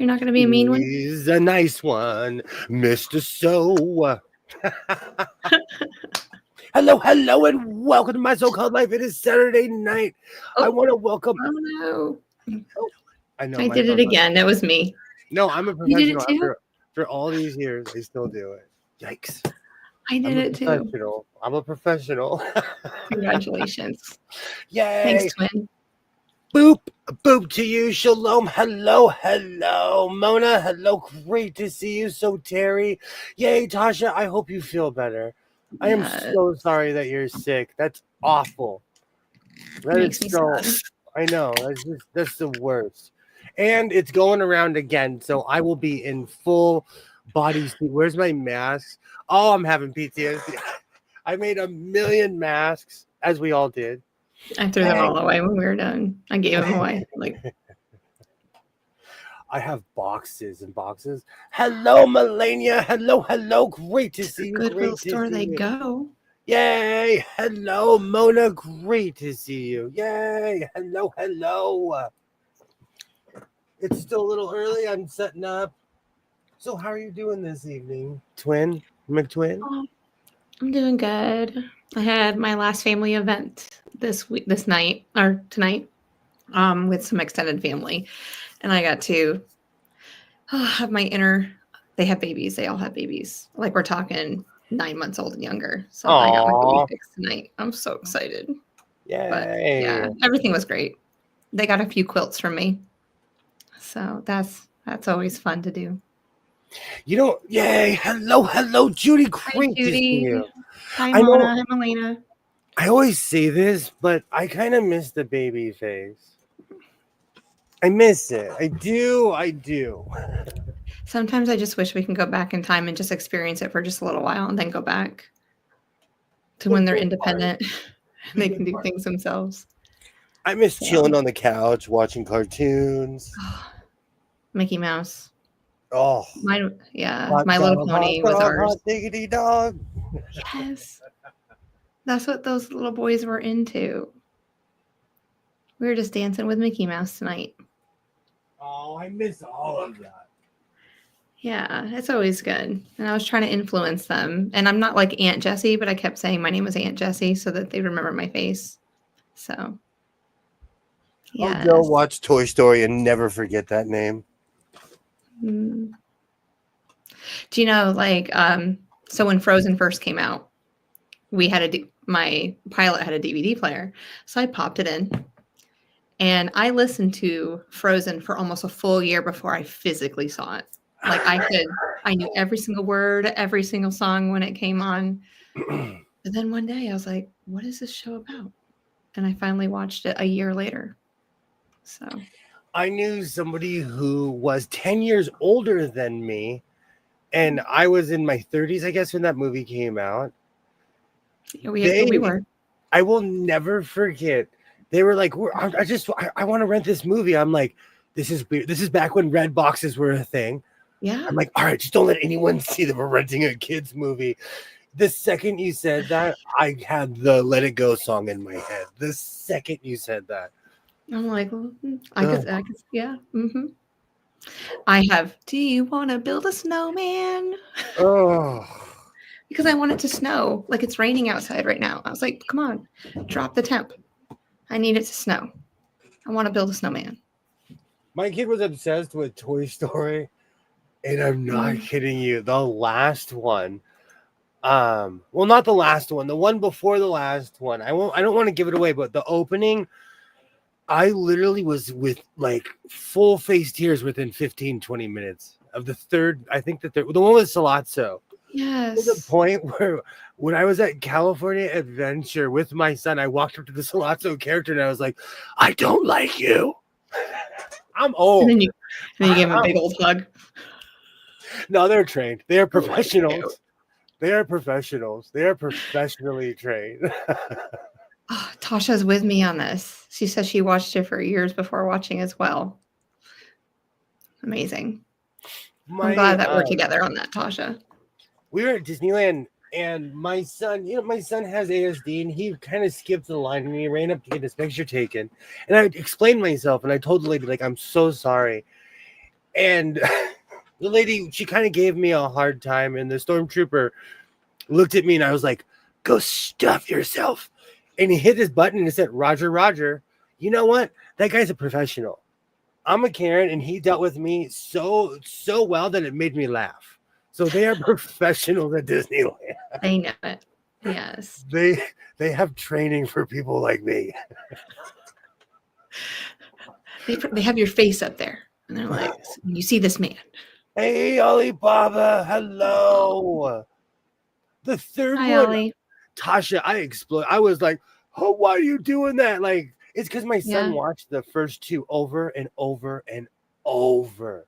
You're not going to be a mean one? He's a nice one, Mr. So. Hello, and welcome to my so-called life. It is Saturday night. I want to welcome. Oh, no. Oh, I know. I did it again. That was me. No, I'm a You did professional. it too? For all these years, I still do it. Yikes. I did it too. I'm a professional. Congratulations. Yay. Thanks, twin. Boop, boop to you. Shalom. Hello, Mona. Hello, great to see you. So, Terry. Yay, Tasha. I hope you feel better. I am so sorry that you're sick. That's awful. That makes me sad. I know. That's the worst. And it's going around again. So I will be in full body suit. Where's my mask? Oh, I'm having PTSD. I made 1 million masks, as we all did. I threw them all away when we were done. I gave them away. I have boxes and boxes. Hello, Melania. Hello. Great to see you. Goodwill store they go. Yay. Hello, Mona. Great to see you. Yay. Hello. It's still a little early. I'm setting up. So how are you doing this evening, twin? McTwin? Oh, I'm doing good. I had my last family event this night or tonight with some extended family. And I got to have they have babies. They all have babies. Like we're talking 9 months old and younger. So I got my baby fixed tonight. I'm so excited. Yay. But yeah, everything was great. They got a few quilts from me. So that's always fun to do. Yay. Hello, Judy. Great to see you. Hi, Mona. Hi, Melina. I always say this, but I kind of miss the baby face. I miss it. I do. Sometimes I just wish we can go back in time and just experience it for just a little while and then go back to when they're independent and they can do things themselves. I miss chilling on the couch, watching cartoons. Mickey Mouse. Oh. My Little Pony was ours. Diggity dog. Yes. That's what those little boys were into. We were just dancing with Mickey Mouse tonight. Oh, I miss all of that. Yeah, it's always good. And I was trying to influence them. And I'm not like Aunt Jessie, but I kept saying my name was Aunt Jessie so that they remember my face. So, yeah. I'll go watch Toy Story and never forget that name. Do you know, so when Frozen first came out, we had my pilot had a DVD player. So I popped it in. And I listened to Frozen for almost a full year before I physically saw it. Like I knew every single word, every single song when it came on. But then one day I was like, what is this show about? And I finally watched it a year later. So I knew somebody who was 10 years older than me. And I was in my 30s, I guess, when that movie came out. Yeah, we were. I will never forget. They were like, I want to rent this movie. I'm like, this is weird. This is back when red boxes were a thing. Yeah. I'm like, all right, just don't let anyone see that we're renting a kid's movie. The second you said that, I had the Let It Go song in my head. The second you said that. I'm like, I could, yeah. Mm-hmm. I have, do you want to build a snowman? Oh. Because I want it to snow. Like it's raining outside right now. I was like, come on, drop the temp. I need it to snow. I want to build a snowman. My kid was obsessed with Toy Story, and I'm not kidding you. The last one, well, not the last one, the one before the last one. I don't want to give it away, but the opening, I literally was with like full face tears within 15, 20 minutes of the third. I think the one with Salazzo. Yes. To the point where when I was at California Adventure with my son, I walked up to the Salazzo character and I was like, I don't like you. I'm old. And then you gave him a big old hug. No, they're trained. They are professionals. They are professionals. They are professionally trained. Tasha's with me on this. She says she watched it for years before watching as well. Amazing. I'm glad that we're together on that, Tasha. We were at Disneyland, and my son has ASD, and he kind of skipped the line, and he ran up to get his picture taken. And I explained myself, and I told the lady, like, I'm so sorry. And the lady, she kind of gave me a hard time, and the stormtrooper looked at me, and I was like, "Go stuff yourself." And he hit his button and it said, "Roger, Roger." You know what? That guy's a professional. I'm a Karen, and he dealt with me so well that it made me laugh. So they are professionals at Disneyland. They know it. Yes. They have training for people like me. They have your face up there, and they're like, "You see this man?" Hey, Alibaba, hello. The third Hi, one, Ollie. Tasha, I explode. I was like, "Oh, why are you doing that?" Like, it's because my son Yeah. watched the first two over and over and over.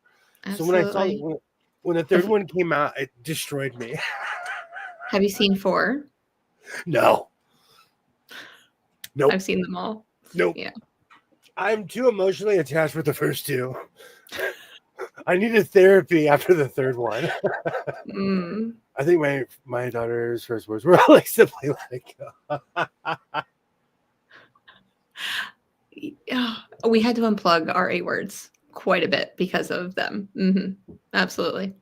So when I saw Absolutely. when the third one came out, it destroyed me. Have you seen 4? No, nope, I've seen them all. nope. Yeah. I'm too emotionally attached with the first two. I needed therapy after the third one. Mm. I think my daughter's first words were like, simply like, Yeah. We had to unplug our 8 words quite a bit because of them. Absolutely.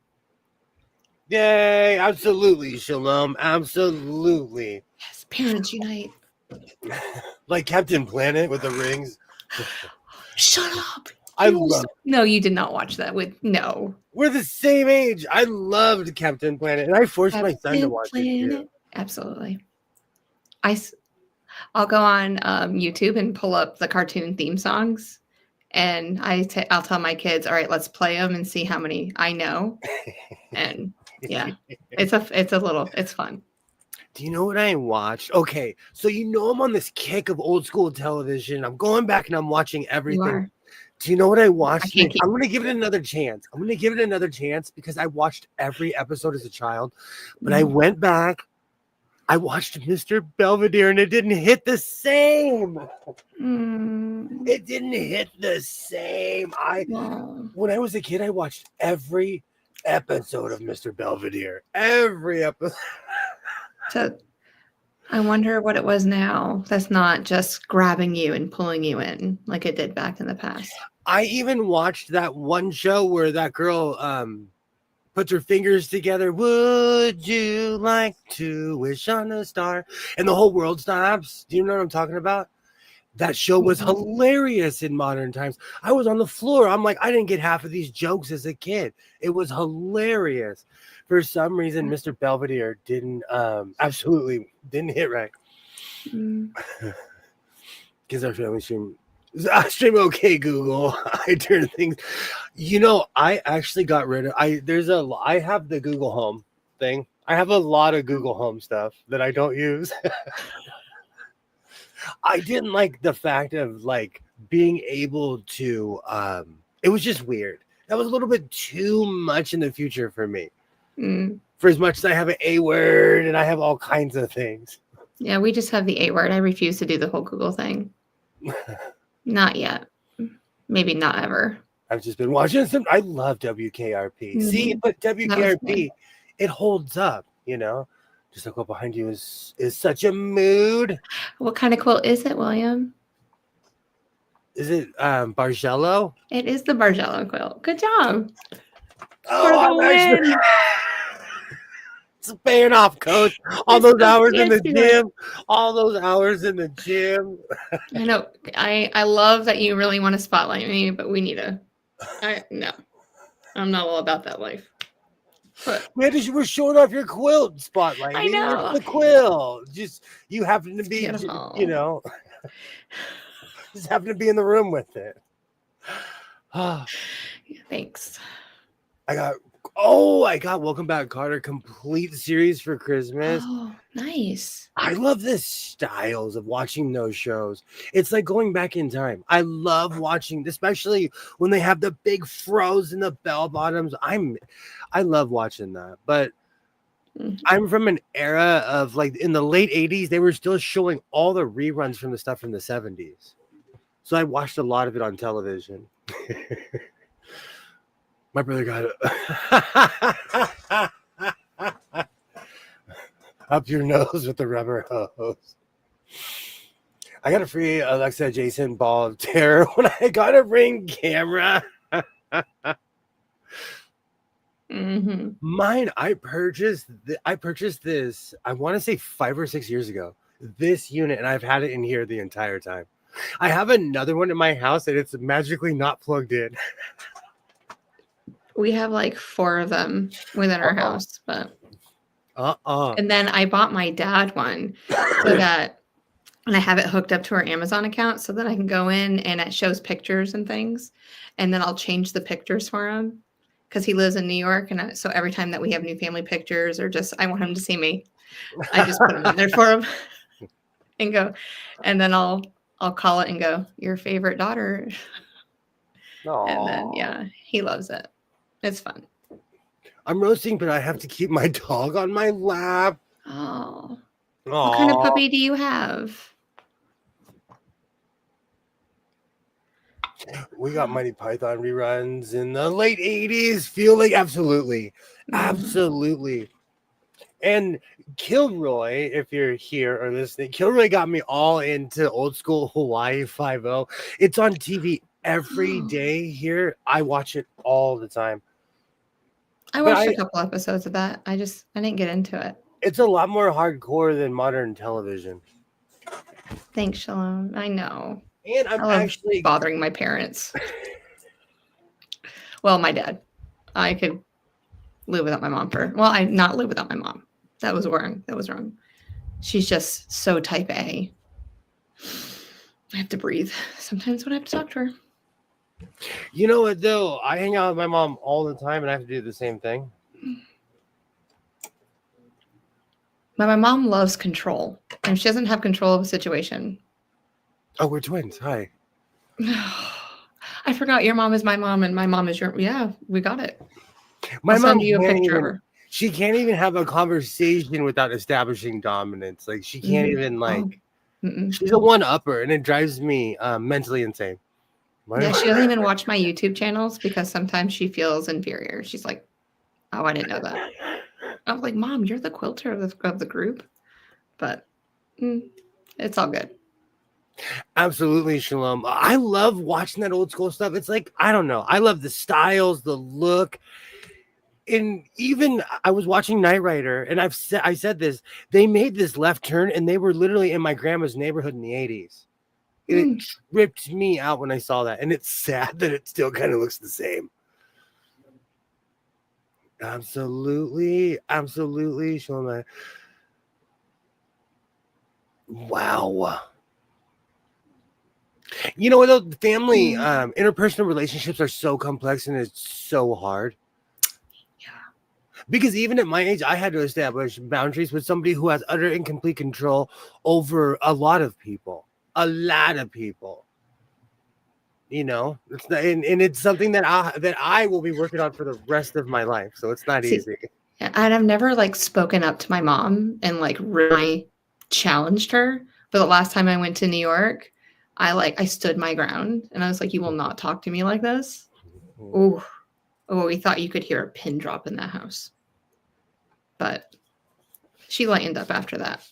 yay, absolutely, Shalom, absolutely. Yes. Parents unite. Like Captain Planet with the rings. Shut up. I love. No, you did not watch that with no. We're the same age. I loved Captain Planet, and I forced my son to Captain watch it too. Planet. Absolutely. I'll go on YouTube and pull up the cartoon theme songs, and I'll tell my kids, all right, let's play them and see how many I know. And yeah, it's fun. Do you know what I watched? Okay, so you know I'm on this kick of old school television. I'm going back and I'm watching You everything. are. Do you know what I watched? can't keep- I'm going to give it another chance. I'm going to give it another chance because I watched every episode as a child, but I went back. I watched Mr. Belvedere and it didn't hit the same. It didn't hit the same. When I was a kid, I watched every episode of Mr. Belvedere. Every episode. So I wonder what it was now that's not just grabbing you and pulling you in like it did back in the past. I even watched that one show where that girl puts her fingers together. Would you like to wish on a star? And the whole world stops. Do you know what I'm talking about? That show was hilarious in modern times. I was on the floor. I'm like, I didn't get half of these jokes as a kid. It was hilarious. For some reason, Mr. Belvedere didn't absolutely didn't hit right. Because our family stream. I stream okay, Google. I turn things. You know, I actually got rid of. I have the Google Home thing. I have a lot of Google Home stuff that I don't use. I didn't like the fact of like being able to. It was just weird. That was a little bit too much in the future for me. For as much as I have an A word and I have all kinds of things. Yeah, we just have the A word. I refuse to do the whole Google thing. Not yet. Maybe not ever. I've just been watching some. I love WKRP. See, but WKRP, it holds up, you know. Just look up behind you is such a mood. What kind of quilt is it, William? Is it Bargello? It is the Bargello quilt. Good job. Oh, I'm actually it's paying off, coach. All those hours in the gym. All those hours in the gym. I know. I love that you really want to spotlight me, but we need no. I'm not all about that life. But we're showing off your quilt spotlight. I know. The quilt. Just you happen to be, beautiful. You know, just happen to be in the room with it. Thanks. I got Welcome Back, Carter complete series for Christmas. Oh, nice. I love the styles of watching those shows. It's like going back in time. I love watching, especially when they have the big froze and the bell bottoms. I love watching that. But I'm from an era of like in the late 80s, they were still showing all the reruns from the stuff from the 70s. So I watched a lot of it on television. My brother got it. Up your nose with the rubber hose. I got a free Alexa Jason ball of terror when I got a Ring camera. Mhm. Mine, I purchased this, I want to say 5 or 6 years ago. This unit, and I've had it in here the entire time. I have another one in my house and it's magically not plugged in. We have like 4 of them within our house, but and then I bought my dad one so that and I have it hooked up to our Amazon account so that I can go in and it shows pictures and things, and then I'll change the pictures for him because he lives in New York, and so every time that we have new family pictures or just I want him to see me, I just put them in there for him and go, and then I'll call it and go, your favorite daughter, and then yeah, he loves it. It's fun. I'm roasting, but I have to keep my dog on my lap. Oh, what kind of puppy do you have? We got Mighty Python reruns in the late 80s. Feel like absolutely. Absolutely. And Kilroy, if you're here or listening, Kilroy got me all into old school Hawaii Five-0. It's on TV every day here. I watch it all the time. I watched a couple episodes of that. I didn't get into it. It's a lot more hardcore than modern television. Thanks, Shalom. I know. And I'm actually bothering my parents. Well, my dad. I could live without my mom I not live without my mom. That was wrong. She's just so type A. I have to breathe sometimes when I have to talk to her. You know what, though? I hang out with my mom all the time, and I have to do the same thing. But my mom loves control, and she doesn't have control of a situation. Oh, we're twins. Hi. I forgot your mom is my mom, and my mom is your. Yeah, we got it. My mom, you a picture of her. She can't even have a conversation without establishing dominance. Like she can't even like. She's a one-upper, and it drives me mentally insane. Yeah, she doesn't even watch my YouTube channels because sometimes she feels inferior. She's like, "Oh, I didn't know that." I was like, "Mom, you're the quilter of the group," but it's all good. Absolutely, Shalom. I love watching that old school stuff. It's like, I don't know. I love the styles, the look. And even I was watching Knight Rider, and I said this. They made this left turn, and they were literally in my grandma's neighborhood in the 80s. It tripped me out when I saw that, and it's sad that it still kind of looks the same. Absolutely, Shalom. Wow. You know what, though? Family, interpersonal relationships are so complex, and it's so hard. Yeah. Because even at my age, I had to establish boundaries with somebody who has utter and complete control over a lot of people. You know, it's not, and it's something that I will be working on for the rest of my life. So it's not easy. And I've never like spoken up to my mom and like really challenged her. But the last time I went to New York, I stood my ground and I was like, "You will not talk to me like this." Oh, we thought you could hear a pin drop in that house. But she lightened up after that.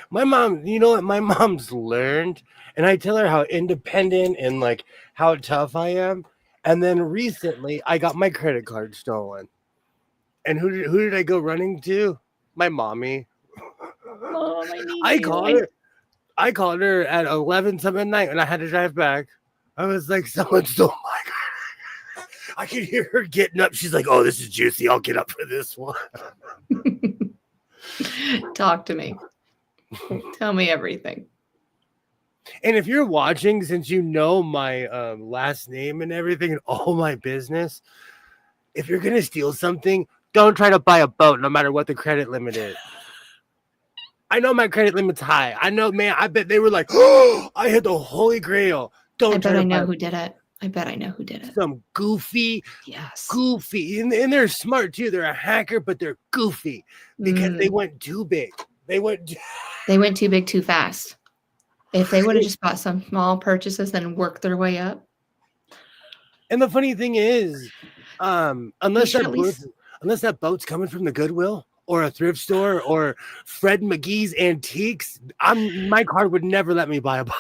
My mom, you know what? My mom's learned, and I tell her how independent and like how tough I am. And then recently, I got my credit card stolen. And who did I go running to? My mommy. Mom, I called her at 11 something at night, and I had to drive back. I was like, someone stole my card. I could hear her getting up. She's like, "Oh, this is juicy. I'll get up for this one." Talk to me. Tell me everything. And if you're watching, since you know my last name and everything and all my business, if you're gonna steal something, don't try to buy a boat, no matter what the credit limit is. I know my credit limit's high. I know, man. I bet they were like, "Oh, I hit the holy grail." I bet I know who did it. Some goofy, and they're smart too. They're a hacker, but they're goofy because they went too big. They went too big too fast. If they would have just bought some small purchases and worked their way up. And the funny thing is, unless that boat's coming from the Goodwill or a thrift store or Fred McGee's Antiques, my card would never let me buy a boat.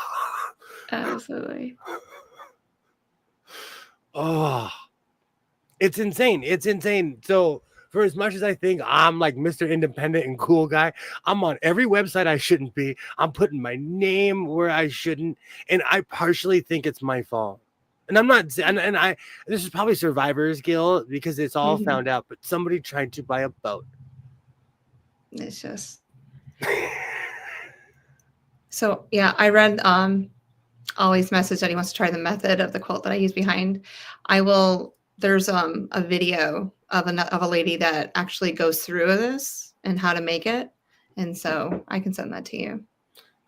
Absolutely. Oh, It's insane. It's insane. So for as much as I think I'm like Mr. Independent and cool guy, I'm on every website I shouldn't be. I'm putting my name where I shouldn't, and I partially think it's my fault. And I'm not, and I, this is probably survivor's guilt because it's all Mhm. found out. But somebody tried to buy a boat. It's just so yeah. I read Ollie's message that he wants to try the method of the quilt that I use behind. I will. There's a video of a lady that actually goes through this and how to make it, and so I can send that to you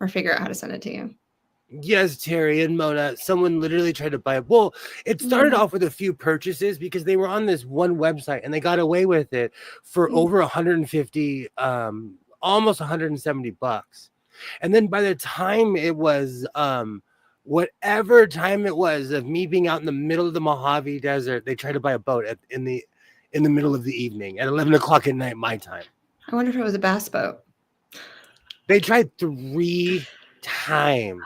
or figure out how to send it to you. Yes, Terry and Mona, someone literally tried to buy it. Well, it started off with a few purchases because they were on this one website and they got away with it for over 150, almost 170 bucks. And then by the time it was, whatever time it was of me being out in the middle of the Mojave Desert, they tried to buy a boat in the middle of the evening at 11 o'clock at night, my time. I wonder if it was a bass boat. They tried 3 times.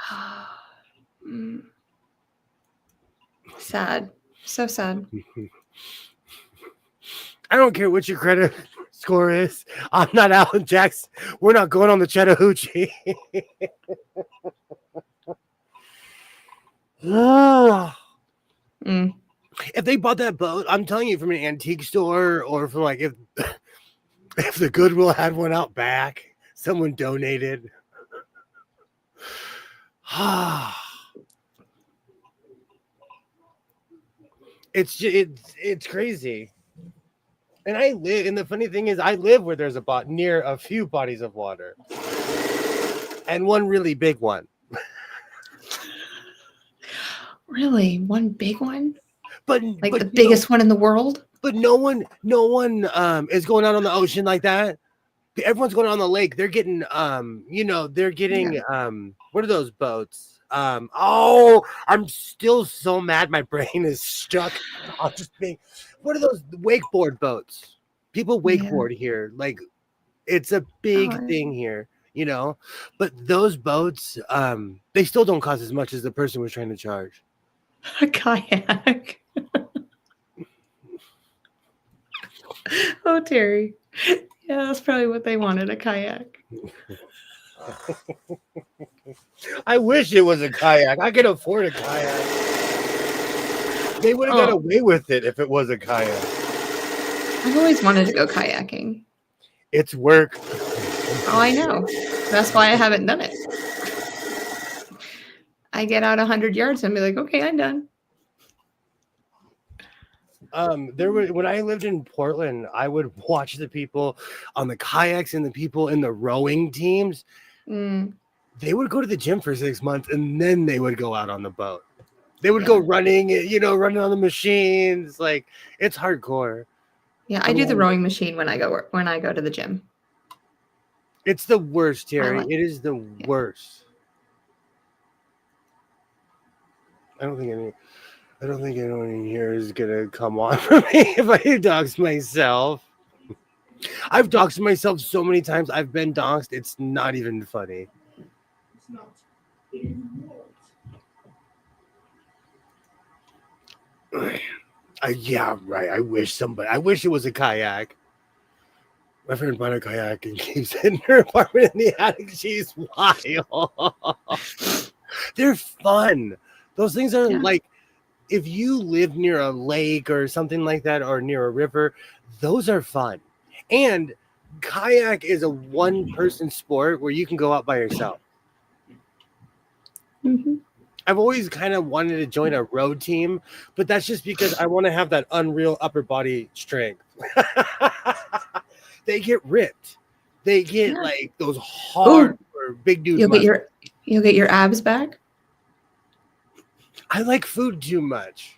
Sad. So sad. I don't care what your credit score is. I'm not Alan Jackson. We're not going on the Chattahoochee. Mm. If they bought that boat, I'm telling you, from an antique store or from like if the Goodwill had one out back, someone donated. It's crazy. And I live, and the funny thing is, I live where there's near a few bodies of water, and one really big one. Really, one big one, but the biggest one in the world. But no one is going out on the ocean like that. Everyone's going on the lake. They're getting they're getting what are those boats? I'm still so mad. My brain is stuck on just being. What are those wakeboard boats? People wakeboard here. Like, it's a big thing here, but those boats, they still don't cost as much as the person was trying to charge. A kayak. Oh, Terry. Yeah, that's probably what they wanted, a kayak. I wish it was a kayak. I could afford a kayak. They would have got away with it if it was a kayak. I've always wanted to go kayaking. It's work. Oh, I know. That's why I haven't done it. I get out 100 yards and be like, okay, I'm done. When I lived in Portland, I would watch the people on the kayaks and the people in the rowing teams. They would go to the gym for 6 months and then they would go out on the boat. They would go running, running on the machines. Like, it's hardcore. Yeah, I do the rowing machine when I go to the gym. It's the worst, Terry. It is the worst. I don't think anyone in here is gonna come on for me if I dox myself. I've doxed myself so many times. I've been doxed. It's not even funny. It's not. Yeah, right. I wish it was a kayak. My friend bought a kayak and keeps it in her apartment in the attic. She's wild. They're fun. Those things are like, if you live near a lake or something like that, or near a river, those are fun. And kayak is a one-person sport where you can go out by yourself. Mm-hmm. I've always kind of wanted to join a road team, but that's just because I want to have that unreal upper body strength. They get ripped. They get like those hard big dude. You'll get your abs back. I like food too much.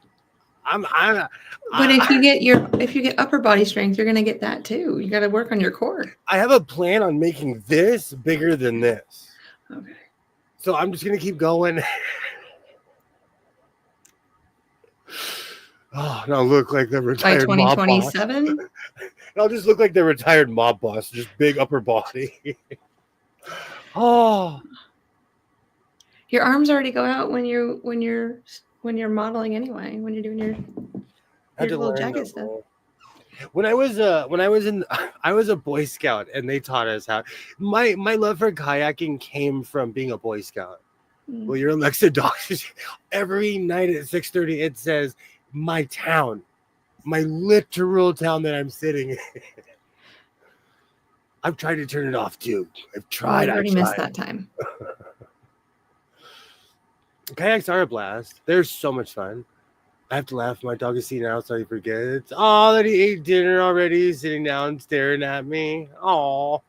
But if you get upper body strength, you're gonna get that too. You got to work on your core. I have a plan on making this bigger than this. Okay. So I'm just gonna keep going. Oh, and I'll look like the retired by 2027. I'll just look like the retired mob boss, just big upper body. Oh, your arms already go out when you're modeling anyway. When you're doing your. I had Your to little learn jacket the stuff. whole. When I was in I was a Boy Scout and they taught us how my love for kayaking came from being a Boy Scout. Mm. Well, your Alexa Doctors every night at 6:30 it says my town, my literal town that I'm sitting in. I've tried to turn it off too. I've tried. I've I already missed tried. that time. Kayaks are a blast. They're so much fun. I have to laugh. My dog is sitting out, so he forgets. Oh, that he ate dinner already. He's sitting down, staring at me. Oh,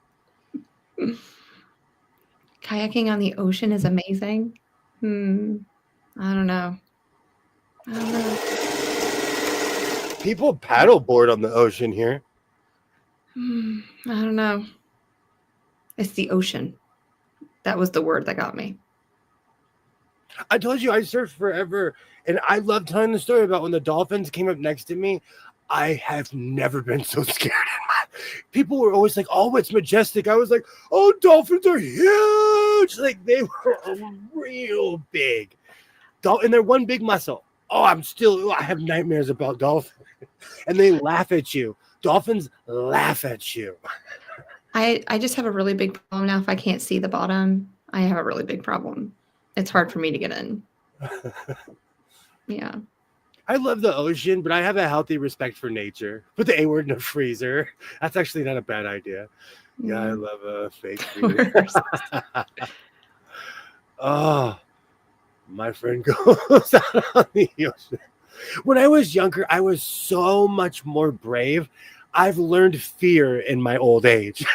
Kayaking on the ocean is amazing. I don't know. I don't know. people paddleboard on the ocean here. I don't know. It's the ocean. That was the word that got me. I told you I surfed forever, and I love telling the story about when the dolphins came up next to me. I have never been so scared. People were always like, "Oh, it's majestic." I was like, "Oh, dolphins are huge!" Like they were real big. And they're one big muscle. Oh, I have nightmares about dolphins, and they laugh at you. Dolphins laugh at you. I just have a really big problem now. If I can't see the bottom, I have a really big problem. It's hard for me to get in. Yeah. I love the ocean, but I have a healthy respect for nature. Put the A word in a freezer. That's actually not a bad idea. Yeah, I love a fake freezer. Oh, my friend goes out on the ocean. When I was younger, I was so much more brave. I've learned fear in my old age.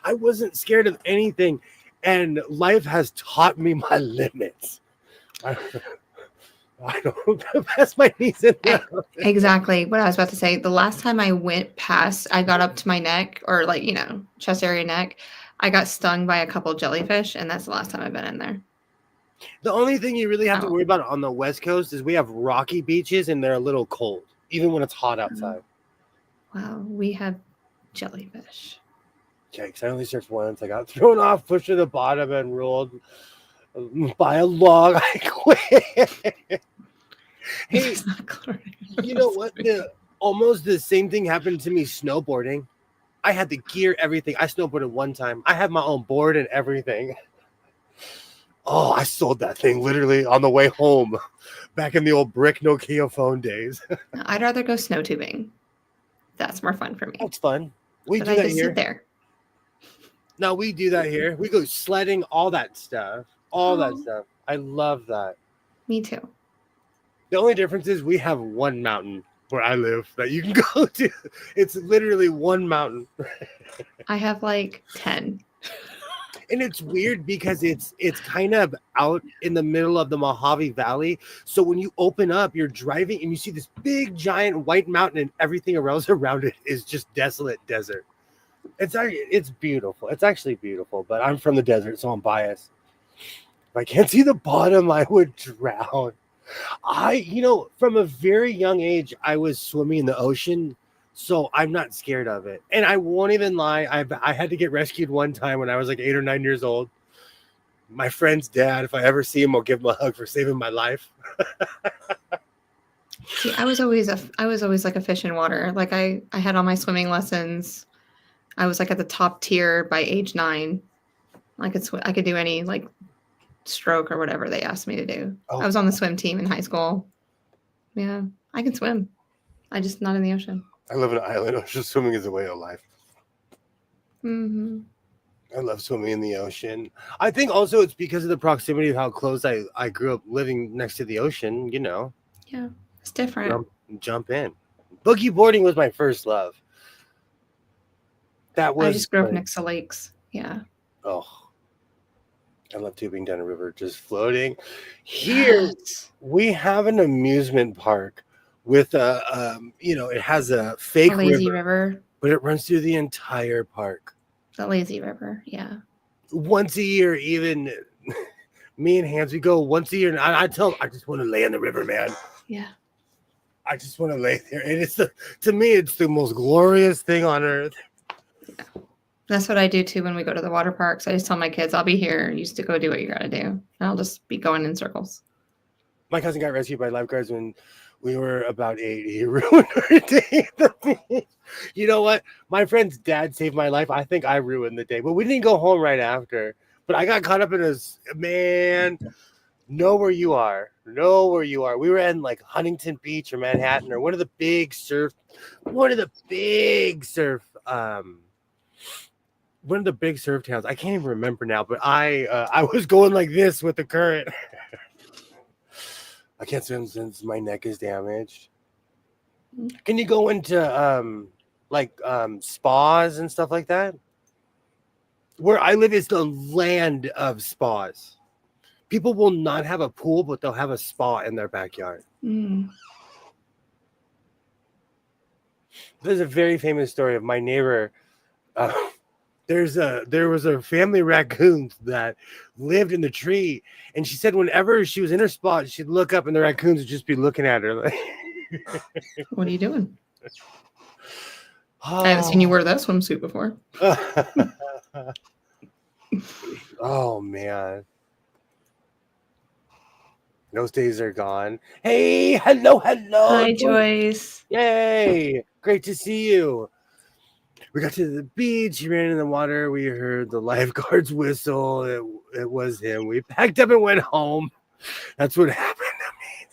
I wasn't scared of anything, and life has taught me my limits. I don't pass my knees in there. Exactly what I was about to say. The last time I went past, I got up to my neck or chest area neck. I got stung by a couple jellyfish, and that's the last time I've been in there. The only thing you really have to worry about on the West Coast is we have rocky beaches and they're a little cold, even when it's hot outside. Wow, we have jellyfish. Okay, because I only surfed once. I got thrown off, pushed to the bottom, and rolled by a log. I quit. Hey, you know what? Almost the same thing happened to me snowboarding. I had the gear, everything. I snowboarded one time. I had my own board and everything. Oh, I sold that thing literally on the way home back in the old brick Nokia phone days. I'd rather go snow tubing. That's more fun for me. That's fun. We but do I that just here. Sit there. No, we do that here. We go sledding, all that stuff. That stuff. I love that. Me too. The only difference is we have one mountain where I live that you can go to. It's literally one mountain. I have like 10. And it's weird because it's kind of out in the middle of the Mojave Valley. So when you open up, you're driving and you see this big giant white mountain and everything around it is just desolate desert. It's beautiful. It's actually beautiful, but I'm from the desert, so I'm biased. If I can't see the bottom, I would drown. From a very young age, I was swimming in the ocean. So I'm not scared of it. And I won't even lie. I had to get rescued one time when I was like 8 or 9 years old. My friend's dad, if I ever see him, I'll give him a hug for saving my life. See, I was always like a fish in water. Like I had all my swimming lessons. I was like at the top tier by age 9. I could do any like stroke or whatever they asked me to do. Oh. I was on the swim team in high school. Yeah, I can swim. I just not in the ocean. I live on an island. Ocean swimming is a way of life. Mm-hmm. I love swimming in the ocean. I think also it's because of the proximity of how close I grew up living next to the ocean, Yeah, it's different. Jump in. Boogie boarding was my first love. I just grew up next to lakes. Yeah. Oh, I love tubing down a river, just floating. Here, we have an amusement park with it has a fake lazy river, but it runs through the entire park. The lazy river, yeah. Once a year, even me and Hans, we go once a year, and I tell them, I just want to lay in the river, man. Yeah. I just want to lay there, and to me, it's the most glorious thing on earth. Yeah. That's what I do too when we go to the water parks. I just tell my kids, I'll be here. You just to go do what you got to do. And I'll just be going in circles. My cousin got rescued by lifeguards when we were about 8. He ruined our day at the beach. You know what? My friend's dad saved my life. I think I ruined the day, but we didn't go home right after. But I got caught up in man. Know where you are. Know where you are. We were in like Huntington Beach or Manhattan or one of the big surf towns. I can't even remember now, but I was going like this with the current. I can't swim since my neck is damaged. Can you go into spas and stuff like that? Where I live is the land of spas. People will not have a pool, but they'll have a spa in their backyard. Mm. There's a very famous story of my neighbor. There was a family of raccoons that lived in the tree, and she said whenever she was in her spot, she'd look up and the raccoons would just be looking at her like, What are you doing? I haven't seen you wear that swimsuit before. Oh man. Those days are gone. Hey, hello. Hi, Joyce. Yay. Great to see you. We got to the beach. He ran in the water. We heard the lifeguard's whistle. It was him. We packed up and went home. That's what happened to me.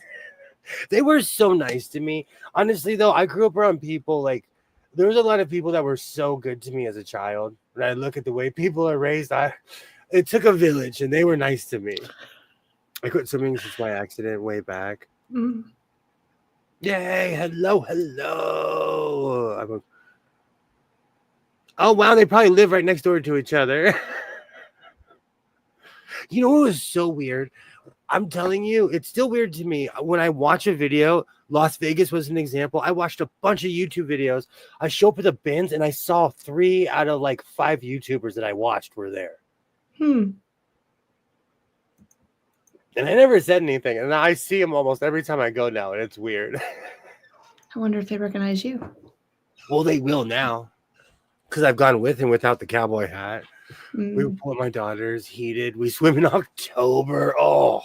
They were so nice to me. Honestly, though, I grew up around people like there was a lot of people that were so good to me as a child. When I look at the way people are raised, it took a village, and they were nice to me. I quit swimming since my accident way back. Mm. Yay! Hello. Oh wow, they probably live right next door to each other. You know what was so weird? I'm telling you, it's still weird to me when I watch a video. Las Vegas was an example. I watched a bunch of YouTube videos. I show up at the bins and I saw 3 out of like 5 YouTubers that I watched were there. And I never said anything. And I see them almost every time I go now, and it's weird. I wonder if they recognize you. Well, they will now. Because I've gone with him without the cowboy hat. Mm. We were pulling my daughters, heated. We swim in October. Oh.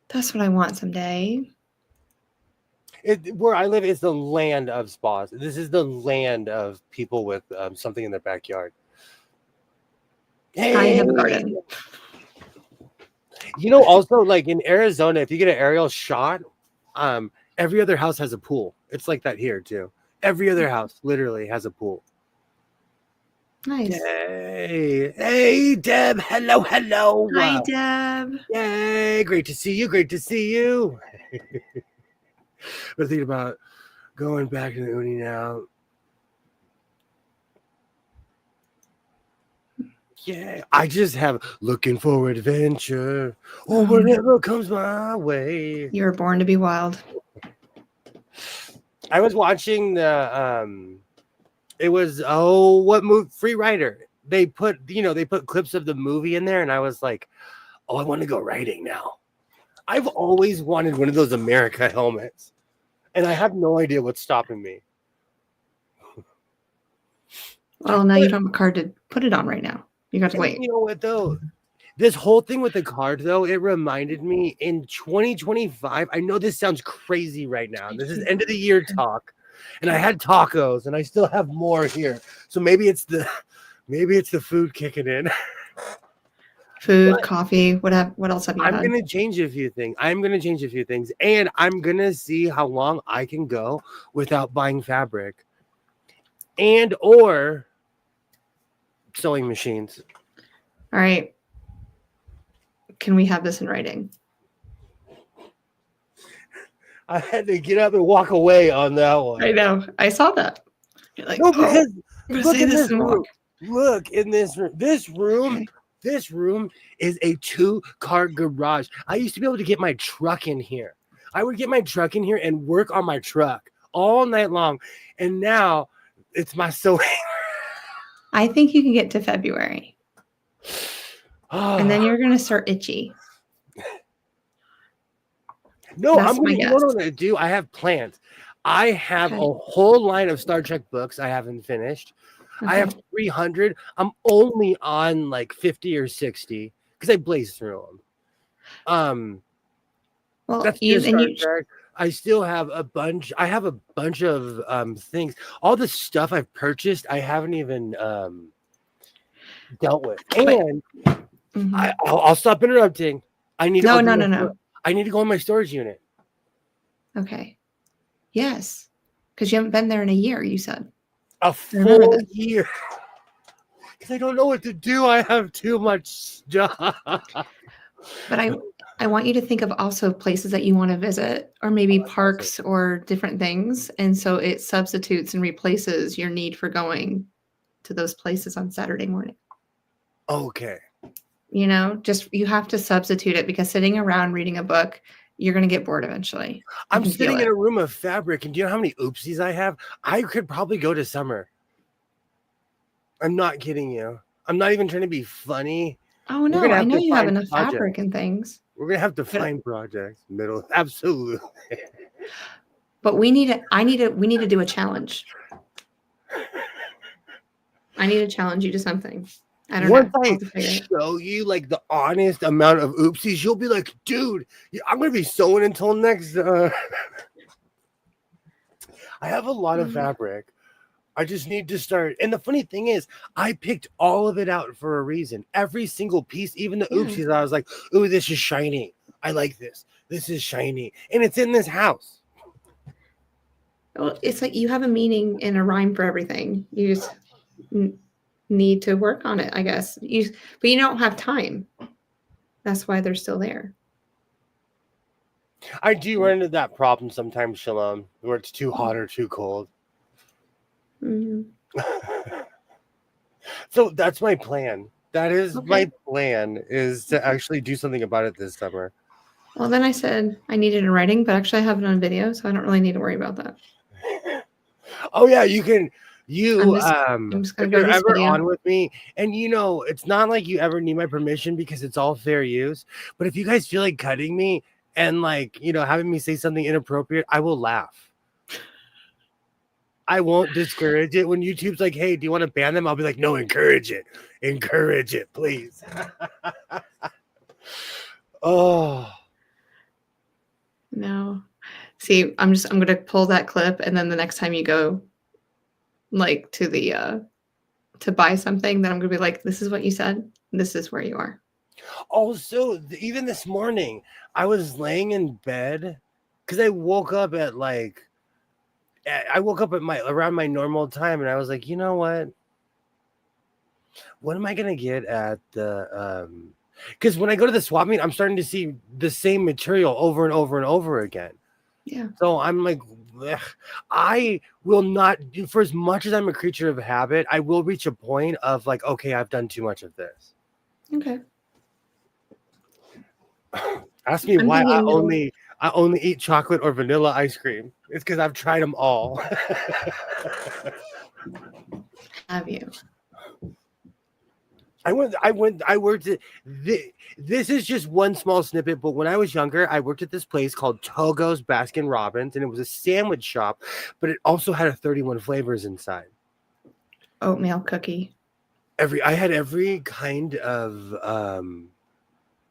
That's what I want someday. Where I live is the land of spas. This is the land of people with something in their backyard. Hey. I have a garden. You know, also like in Arizona, if you get an aerial shot, every other house has a pool. It's like that here too. Every other house literally has a pool. Nice. Yay. Hey, Deb. Hello. Hi, Deb. Yay. Great to see you. We're thinking about going back to the uni now. Yeah, I just have looking for adventure. Oh, whatever comes my way. You were born to be wild. I was watching what movie? Free Rider. They put clips of the movie in there, and I was like, oh, I want to go riding now. I've always wanted one of those America helmets, and I have no idea what's stopping me. Well, now you don't have a card to put it on right now. You got to wait. You know what, though? This whole thing with the card, though, it reminded me in 2025. I know this sounds crazy right now. This is end of the year talk, and I had tacos, and I still have more here. So maybe it's the food kicking in. Food, coffee, what else have you had? I'm gonna change a few things. And I'm gonna see how long I can go without buying fabric, and or sewing machines. All right. Can we have this in writing? I had to get up and walk away on that one. I know. I saw that. You're like, no, because look in this room. Look in this room. This room is a 2-car garage. I used to be able to get my truck in here. I would get my truck in here and work on my truck all night long. And now it's my sewing. I think you can get to February. And then you're going to start itchy. No, you know what I'm going to do? I have plans. I have a whole line of Star Trek books I haven't finished. Okay. I have 300. I'm only on like 50 or 60 because I blazed through them. Well, That's you just and Star you. Trek. I still have a bunch. I have a bunch of things. All the stuff I've purchased, I haven't even dealt with. But And mhm. I'll stop interrupting. I need to No, open no, my no, no. I need to go in my storage unit. Okay. Yes, because you haven't been there in a year. You said. A I remember full this. year. Because I don't know what to do. I have too much stuff. But I want you to think of also places that you want to visit, or Oh, maybe that's awesome. parks or different things, and so it substitutes and replaces your need for going to those places on Saturday morning. Okay. You know, just you have to substitute it because sitting around reading a book, you're going to get bored eventually. I I'm can feel sitting in it. a room of fabric, and do you know how many oopsies I have? I could probably go to summer. I'm not kidding you. I'm not even trying to be funny. Oh We're no, gonna I have know to you have find enough fabric projects. and things, We're gonna have to but find projects. Middle, absolutely. we need to we need to do a challenge. I need to challenge you to something. I don't Once know. I'll I have to figure it. show you like the honest amount of oopsies, you'll be like, dude, I'm gonna be sewing until next. I have a lot of fabric. I just need to start. And the funny thing is, I picked all of it out for a reason. Every single piece, even the Yeah. oopsies, I was like, ooh, this is shiny. I like this. This is shiny. And it's in this house. Well, it's like you have a meaning and a rhyme for everything. You just need to work on it, I guess. But you don't have time. That's why they're still there. I do run into that problem sometimes, Shalom, where it's too hot or too cold. Mm-hmm. So that's my plan. That is Okay. my plan, is to actually do something about it this summer. Well, then I said I need it in writing, but actually I have it on video, so I don't really need to worry about that. Oh yeah, you can. I'm You just I'm just gonna if go to you're this ever video. on with me, and it's not like you ever need my permission because it's all fair use. But if you guys feel like cutting me and having me say something inappropriate, I will laugh. I won't discourage it. When YouTube's like, hey, do you want to ban them? I'll be like, no, encourage it. Encourage it, please. Oh. No. See, I'm gonna pull that clip, and then the next time you go like to the to buy something, then I'm gonna be like, this is what you said. This is where you are. Also, even this morning, I was laying in bed because I woke up at around my normal time, and I was like, you know what? What am I gonna get at the because when I go to the swap meet, I'm starting to see the same material over and over and over again. Yeah. So I'm like, ugh, I will not do, for as much as I'm a creature of habit, I will reach a point of like, okay, I've done too much of this. Okay. Ask me I'm why I thinking middle. only eat chocolate or vanilla ice cream. It's because I've tried them all. Have you? I worked at this is just one small snippet, but when I was younger, I worked at this place called Togo's Baskin Robbins, and it was a sandwich shop, but it also had 31 flavors inside. Oatmeal cookie. I had every kind of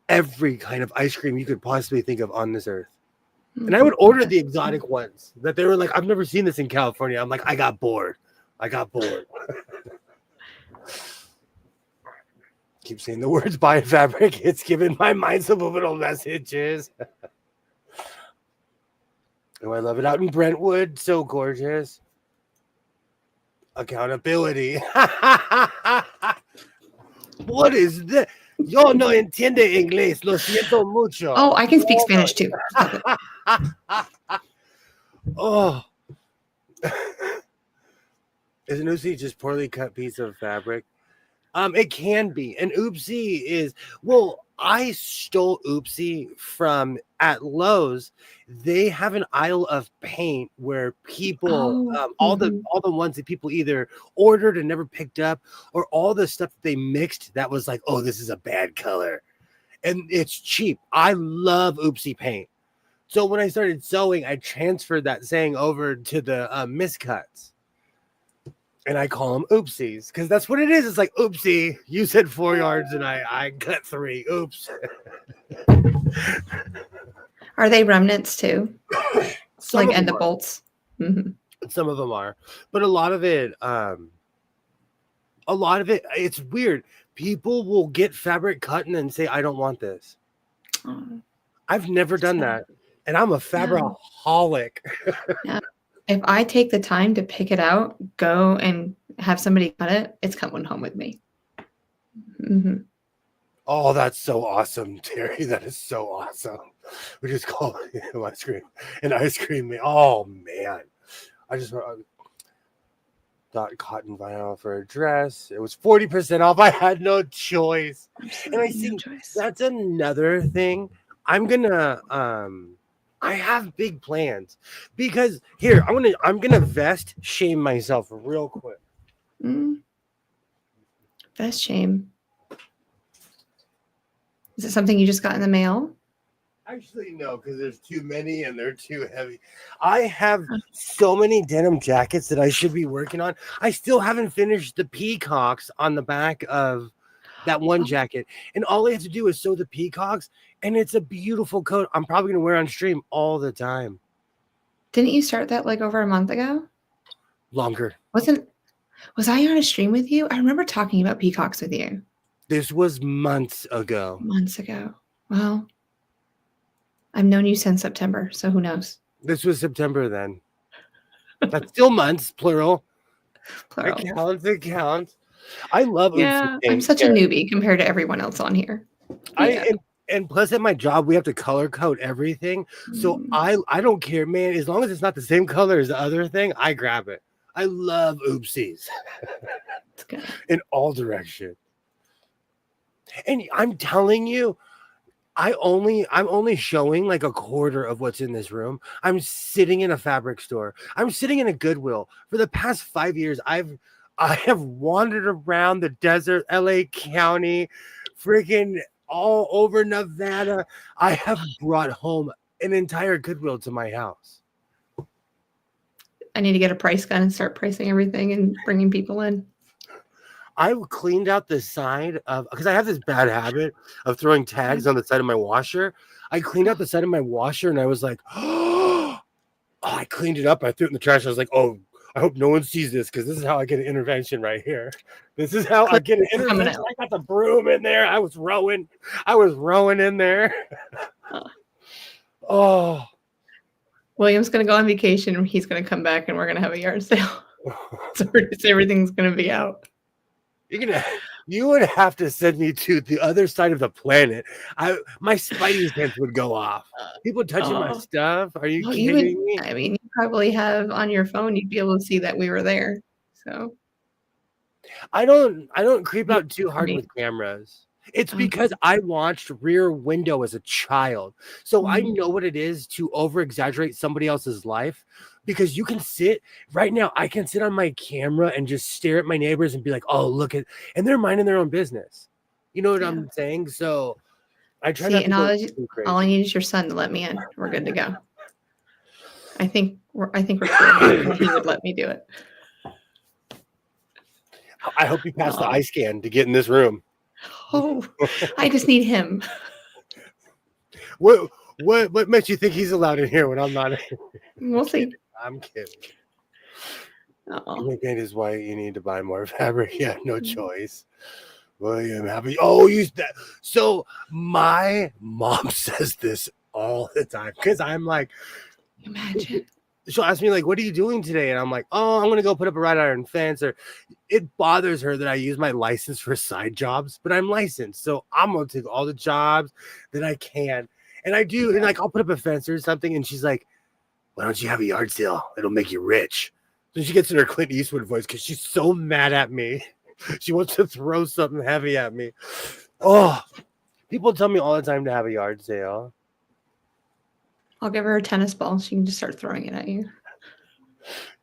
ice cream you could possibly think of on this earth. And I would order the exotic ones that they were like, I've never seen this in California. I'm like, I got bored. Keep saying the words buy fabric. It's giving my mind subliminal messages. Oh, I love it out in Brentwood. So gorgeous. Accountability. What is that? Yo no entiende inglés. Lo siento mucho. Oh, I can speak Spanish too. Stop it. Oh. Is an oopsie just poorly cut piece of fabric? It can be. An oopsie is, well, I stole oopsie from at Lowe's. They have an aisle of paint where people, Oh. all the ones that people either ordered and never picked up, or all the stuff that they mixed that was like, oh, this is a bad color, and it's cheap. I love oopsie paint. So when I started sewing, I transferred that saying over to the miscuts. And I call them oopsies because that's what it is. It's like, oopsie, you said 4 yards and I cut 3. Oops. Are they remnants too? Some Like of end them of are. bolts? Mm-hmm. Some of them are, but a lot of it, it's weird. People will get fabric cut and then say, I don't want this. Oh, I've never done that. And I'm a fabricaholic. yeah. If I take the time to pick it out, go and have somebody cut it, it's coming home with me. Mm-hmm. Oh, that's so awesome, Terry. That is so awesome. We just call it an ice cream. Oh, man. I just got cotton vinyl for a dress. It was 40% off. I had no choice. And I think that's another thing. I'm gonna I have big plans because here I'm gonna vest shame myself real quick. Vest shame. Is it something you just got in the mail? Actually, no, because there's too many and they're too heavy. I have so many denim jackets that I should be working on. I still haven't finished the peacocks on the back of that one jacket. And all I have to do is sew the peacocks, and it's a beautiful coat. I'm probably going to wear on stream all the time. Didn't you start that like over a month ago? Longer. Was I on a stream with you? I remember talking about peacocks with you. This was months ago. Months ago. Well, I've known you since September, so who knows? This was September then. That's still months, plural. Plural. It counts. I love yeah, I'm such a newbie compared to everyone else on here. Yeah. And plus at my job we have to color code everything. So I don't care, man. As long as it's not the same color as the other thing, I grab it. I love oopsies. In all directions. And I'm telling you, I'm only showing like a quarter of what's in this room. I'm sitting in a fabric store. I'm sitting in a Goodwill. For the past 5 years, I have wandered around the desert, LA County, freaking all over Nevada. I have brought home an entire Goodwill to my house. I need to get a price gun and start pricing everything and bringing people in. I cleaned out the side of, because I have this bad habit of throwing tags on the side of my washer. I cleaned out the side of my washer and I was like, oh, I cleaned it up. I threw it in the trash. I was like, oh, I hope no one sees this because this is how I get an intervention right here. This is how I get an intervention. I got the broom in there. I was rowing in there. Oh. William's going to go on vacation and he's going to come back and we're going to have a yard sale. So everything's going to be out. You would have to send me to the other side of the planet. My spidey sense would go off. People touching my stuff. Are you kidding me? I mean, you probably have on your phone. You'd be able to see that we were there. So I don't creep out too hard with cameras. It's because I watched Rear Window as a child. So I know what it is to over exaggerate somebody else's life. Because you can sit right now, I can sit on my camera and just stare at my neighbors and be like, oh, look at, and they're minding their own business. You know what I'm saying? So I try not to go too crazy. All I need is your son to let me in. We're good to go. I think we're cool. He would let me do it. I hope you pass the eye scan to get in this room. Oh, I just need him. What makes you think he's allowed in here when I'm not? We'll see. I'm kidding. Your paint is white. You need to buy more fabric. Yeah, no choice. William, happy. Oh, use that. So my mom says this all the time because I'm like, imagine. She'll ask me like, "What are you doing today?" And I'm like, "Oh, I'm gonna go put up a wrought iron fence." Or it bothers her that I use my license for side jobs, but I'm licensed, so I'm gonna take all the jobs that I can, and I do. And like, I'll put up a fence or something, and she's like, why don't you have a yard sale? It'll make you rich. So she gets in her Clint Eastwood voice because she's so mad at me. She wants to throw something heavy at me. Oh, people tell me all the time to have a yard sale. I'll give her a tennis ball. She can just start throwing it at you.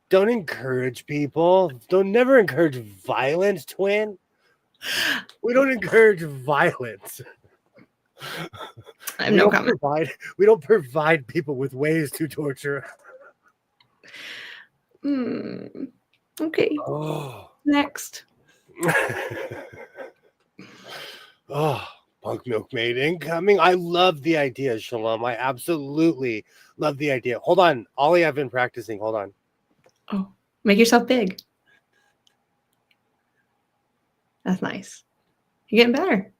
Don't encourage people. Don't never encourage violence, twin. We don't encourage violence. I have no comment. We don't provide people with ways to torture. Okay. Oh. Next. Oh, punk milkmaid incoming. I love the idea, Shalom. I absolutely love the idea. Hold on. Ollie, I've been practicing. Hold on. Oh, make yourself big. That's nice. You're getting better.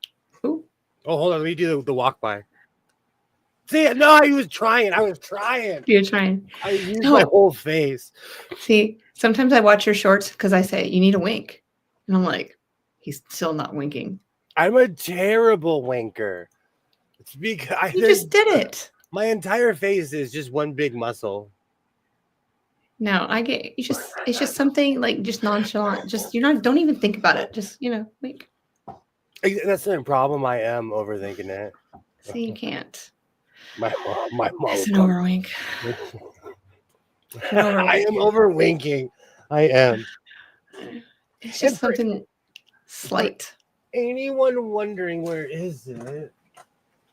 Ooh. Oh, hold on. Let me do the walk by. See, no, I was trying. You're trying. I used No. my whole face. See, sometimes I watch your shorts because I say, you need a wink. And I'm like, he's still not winking. I'm a terrible winker. It's because You just did it. my entire face is just one big muscle. No, I get it's just something like just nonchalant. Just don't even think about it. Just, wink. That's the problem. I am overthinking it. See, you can't. My mom. It's an overwink. I am overwinking. I am. It's just something slight. Anyone wondering where is it?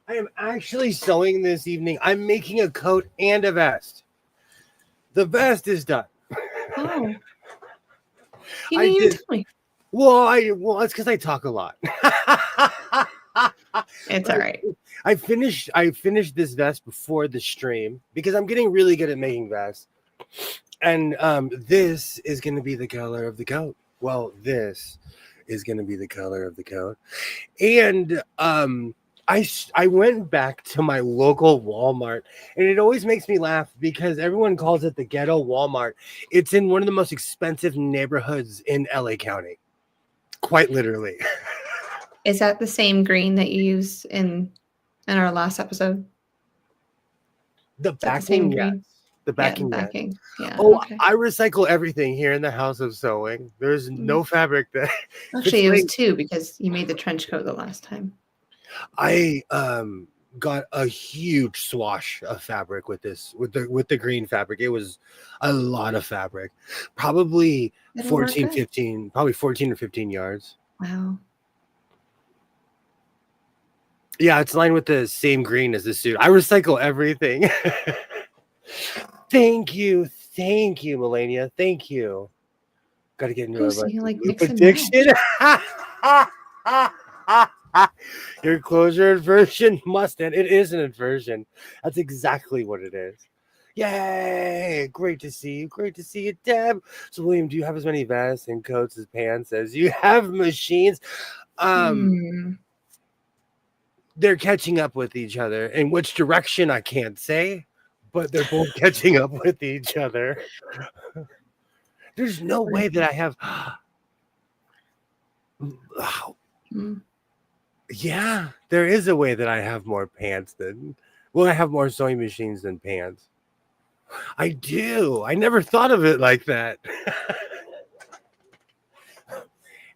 I am actually sewing this evening. I'm making a coat and a vest. The vest is done. Oh. You didn't even tell me. Well, it's because I talk a lot. It's all right. I finished this vest before the stream because I'm getting really good at making vests. And this is going to be the color of the coat. Well, this is going to be the color of the coat. And I went back to my local Walmart, and it always makes me laugh because everyone calls it the ghetto Walmart. It's in one of the most expensive neighborhoods in LA County. Quite literally. Is that the same green that you used in our last episode? The backing, the same green? Yes. The backing, yeah, the backing. Yeah. Oh, okay. I recycle everything here in the house of sewing. There's no fabric that. Actually, it was 2 because you made the trench coat the last time. I got a huge swash of fabric with this, with the green fabric. It was a lot of fabric, probably 14 or 15 yards. Wow. Yeah, it's lined with the same green as the suit. I recycle everything. Thank you, Melania. Thank you. Got to get into so you like loop mix and addiction. Your closure inversion must end. It is an inversion. That's exactly what it is. Yay! Great to see you. Great to see you, Deb. So, William, do you have as many vests and coats as pants as you have machines? They're catching up with each other. In which direction, I can't say, but they're both catching up with each other. There's no way that I have. Yeah, there is a way that I have more pants than. Well, I have more sewing machines than pants. I do. I never thought of it like that.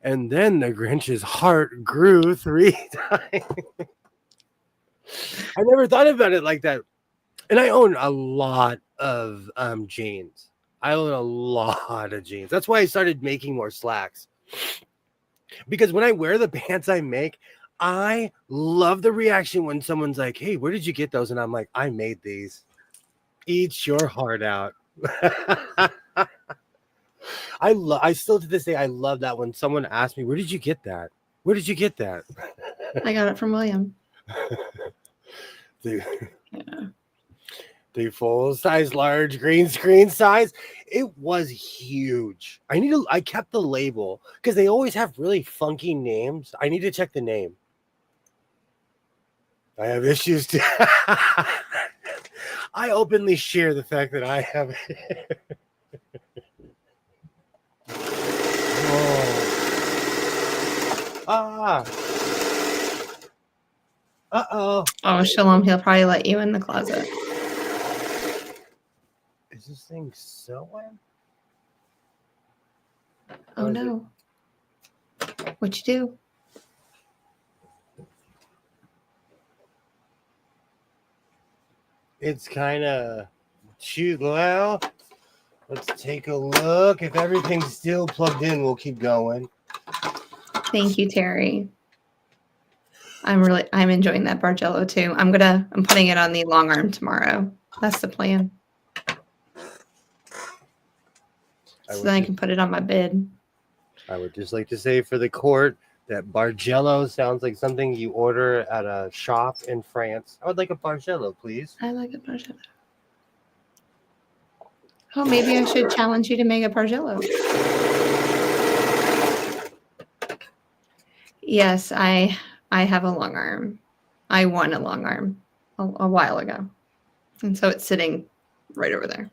And then the Grinch's heart grew 3 times. I never thought about it like that. And I own a lot of jeans. I own a lot of jeans. That's why I started making more slacks. Because when I wear the pants I make, I love the reaction when someone's like, hey, where did you get those? And I'm like, I made these. Eat your heart out. I still to this day, I love that when someone asks me, where did you get that? Where did you get that? I got it from William. The full size, large green screen size. It was huge. I kept the label because they always have really funky names. I need to check the name. I have issues too. I openly share the fact that I have it. Uh-oh. Oh, Shalom, he'll probably let you in the closet. Is this thing sewing? Oh, no. What'd you do? It's kind of cute. Well, let's take a look. If everything's still plugged in, we'll keep going. Thank you, Terry. I'm enjoying that Bargello too. I'm putting it on the long arm tomorrow. That's the plan. So then I can put it on my bed. I would just like to say for the court that Bargello sounds like something you order at a shop in France. I would like a Bargello, please. I like a Bargello. Oh, maybe I should challenge you to make a Bargello. Yes, I have a long arm. I won a long arm a while ago. And so it's sitting right over there.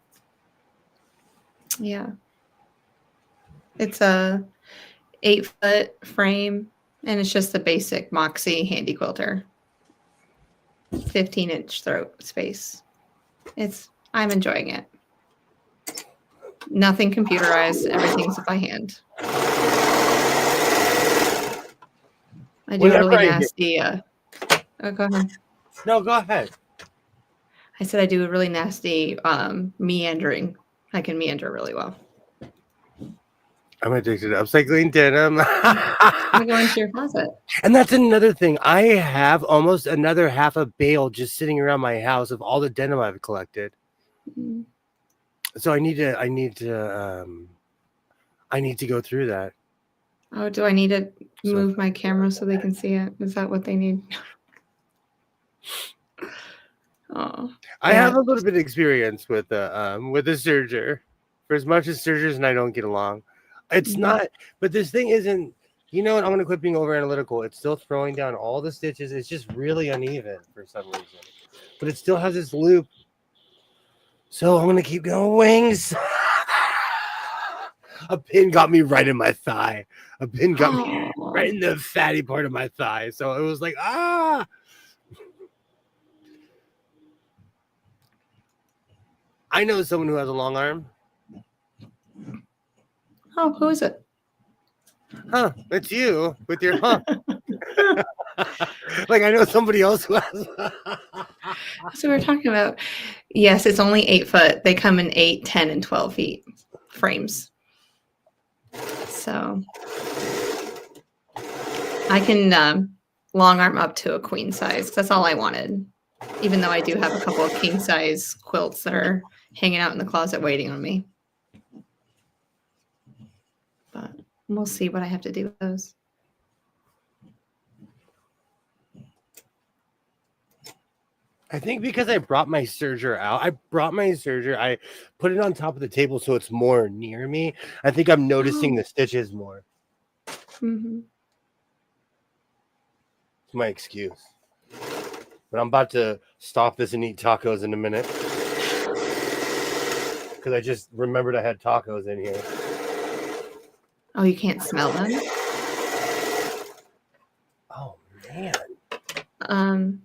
Yeah. It's a 8-foot frame, and it's just the basic Moxie handy quilter. 15-inch throat space. I'm enjoying it. Nothing computerized, everything's by hand. I do really nasty. Oh, go ahead. No, go ahead. I said I do a really nasty meandering. I can meander really well. I'm addicted to upcycling denim. I'm going into your closet. And that's another thing. I have almost another half a bale just sitting around my house of all the denim I've collected. Mm-hmm. So I need to go through that. Oh, do I need to move my camera so they can see it? Is that what they need? Oh, I have a little bit of experience with a serger. For as much as sergers and I don't get along, it's not. But this thing isn't. You know what? I'm gonna quit being over analytical. It's still throwing down all the stitches. It's just really uneven for some reason, but it still has this loop. So I'm gonna keep going. Wings. A pin got me right in my thigh. A pin got me right in the fatty part of my thigh. So it was like, ah. I know someone who has a long arm. Oh, who is it? Huh, it's you with your huh. Like I know somebody else who has. So we're talking about. Yes, it's only 8 foot. They come in 8, 10, and 12 feet frames. So I can long arm up to a queen size. That's all I wanted. Even though I do have a couple of king size quilts that are hanging out in the closet waiting on me. But we'll see what I have to do with those. I think because I brought my serger out, I put it on top of the table so it's more near me. I think I'm noticing the stitches more. Mm-hmm. It's my excuse. But I'm about to stop this and eat tacos in a minute. Because I just remembered I had tacos in here. Oh, you can't smell them? Oh, man.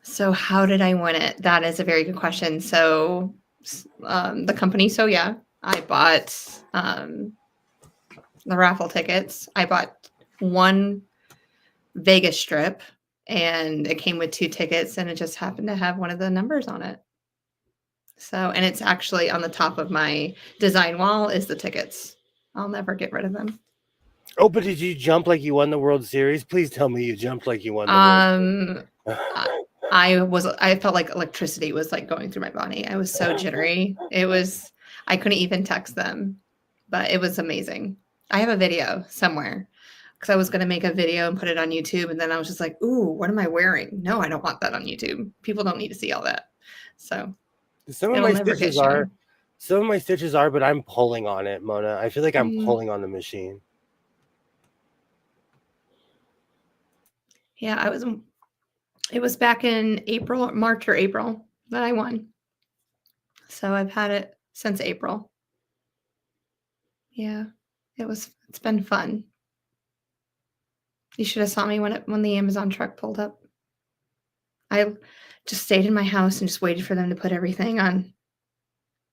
So how did I win it? That is a very good question. So the company, I bought the raffle tickets. I bought one Vegas strip, and it came with 2 tickets, and it just happened to have one of the numbers on it. So, and it's actually on the top of my design wall is the tickets. I'll never get rid of them. Oh, but did you jump like you won the World Series? Please tell me you jumped like you won the World Series. I felt like electricity was like going through my body. I was so jittery. I couldn't even text them, but it was amazing. I have a video somewhere because I was going to make a video and put it on YouTube. And then I was just like, ooh, what am I wearing? No, I don't want that on YouTube. People don't need to see all that. So some of my stitches are, but I'm pulling on it, Mona. I feel like I'm pulling on the machine. Yeah, it was back in March or April that I won. So I've had it since April. Yeah, it's been fun. You should have saw me when the Amazon truck pulled up. I just stayed in my house and just waited for them to put everything on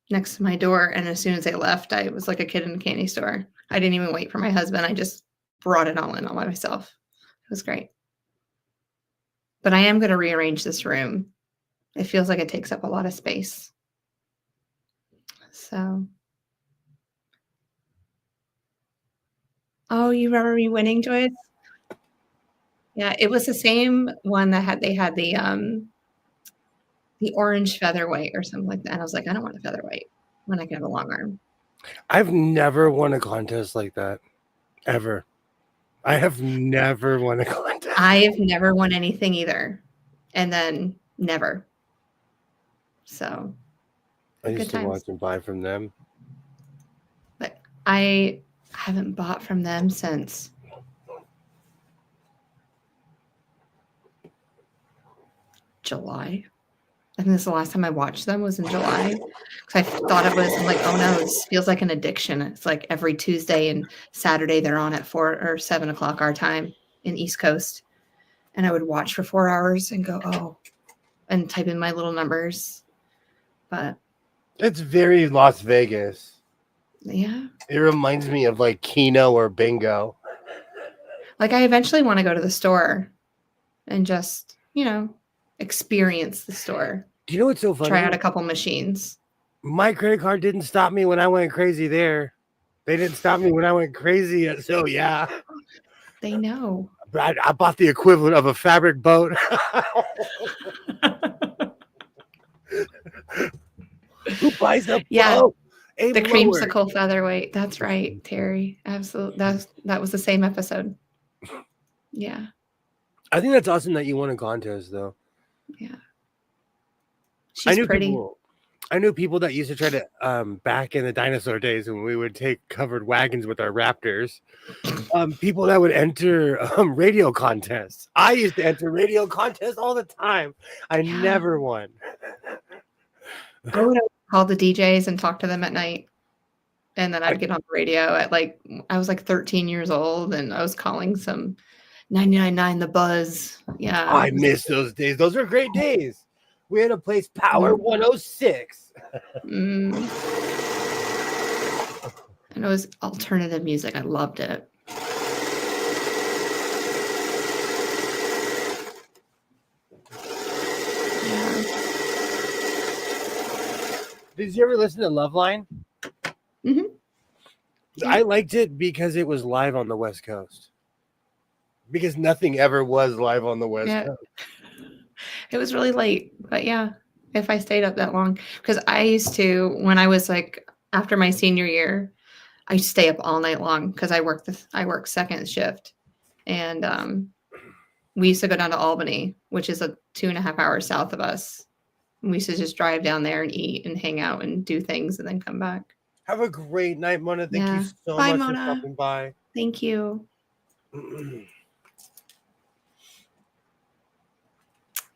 next to my door. And as soon as they left, I was like a kid in a candy store. I didn't even wait for my husband. I just brought it all in all by myself. It was great. But I am going to rearrange this room. It feels like it takes up a lot of space. So. Oh, you remember me winning, Joyce? Yeah, it was the same one that they had the orange featherweight or something like that. And I was like, I don't want a featherweight when I can have a long arm. I've never won a contest like that. Ever. I have never won a contest. I've never won anything either. And then never. So I good used to times. watch and buy from them. But I haven't bought from them since July. I think this is the last time I watched them was in July. Because I thought it was, I'm like, oh no, this feels like an addiction. It's like every Tuesday and Saturday they're on at 4 or 7 o'clock our time in East Coast. And I would watch for 4 hours and go, oh, and type in my little numbers. But It's very Las Vegas. yeah. It reminds me of like Keno or Bingo. Like I eventually want to go to the store and just, experience the store. Do you know what's so funny? Try out a couple machines. My credit card didn't stop me when I went crazy there. They didn't stop me when I went crazy. So yeah. They know. But I bought the equivalent of a fabric boat. Who buys a boat? The creamsicle featherweight. That's right, Terry. Absolutely. That was the same episode. Yeah. I think that's awesome that you won a contest, though. Yeah. She's pretty. I knew people that used to try to, back in the dinosaur days when we would take covered wagons with our raptors, people that would enter radio contests. I used to enter radio contests all the time. I never won. I would call the DJs and talk to them at night. And then I'd get on the radio at I was 13 years old and I was calling some 99.9 The Buzz. Yeah. I miss those days. Those were great days. We had to place Power 106. And it was alternative music. I loved it. Yeah. Did you ever listen to Loveline? Mm-hmm. Yeah. I liked it because it was live on the West Coast. Because nothing ever was live on the West Coast. It was really late, but yeah, if I stayed up that long, because I used to, when I was after my senior year, I used to stay up all night long because I work second shift, and we used to go down to Albany, which is 2.5 hours south of us. And we used to just drive down there and eat and hang out and do things and then come back. Have a great night, Mona. Thank you so much for stopping by. Thank you.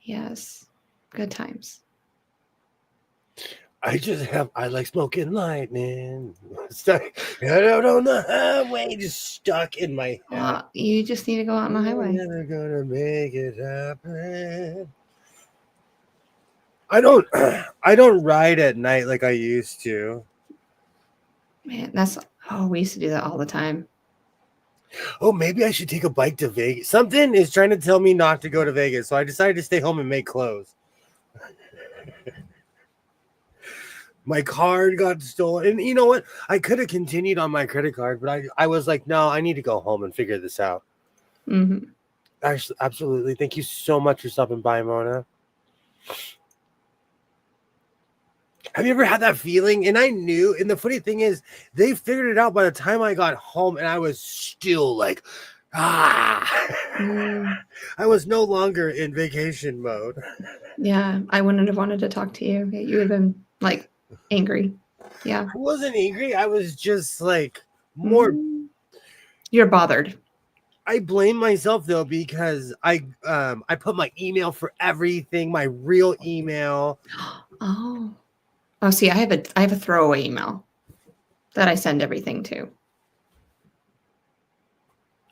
Yes. Good times. I like smoking lightning. Stuck out on the highway, just stuck in my head. You just need to go out on the highway. I'm never gonna make it happen. I don't ride at night like I used to. Man, we used to do that all the time. Oh, maybe I should take a bike to Vegas. Something is trying to tell me not to go to Vegas, so I decided to stay home and make clothes. My card got stolen. And you know what? I could have continued on my credit card, but I was like, no, I need to go home and figure this out. Mm-hmm. Actually, absolutely. Thank you so much for stopping by, Mona. Have you ever had that feeling? And I knew, and the funny thing is, they figured it out by the time I got home, and I was still like, I was no longer in vacation mode. Yeah, I wouldn't have wanted to talk to you. You would have been angry. Yeah. I wasn't angry. I was just more. You're bothered. I blame myself though because I put my email for everything, my real email. Oh, see, I have a throwaway email that I send everything to.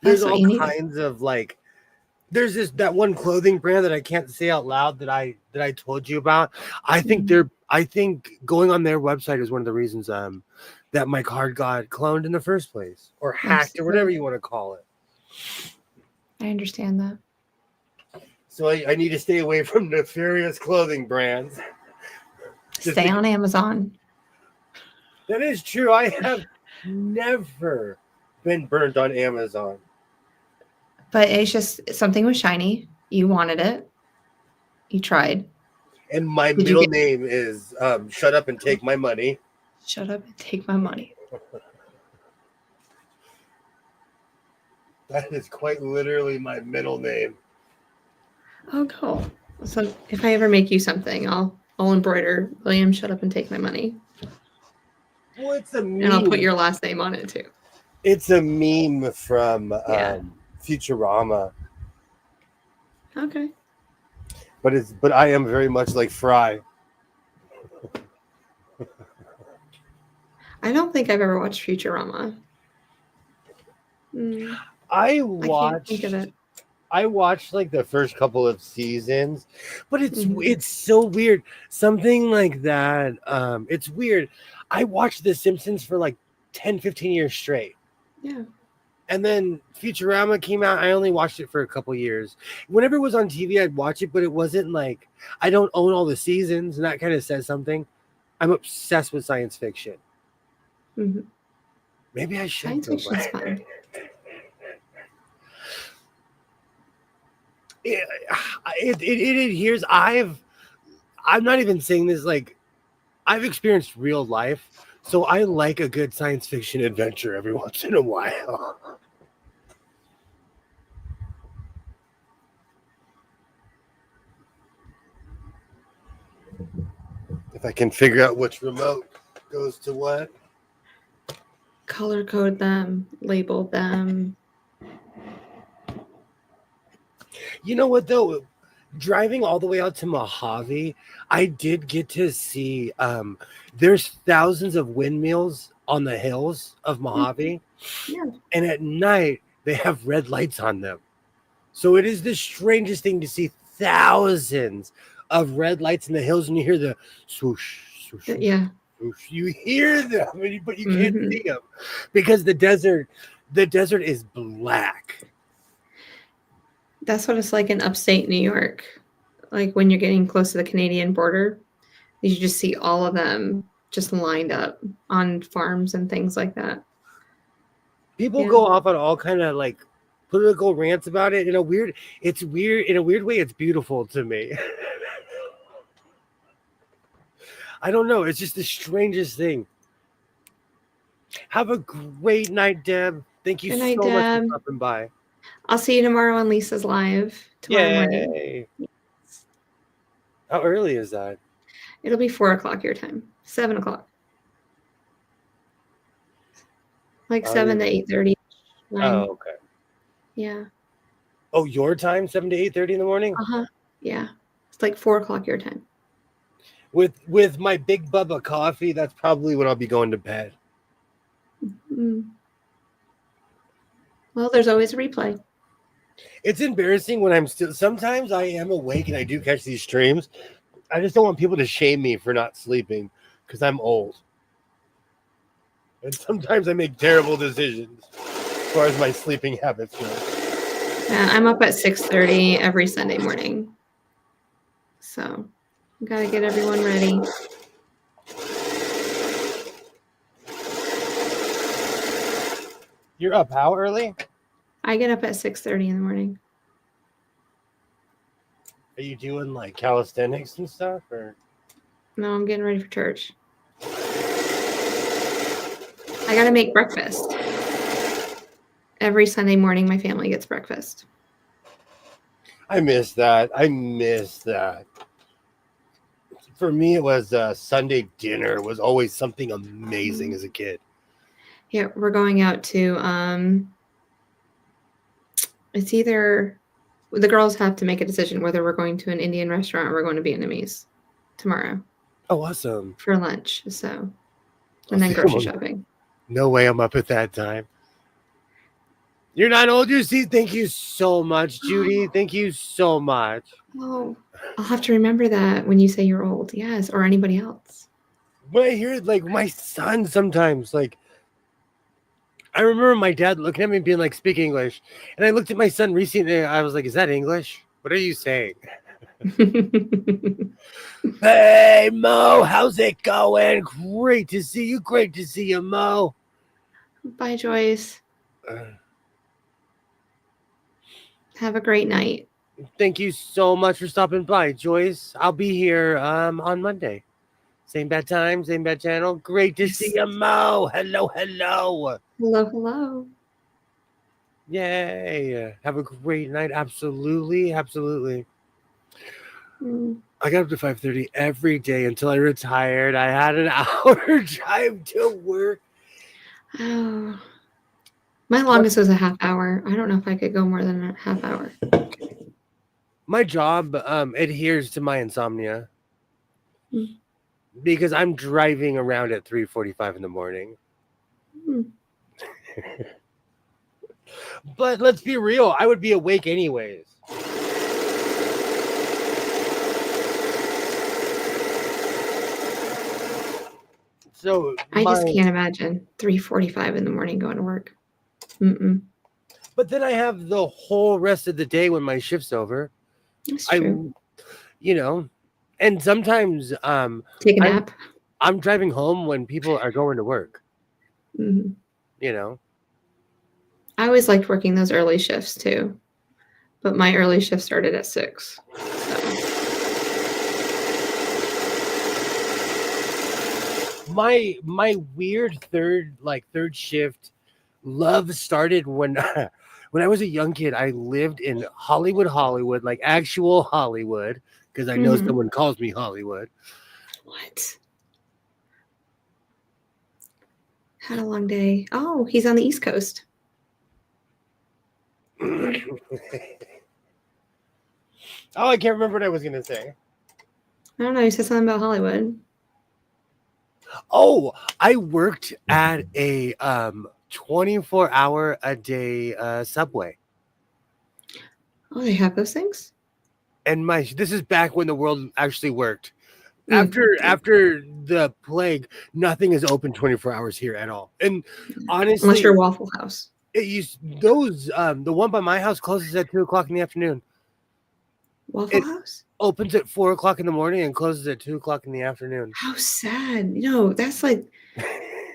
There's all kinds of there's that one clothing brand that I can't say out loud that I told you about. I think going on their website is one of the reasons that my card got cloned in the first place or hacked or whatever you want to call it. I understand that. So I need to stay away from nefarious clothing brands. Stay on Amazon. That is true. I have never been burnt on Amazon. But it's just something was shiny. You wanted it. You tried. And my middle name is Shut Up and Take My Money. Shut up and take my money. That is quite literally my middle name. Oh, cool. So if I ever make you something, I'll embroider William, shut up and take my money. Well, it's a meme. And I'll put your last name on it too. It's a meme from Yeah. Futurama. Okay. But I am very much like Fry. I don't think I've ever watched Futurama. I can't think of it. I watched like the first couple of seasons, but it's Mhm. so weird. Something like that. It's weird. I watched The Simpsons for like 10, 15 years straight. Yeah. And then Futurama came out. I only watched it for a couple years. Whenever it was on TV, I'd watch it, but it wasn't like I don't own all the seasons, and that kind of says something. I'm obsessed with science fiction. Mhm. Maybe I should. Science fiction is fun. It adheres. I'm not even saying this like I've experienced real life, so I like a good science fiction adventure every once in a while. If I can figure out which remote goes to what. Color code them, label them. You know what though? Driving all the way out to Mojave, I did get to see there's thousands of windmills on the hills of Mojave. Yeah. And at night they have red lights on them. So it is the strangest thing to see thousands of red lights in the hills, and you hear the swoosh, swoosh, swoosh, Yeah. swoosh. You hear them, but you can't see them because the desert is black. That's what it's like in upstate New York. Like when you're getting close to the Canadian border, you just see all of them just lined up on farms and things like that. People go off on all kind of like political rants about it in a weird way. It's beautiful to me. I don't know. It's just the strangest thing. Have a great night, Deb. Thank you Good night, so much Deb. for stopping by. I'll see you tomorrow on Lisa's live tomorrow morning. Yay. How early is that? It'll be 4:00 your time, 7:00. Like 7 to 8:30. Oh, okay. Yeah. Oh, your time, 7 to 8:30 in the morning? Yeah. It's like 4:00 your time. With my Big Bubba coffee, that's probably when I'll be going to bed. Well, there's always a replay. It's embarrassing when sometimes I am awake and I do catch these streams. I just don't want people to shame me for not sleeping because I'm old. And sometimes I make terrible decisions as far as my sleeping habits go. Yeah, I'm up at 6:30 every Sunday morning. So got to get everyone ready. You're up how early? I get up at 6:30 in the morning. Are you doing like calisthenics and stuff, or? No, I'm getting ready for church. I got to make breakfast. Every Sunday morning, my family gets breakfast. I miss that. For me, it was Sunday dinner was always something amazing as a kid. Yeah, we're going out to it's either the girls have to make a decision whether we're going to an Indian restaurant or we're going to Vietnamese tomorrow. Oh, awesome. For lunch. So, and then grocery shopping. No way I'm up at that time. You're not old, you see. Thank you so much, Judy. Thank you so much. Oh, I'll have to remember that when you say you're old. Yes, or anybody else. When I hear like my son sometimes, like I remember my dad looking at me being like, speak English. And I looked at my son recently. I was like, is that English? What are you saying? Hey, Mo, how's it going? Great to see you. Great to see you, Mo. Bye, Joyce. Have a great night. Thank you so much for stopping by, Joyce. I'll be here on Monday. Same bad time, same bad channel. Great to see you, Mo. Hello, hello. Hello, hello. Yay. Have a great night. Absolutely, absolutely. Mm. I got up to 5:30 every day until I retired. I had an hour drive to work. Oh, my longest was a half hour. I don't know if I could go more than a half hour. My job adheres to my insomnia Mm. because I'm driving around at 3:45 in the morning. Mm. But let's be real, I would be awake anyways. So I just can't imagine 3:45 in the morning going to work. Mm-mm. But then I have the whole rest of the day when my shift's over. That's true. You know, and sometimes Take a nap. I'm driving home when people are going to work. Mm-hmm. You know, I always liked working those early shifts too, but my early shift started at 6. my weird third shift love started when when I was a young kid. I lived in Hollywood, like actual Hollywood, because I know someone calls me Hollywood. What? Had a long day. Oh, he's on the East Coast. Oh, I can't remember what I was gonna say. I don't know. You said something about Hollywood. Oh, I worked at a 24-hour a day Subway. Oh, they have those things? And this is back when the world actually worked. After the plague, nothing is open 24 hours here at all. And honestly, unless you're Waffle House. The one by my house closes at 2:00 in the afternoon. Waffle House opens at 4:00 in the morning and closes at 2:00 in the afternoon. How sad. No, that's like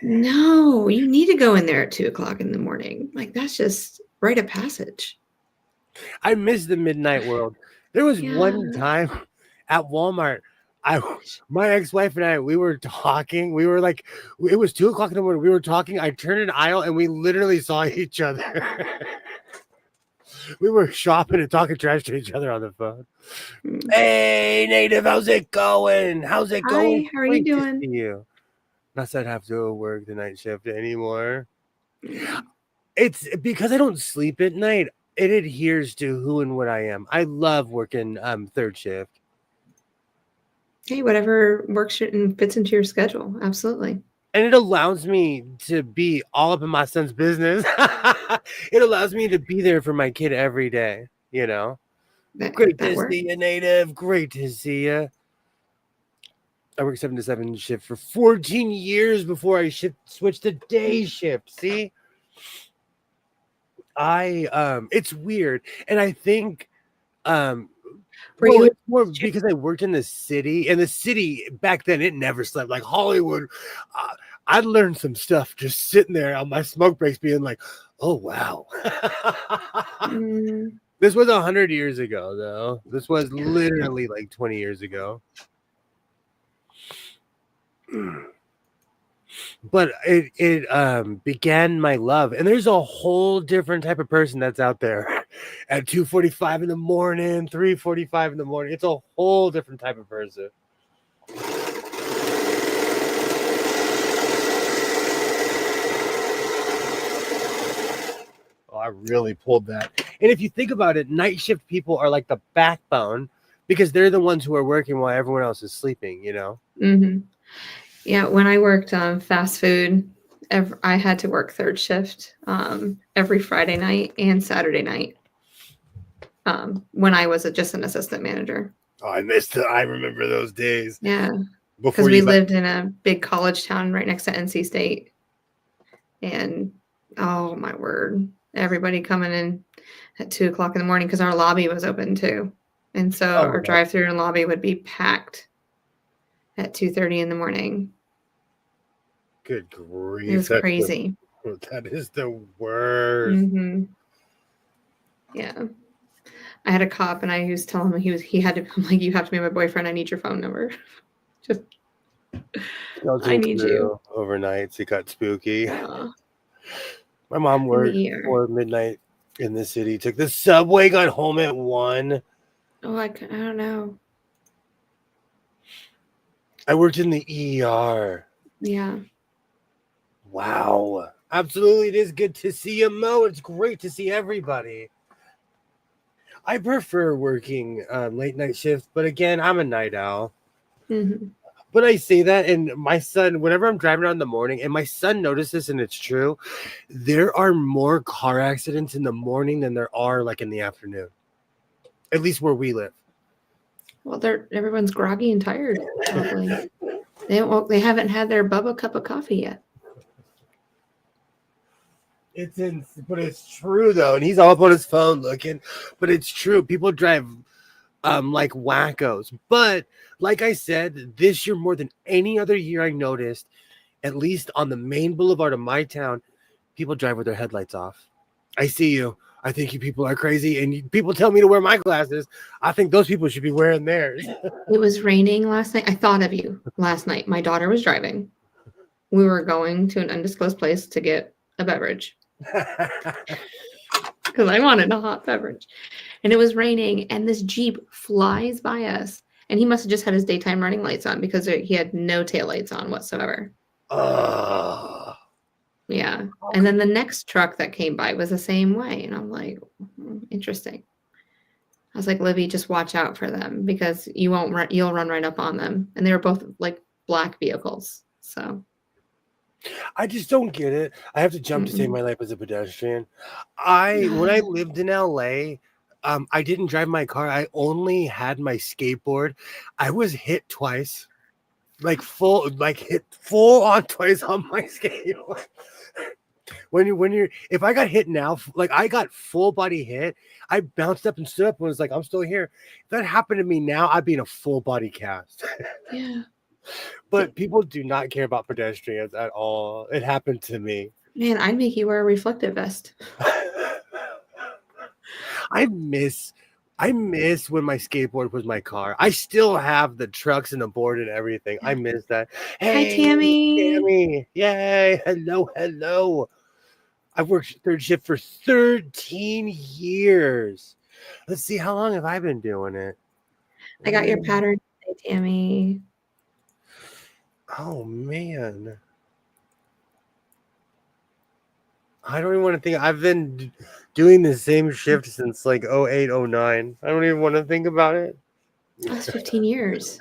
no, you need to go in there at 2:00 in the morning. Like that's just rite of passage. I miss the midnight world. There was one time at Walmart, my ex-wife and I, we were talking. We were like, it was 2:00 in the morning. We were talking. I turned an aisle and we literally saw each other. We were shopping and talking trash to each other on the phone. Hey, Native, how's it going? How's it going? Hi, how are you doing? To see you. Not that I have to work the night shift anymore. It's because I don't sleep at night. It adheres to who and what I am. I love working third shift. Hey, whatever works and fits into your schedule. Absolutely. And it allows me to be all up in my son's business. It allows me to be there for my kid every day, you know. Great to see you, Native. Great to see you. I worked 7 to 7 shift for 14 years before I switched to day shift. See? It's weird. And I think it's more because I worked in the city, and the city back then, it never slept. Like Hollywood, I'd learned some stuff just sitting there on my smoke breaks being like, oh, wow. This was 100 years ago, though. This was literally like 20 years ago. But it began my love. And there's a whole different type of person that's out there at 2:45 in the morning, 3:45 in the morning. It's a whole different type of person. Oh, I really pulled that. And if you think about it, night shift people are like the backbone because they're the ones who are working while everyone else is sleeping, you know? Mm-hmm. Yeah, when I worked fast food, I had to work third shift every Friday night and Saturday night when I was just an assistant manager. Oh, I remember those days. Yeah, because we lived in a big college town right next to NC State. And, oh, my word, everybody coming in at 2:00 in the morning because our lobby was open too. And so our drive-through and lobby would be packed at 2:30 in the morning. Good grief. It was crazy. That is the worst. Mm-hmm. Yeah. I had a cop and I was telling him he had to come like, you have to be my boyfriend. I need your phone number. Just I Skeleton need you. Crew overnights. It got spooky. Uh, My mom in the worked year. for midnight in the city. Took the subway. Got home at 1. Oh, I don't know. I worked in the ER. Yeah. Wow. Absolutely, it is good to see you, Mo. It's great to see everybody. I prefer working late night shifts, but again, I'm a night owl. Mm-hmm. But I say that, and my son, whenever I'm driving around in the morning, and my son notices, and it's true, there are more car accidents in the morning than there are like in the afternoon. At least where we live. Well, everyone's groggy and tired, probably. They haven't had their Bubba cup of coffee yet. But it's true though, and he's all up on his phone looking. But it's true. People drive like wackos. But like I said, this year more than any other year, I noticed, at least on the main boulevard of my town, people drive with their headlights off. I see you. I think you people are crazy, and people tell me to wear my glasses. I think those people should be wearing theirs. It was raining last night. I thought of you last night. My daughter was driving. We were going to an undisclosed place to get a beverage because I wanted a hot beverage. And it was raining, and this Jeep flies by us. And he must have just had his daytime running lights on because he had no taillights on whatsoever. Yeah. And then the next truck that came by was the same way. And I'm like, interesting. I was like, Libby, just watch out for them because you'll run right up on them. And they were both like black vehicles. So I just don't get it. I have to jump to save my life as a pedestrian. When I lived in LA, I didn't drive my car. I only had my skateboard. I was hit twice. Hit full on twice on my skateboard. If I got hit now, like I got full body hit, I bounced up and stood up and was like, I'm still here. If that happened to me now, I'd be in a full body cast. Yeah. But people do not care about pedestrians at all. It happened to me. Man, I'd make you wear a reflective vest. I miss when my skateboard was my car. I still have the trucks and the board and everything. I miss that. Hey, hi, Tammy. Tammy. Yay. Hello. I've worked third shift for 13 years. Let's see, how long have I been doing it? I got your pattern today, Tammy. Oh, man. I don't even want to think. I've been doing the same shift since like 08, 09. I don't even want to think about it. That's 15 years.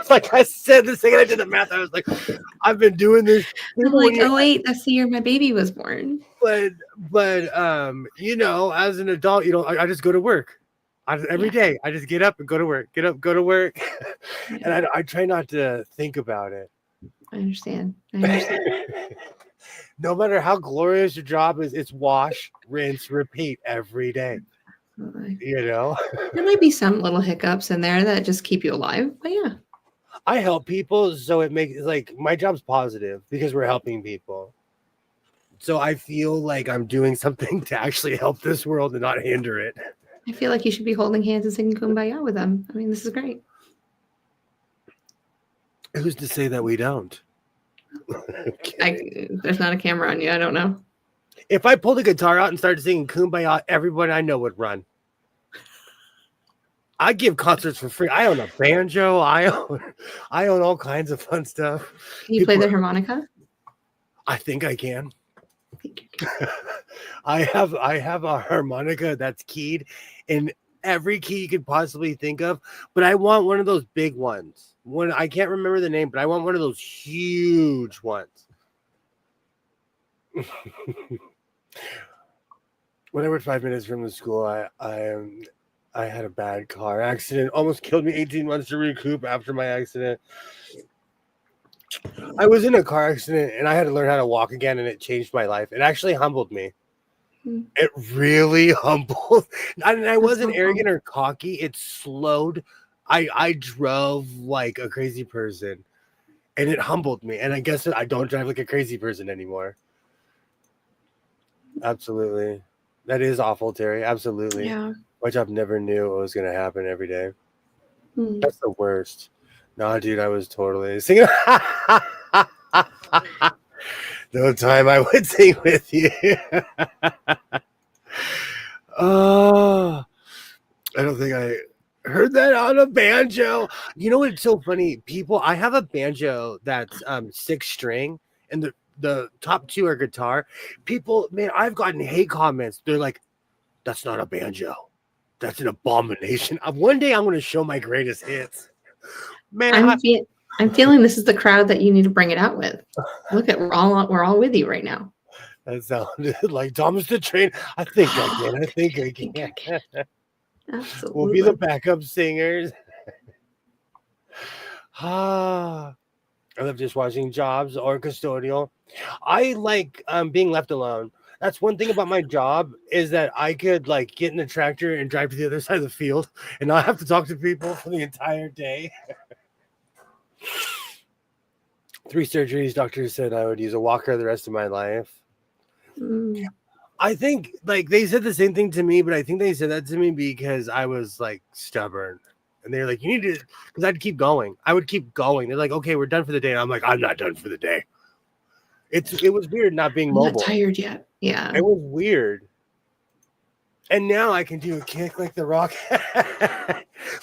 Like I said, the second I did the math, I was like, I've been doing this. I'm like, oh, wait, that's the year my baby was born. But as an adult, I just go to work. Every day, I just get up and go to work. Get up, go to work. And I try not to think about it. I understand. No matter how glorious your job is, it's wash, rinse, repeat every day. There might be some little hiccups in there that just keep you alive, but yeah. I help people, so it makes like my job's positive because we're helping people. So I feel like I'm doing something to actually help this world and not hinder it. I feel like you should be holding hands and singing Kumbaya with them. I mean, this is great. Who's to say that we don't? There's not a camera on you. I don't know. If I pulled a guitar out and started singing Kumbaya, everybody I know would run. I give concerts for free. I own a banjo. I own all kinds of fun stuff. Can you play the harmonica? I think I can. I have a harmonica that's keyed in every key you could possibly think of, but I want one of those big ones. I can't remember the name, but I want one of those huge ones. When I worked 5 minutes from the school, I had a bad car accident. Almost killed me. 18 months to recoup after my accident. I was in a car accident and I had to learn how to walk again, and it changed my life. It actually humbled me. It really humbled. And I wasn't arrogant or cocky. It slowed. I drove like a crazy person, and it humbled me. And I guess I don't drive like a crazy person anymore. Absolutely. That is awful, Terry. Absolutely. Yeah. My job never knew what was going to happen every day. That's the worst. No, dude, I was totally singing. No time I would sing with you. Oh, I don't think I heard that on a banjo. You know what's so funny? People, I have a banjo that's 6 string, and the top 2 are guitar. People, man, I've gotten hate comments. They're like, "That's not a banjo. That's an abomination." One day I'm going to show my greatest hits. Man, I'm feeling this is the crowd that you need to bring it out with. Look at we're all with you right now. that sounded like Thomas the Train. I think I can. I think I can. Absolutely. We'll be the backup singers. Ah, I love just watching jobs or custodial. I like being left alone. That's one thing about my job is that I could like get in a tractor and drive to the other side of the field and not have to talk to people for the entire day. 3 surgeries, doctors said I would use a walker the rest of my life. I think like they said the same thing to me, but I think they said that to me because I was like stubborn. And they're like, you need to, because I'd keep going. I would keep going. They're like, okay, we're done for the day. And I'm like, I'm not done for the day. It was weird not being mobile. I'm not tired yet. Yeah. It was weird. And now I can do a kick like the Rock.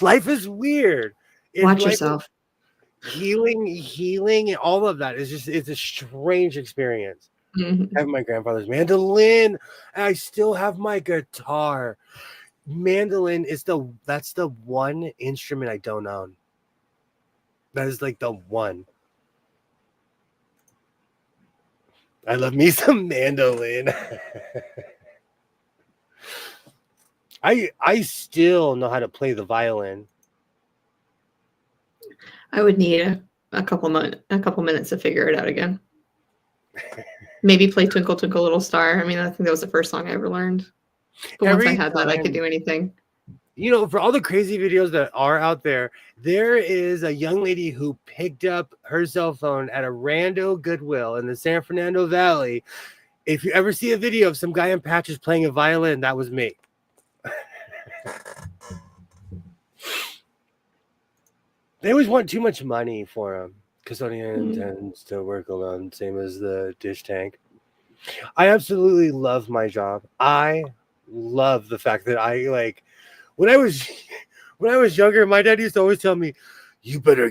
Life is weird. Watch yourself. Healing, and all of that is it's a strange experience. Mm-hmm. I have my grandfather's mandolin, and I still have my guitar. Mandolin is that's the one instrument I don't own. That is like the one. I love me some mandolin. I still know how to play the violin. I would need a couple minutes to figure it out again. Maybe play Twinkle Twinkle Little Star. I mean, I think that was the first song I ever learned. But once I had that, I could do anything. You know, for all the crazy videos that are out there, there is a young lady who picked up her cell phone at a rando Goodwill in the San Fernando Valley. If you ever see a video of some guy in patches playing a violin, that was me. They always want too much money for him. Custodian tends to work alone, same as the dish tank. I absolutely love my job. I love the fact that I like when I was younger, my dad used to always tell me, you better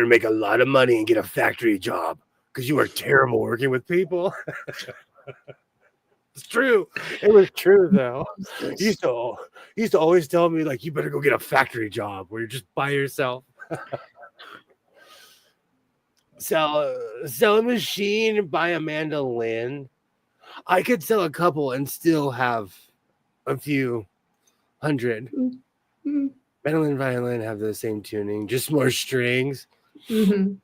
make a lot of money and get a factory job because you are terrible working with people. It's true. It was true though. He used to always tell me like, you better go get a factory job where you're just by yourself. Sell a machine, buy a mandolin. I could sell a couple and still have a few hundred. Mm-hmm. Mandolin and violin have the same tuning, just more strings. Mm-hmm.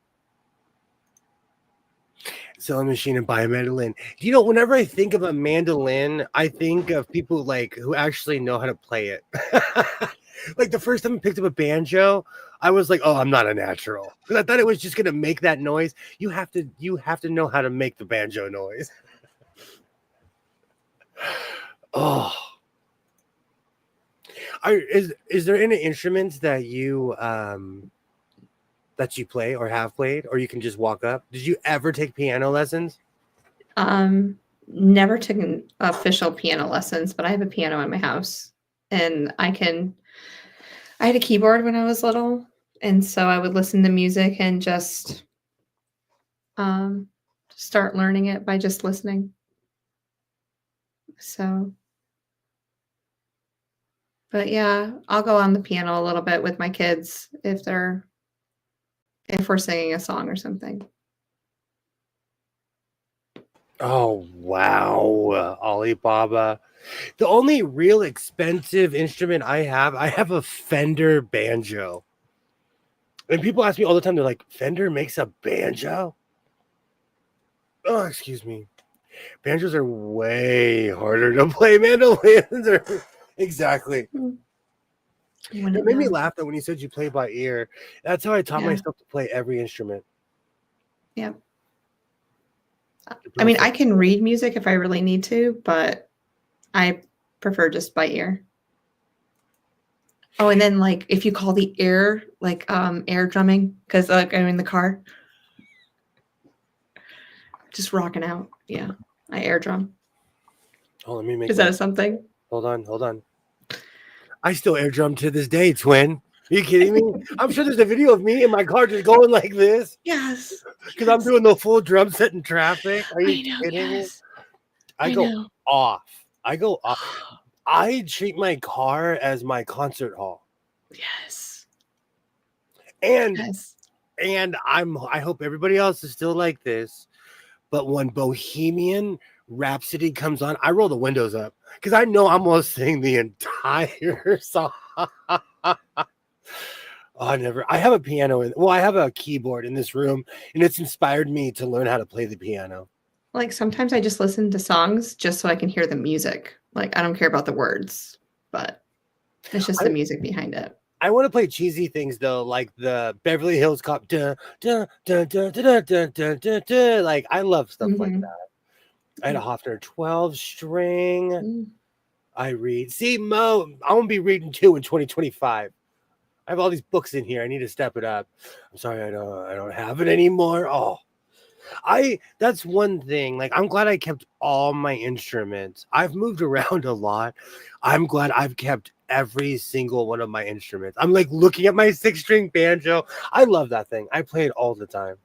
Sell a machine and buy a mandolin. You know, whenever I think of a mandolin, I think of people like who actually know how to play it. Like the first time I picked up a banjo, I was like, "Oh, I'm not a natural," because I thought it was just gonna make that noise. You have to know how to make the banjo noise. Oh, is there any instruments that you play or have played, or you can just walk up? Did you ever take piano lessons? Never taken official piano lessons, but I have a piano in my house, and I had a keyboard when I was little, and so I would listen to music and just start learning it by just listening. So, but yeah, I'll go on the piano a little bit with my kids if we're singing a song or something. Oh, wow. Alibaba. The only real expensive instrument I have a Fender banjo. And people ask me all the time, they're like, Fender makes a banjo? Oh, excuse me. Banjos are way harder to play. Mandolins are exactly. It made me laugh though when you said you play by ear. That's how I taught myself to play every instrument. Yeah. I mean, I can read music if I really need to, but I prefer just by ear. Oh, and then like if you call the air, like air drumming, because like I'm in the car, just rocking out. Yeah, I air drum. Oh, let me make. Is that something? Hold on. I still air drum to this day, twin. Are you kidding me? I'm sure there's a video of me in my car just going like this. Yes. Because I'm doing the full drum set in traffic. Are you kidding me? Yes. I go off. I treat my car as my concert hall. Yes. And Yes. I hope everybody else is still like this. But when Bohemian Rhapsody comes on, I roll the windows up because I know I'm gonna sing the entire song. I have a piano I have a keyboard in this room, and it's inspired me to learn how to play the piano. Like sometimes I just listen to songs just so I can hear the music. Like I don't care about the words, but it's just the music behind it. I want to play cheesy things though, like the Beverly Hills Cop. Like I love stuff like that. I had a Hofner 12 string. I read. See, Mo, I'm gonna be reading too in 2025. I have all these books in here. I need to step it up. I'm sorry, I don't have it anymore. Oh, that's one thing. Like, I'm glad I kept all my instruments. I've moved around a lot. I'm glad I've kept every single one of my instruments. I'm like looking at my 6-string banjo. I love that thing. I play it all the time.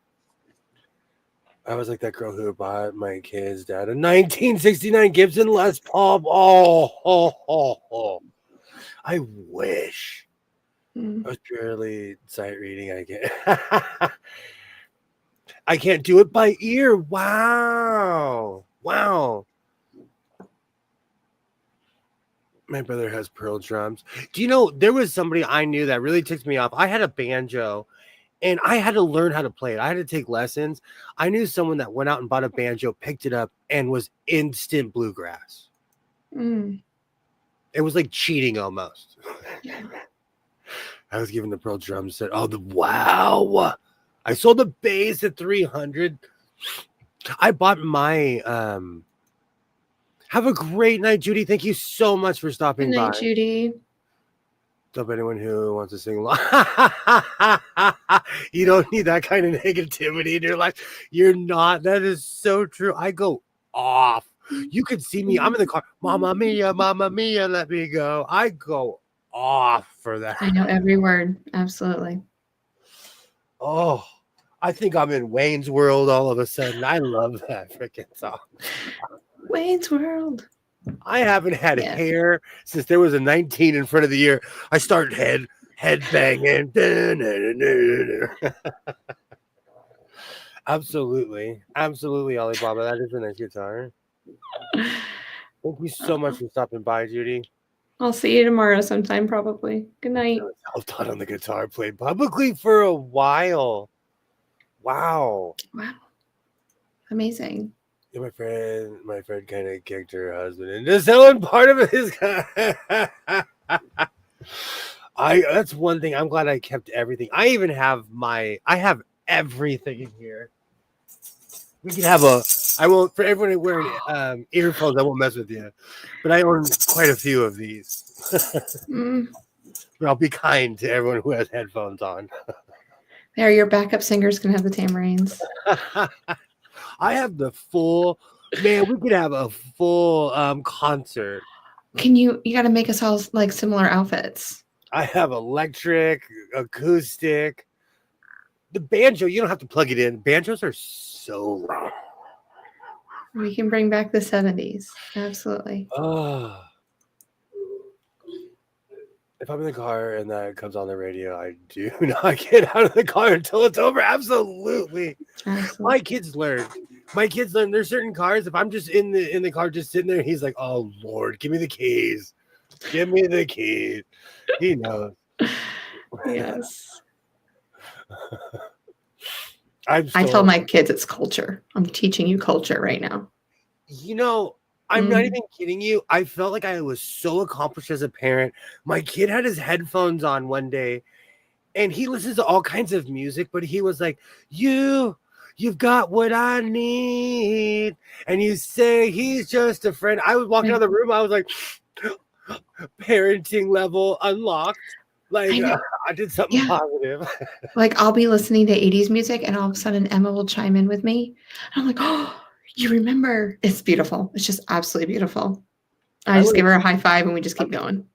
I was like that girl who bought my kid's dad a 1969 Gibson Les Paul. Oh. I wish. I was purely sight reading. I can't do it by ear. Wow. My brother has pearl drums. Do you know there was somebody I knew that really ticked me off? I had a banjo and I had to learn how to play it. I had to take lessons. I knew someone that went out and bought a banjo, picked it up, and was instant bluegrass. It was like cheating almost. I was given the pearl drum set. Oh, wow. I sold the bass at 300. I bought my have a great night, Judy. Thank you so much for stopping by. Good night, Judy. Stop anyone who wants to sing along. You don't need that kind of negativity in your life. You're not. That is so true. I go off. You could see me. I'm in the car. Mamma mia, let me go. I go off for that. I know every word. Absolutely. Oh, I think I'm in Wayne's World all of a sudden. I love that freaking song. Wayne's World. I haven't had hair since there was a 19 in front of the year. I started head banging. Absolutely, Alibaba. That is a nice guitar. Thank you so much for stopping by, Judy. I'll see you tomorrow sometime, probably. Good night. I've taught on the guitar, played publicly for a while. Wow. Amazing. Yeah, my friend kind of kicked her husband into selling part of his. That's one thing. I'm glad I kept everything. I have everything in here. We can have for everyone wearing earphones, I won't mess with you. But I own quite a few of these. But I'll be kind to everyone who has headphones on. There, your backup singers can have the tambourines. I have the full, man, we could have a full concert. You got to make us all like similar outfits. I have electric, acoustic. The banjo, you don't have to plug it in. Banjos are so loud. We can bring back the 70s. Absolutely. If I'm in the car and that comes on the radio, I do not get out of the car until it's over. Absolutely. My kids learn. There's certain cars. If I'm just in the car, just sitting there, he's like, "Oh Lord, give me the keys. Give me the keys." He knows. Yes. I tell my kids it's culture. I'm teaching you culture right now. I'm not even kidding you. I felt like I was so accomplished as a parent. My kid had his headphones on one day and he listens to all kinds of music, but he was like, you've got what I need. And you say he's just a friend. I was walking out of the room. I was like, parenting level unlocked. Like I know. I did something Yeah. positive. Like, I'll be listening to 80s music, and all of a sudden, Emma will chime in with me. I'm like, "Oh, you remember?" It's beautiful. It's just absolutely beautiful. I I just give was her a high five, and we just keep going.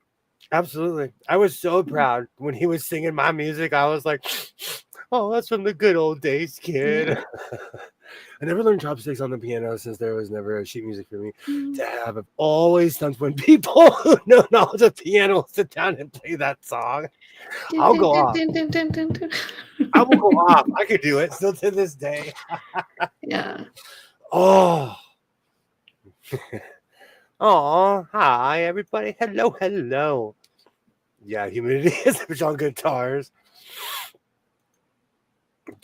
absolutely. I was so proud when he was singing my music. I was like, "Oh, that's from the good old days, kid." Yeah. I never learned chopsticks on the piano since there was never a sheet music for me Mm. to have. I've always stumped when people who know knowledge of piano sit down and play that song. I'll go off. I will go off. I could do it still to this day. Yeah. Oh, oh, hi everybody. Hello, hello. Yeah, humidity is on guitars.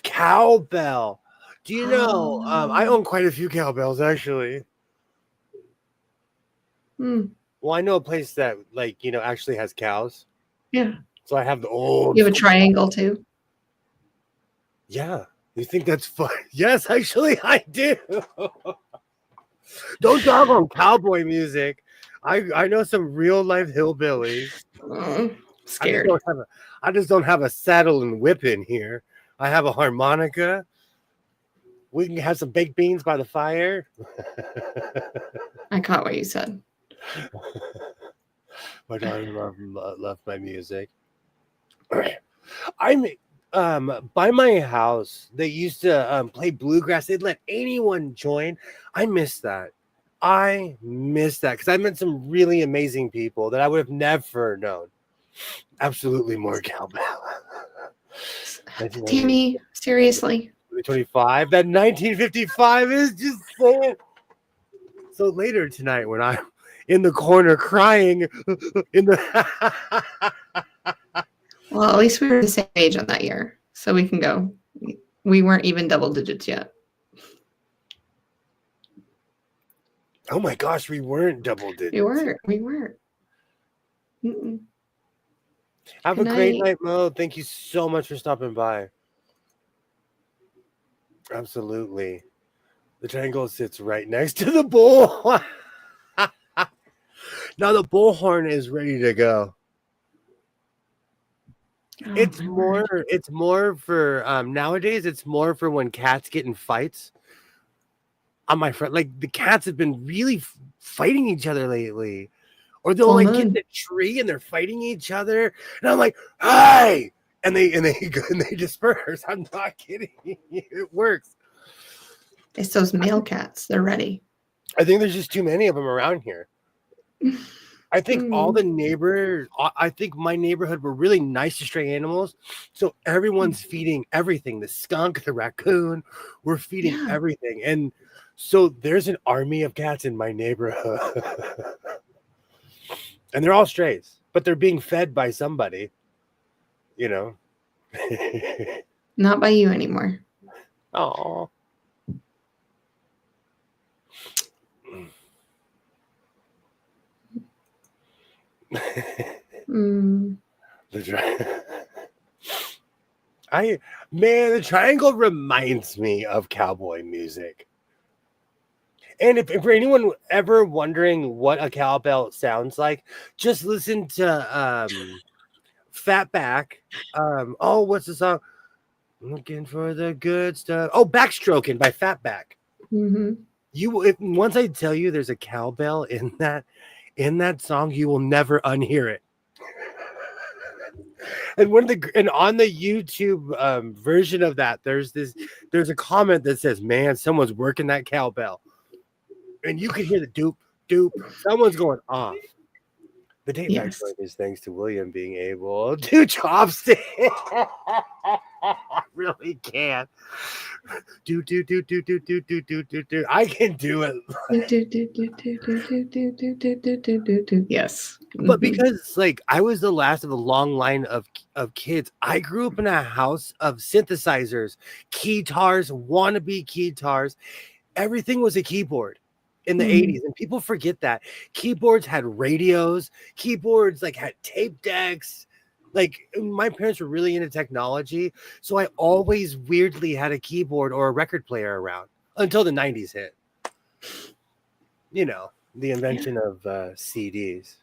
Cowbell. Do you know? I own quite a few cowbells actually. Mm. Well, I know a place that actually has cows. Yeah. So I have the old. You have a triangle too? Yeah. You think that's fun? Yes, actually, I do. Don't dog on cowboy music. I know some real life hillbillies. Scared. I just don't have a saddle and whip in here. I have a harmonica. We can have some baked beans by the fire. I caught what you said. My daughter love my music. I'm by my house. They used to play bluegrass. They'd let anyone join. I miss that. I miss that because I met some really amazing people that I would have never known. Absolutely more cowbell. Tammy, seriously. 25. That 1955 is just saying. So later tonight, when I'm in the corner crying in the. Well, at least we were the same age on that year, so we can go. We weren't even double digits yet. Oh my gosh, we weren't double digits. We weren't. Mm-mm. Have Good a great night. night, Mo. Thank you so much for stopping by. Absolutely. The triangle sits right next to the bull. Now the bullhorn is ready to go. Oh, It's my more word. it's more for nowadays it's more for when cats get in fights. On my friend, like the cats have been really fighting each other lately. Or they'll Full like get in moon. the tree and they're fighting each other. And I'm like, "Hi!" And they go and they disperse. I'm not kidding. It works. It's those male cats. They're ready. I think there's just too many of them around here. I think all the neighbors, I think my neighborhood were really nice to stray animals. So everyone's feeding everything. The skunk, the raccoon, we're feeding everything. And so there's an army of cats in my neighborhood. And they're all strays, but they're being fed by somebody, you know. Not by you anymore. Oh. The triangle reminds me of cowboy music. And if for anyone ever wondering what a cowbell sounds like, just listen to Fatback. What's the song? Looking for the good stuff. Oh, Backstroking by Fatback. Mm-hmm. Once I tell you there's a cowbell in that song, you will never unhear it. And on the YouTube version of that, there's a comment that says, "Man, someone's working that cowbell," and you can hear the doop doop. Someone's going off. The date night joint is thanks to William being able to chopstick. I really can. Do. I can do it. Yes. But because I was the last of a long line of kids, I grew up in a house of synthesizers, keytars, wannabe keytars. Everything was a keyboard in the 80s, and people forget that keyboards had radios, keyboards had tape decks. My parents were really into technology, so I always weirdly had a keyboard or a record player around until the 90s hit. You know, the invention of CDs.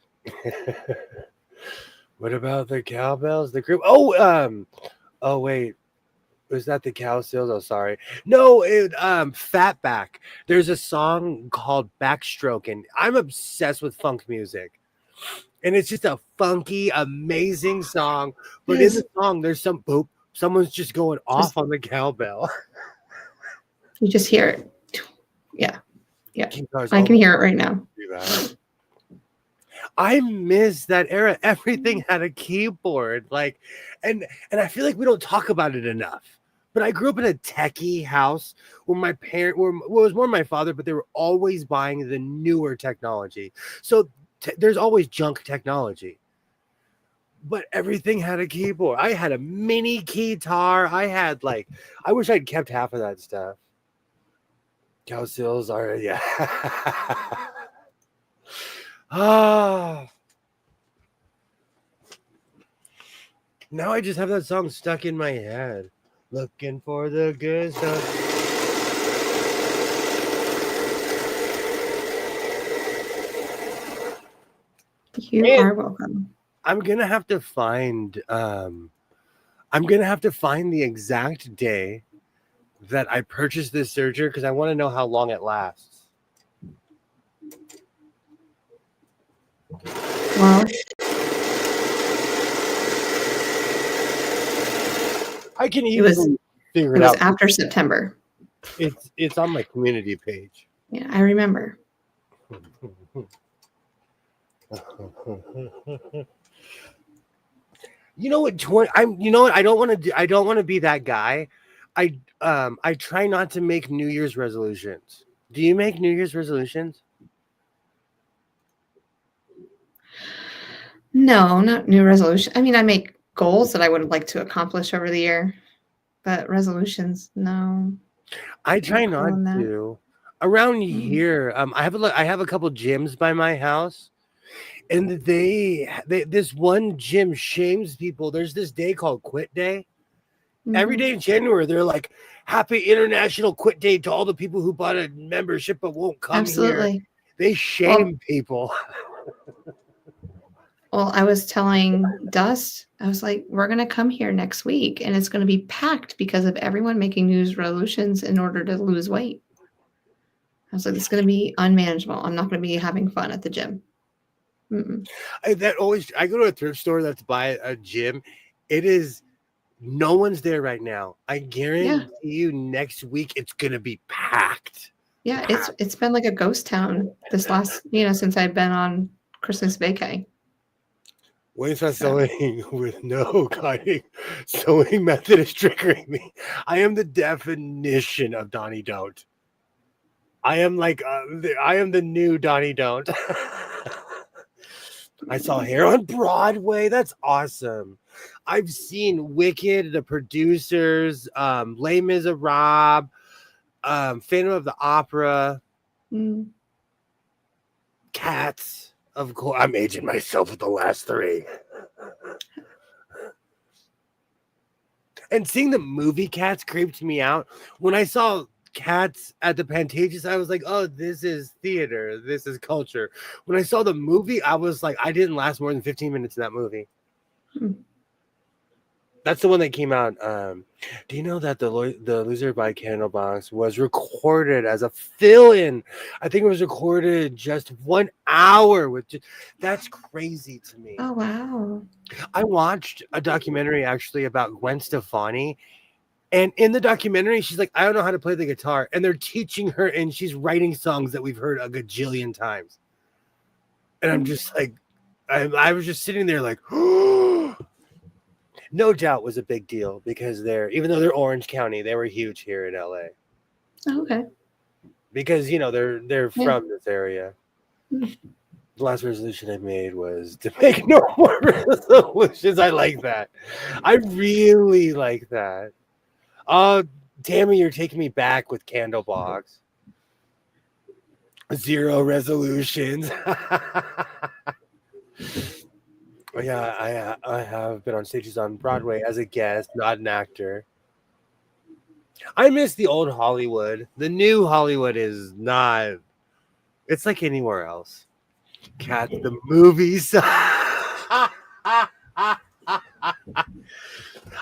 What about the cowbells? The group? Oh wait. Was that the cow seals? Oh, sorry. No, Fatback. There's a song called Backstroke, and I'm obsessed with funk music. And it's just a funky, amazing song. But in the song, there's some boop. Someone's just going off on the cowbell. You just hear it. Yeah. Yeah. I can hear it right now. I miss that era. Everything had a keyboard. And I feel like we don't talk about it enough. But I grew up in a techie house where my parents were, well, it was more my father, but they were always buying the newer technology. So there's always junk technology. But everything had a keyboard. I had a mini guitar. I wish I'd kept half of that stuff. Cow seals are, yeah. Now I just have that song stuck in my head. Looking for the good stuff. You are welcome. I'm gonna have to find the exact day that I purchased this serger because I want to know how long it lasts. Well, I can even figure it out. It was after September. It's on my community page. Yeah, I remember. You know what? I don't want to be that guy. I try not to make New Year's resolutions. Do you make New Year's resolutions? No, not new resolution. I mean, I make goals that I would like to accomplish over the year, but resolutions, no. I try not to. Around here, I have a couple gyms by my house, and this one gym shames people. There's this day called Quit Day. Every day in January, they're like, "Happy International Quit Day" to all the people who bought a membership but won't come here. They shame people. Well, I was telling Dust, I was like, we're going to come here next week and it's going to be packed because of everyone making New Year's resolutions in order to lose weight. I was like, it's going to be unmanageable. I'm not going to be having fun at the gym. I go to a thrift store that's by a gym. It is, no one's there right now. I guarantee you next week it's going to be packed. Yeah, it's been like a ghost town this last, since I've been on Christmas vacay. When's that sewing with no cutting? Sewing method is triggering me. I am the definition of Donnie Don't. I am the new Donnie Don't. I saw Hair on Broadway. That's awesome. I've seen Wicked, The Producers, Les Miserables, Phantom of the Opera, Cats. Of course, I'm aging myself with the last three. And seeing the movie Cats creeped me out. When I saw Cats at the Pantages, I was like, oh, this is theater. This is culture. When I saw the movie, I was like, I didn't last more than 15 minutes in that movie. That's the one that came out. Do you know that the Loser by Candlebox was recorded as a fill-in? I think it was recorded just 1 hour that's crazy to me. Oh, wow. I watched a documentary actually about Gwen Stefani. And in the documentary, she's like, I don't know how to play the guitar. And they're teaching her and she's writing songs that we've heard a gajillion times. And I'm just like, I was just sitting there like, No Doubt was a big deal because even though they're Orange County, they were huge here in LA. Oh, okay. Because, they're from this area. The last resolution I made was to make no more resolutions. I like that. I really like that. Oh, Tammy, you're taking me back with Candlebox. 0 resolutions. Yeah, I have been on stages on Broadway as a guest, not an actor. I miss the old Hollywood. The new Hollywood is not. It's like anywhere else. Cats, the movies.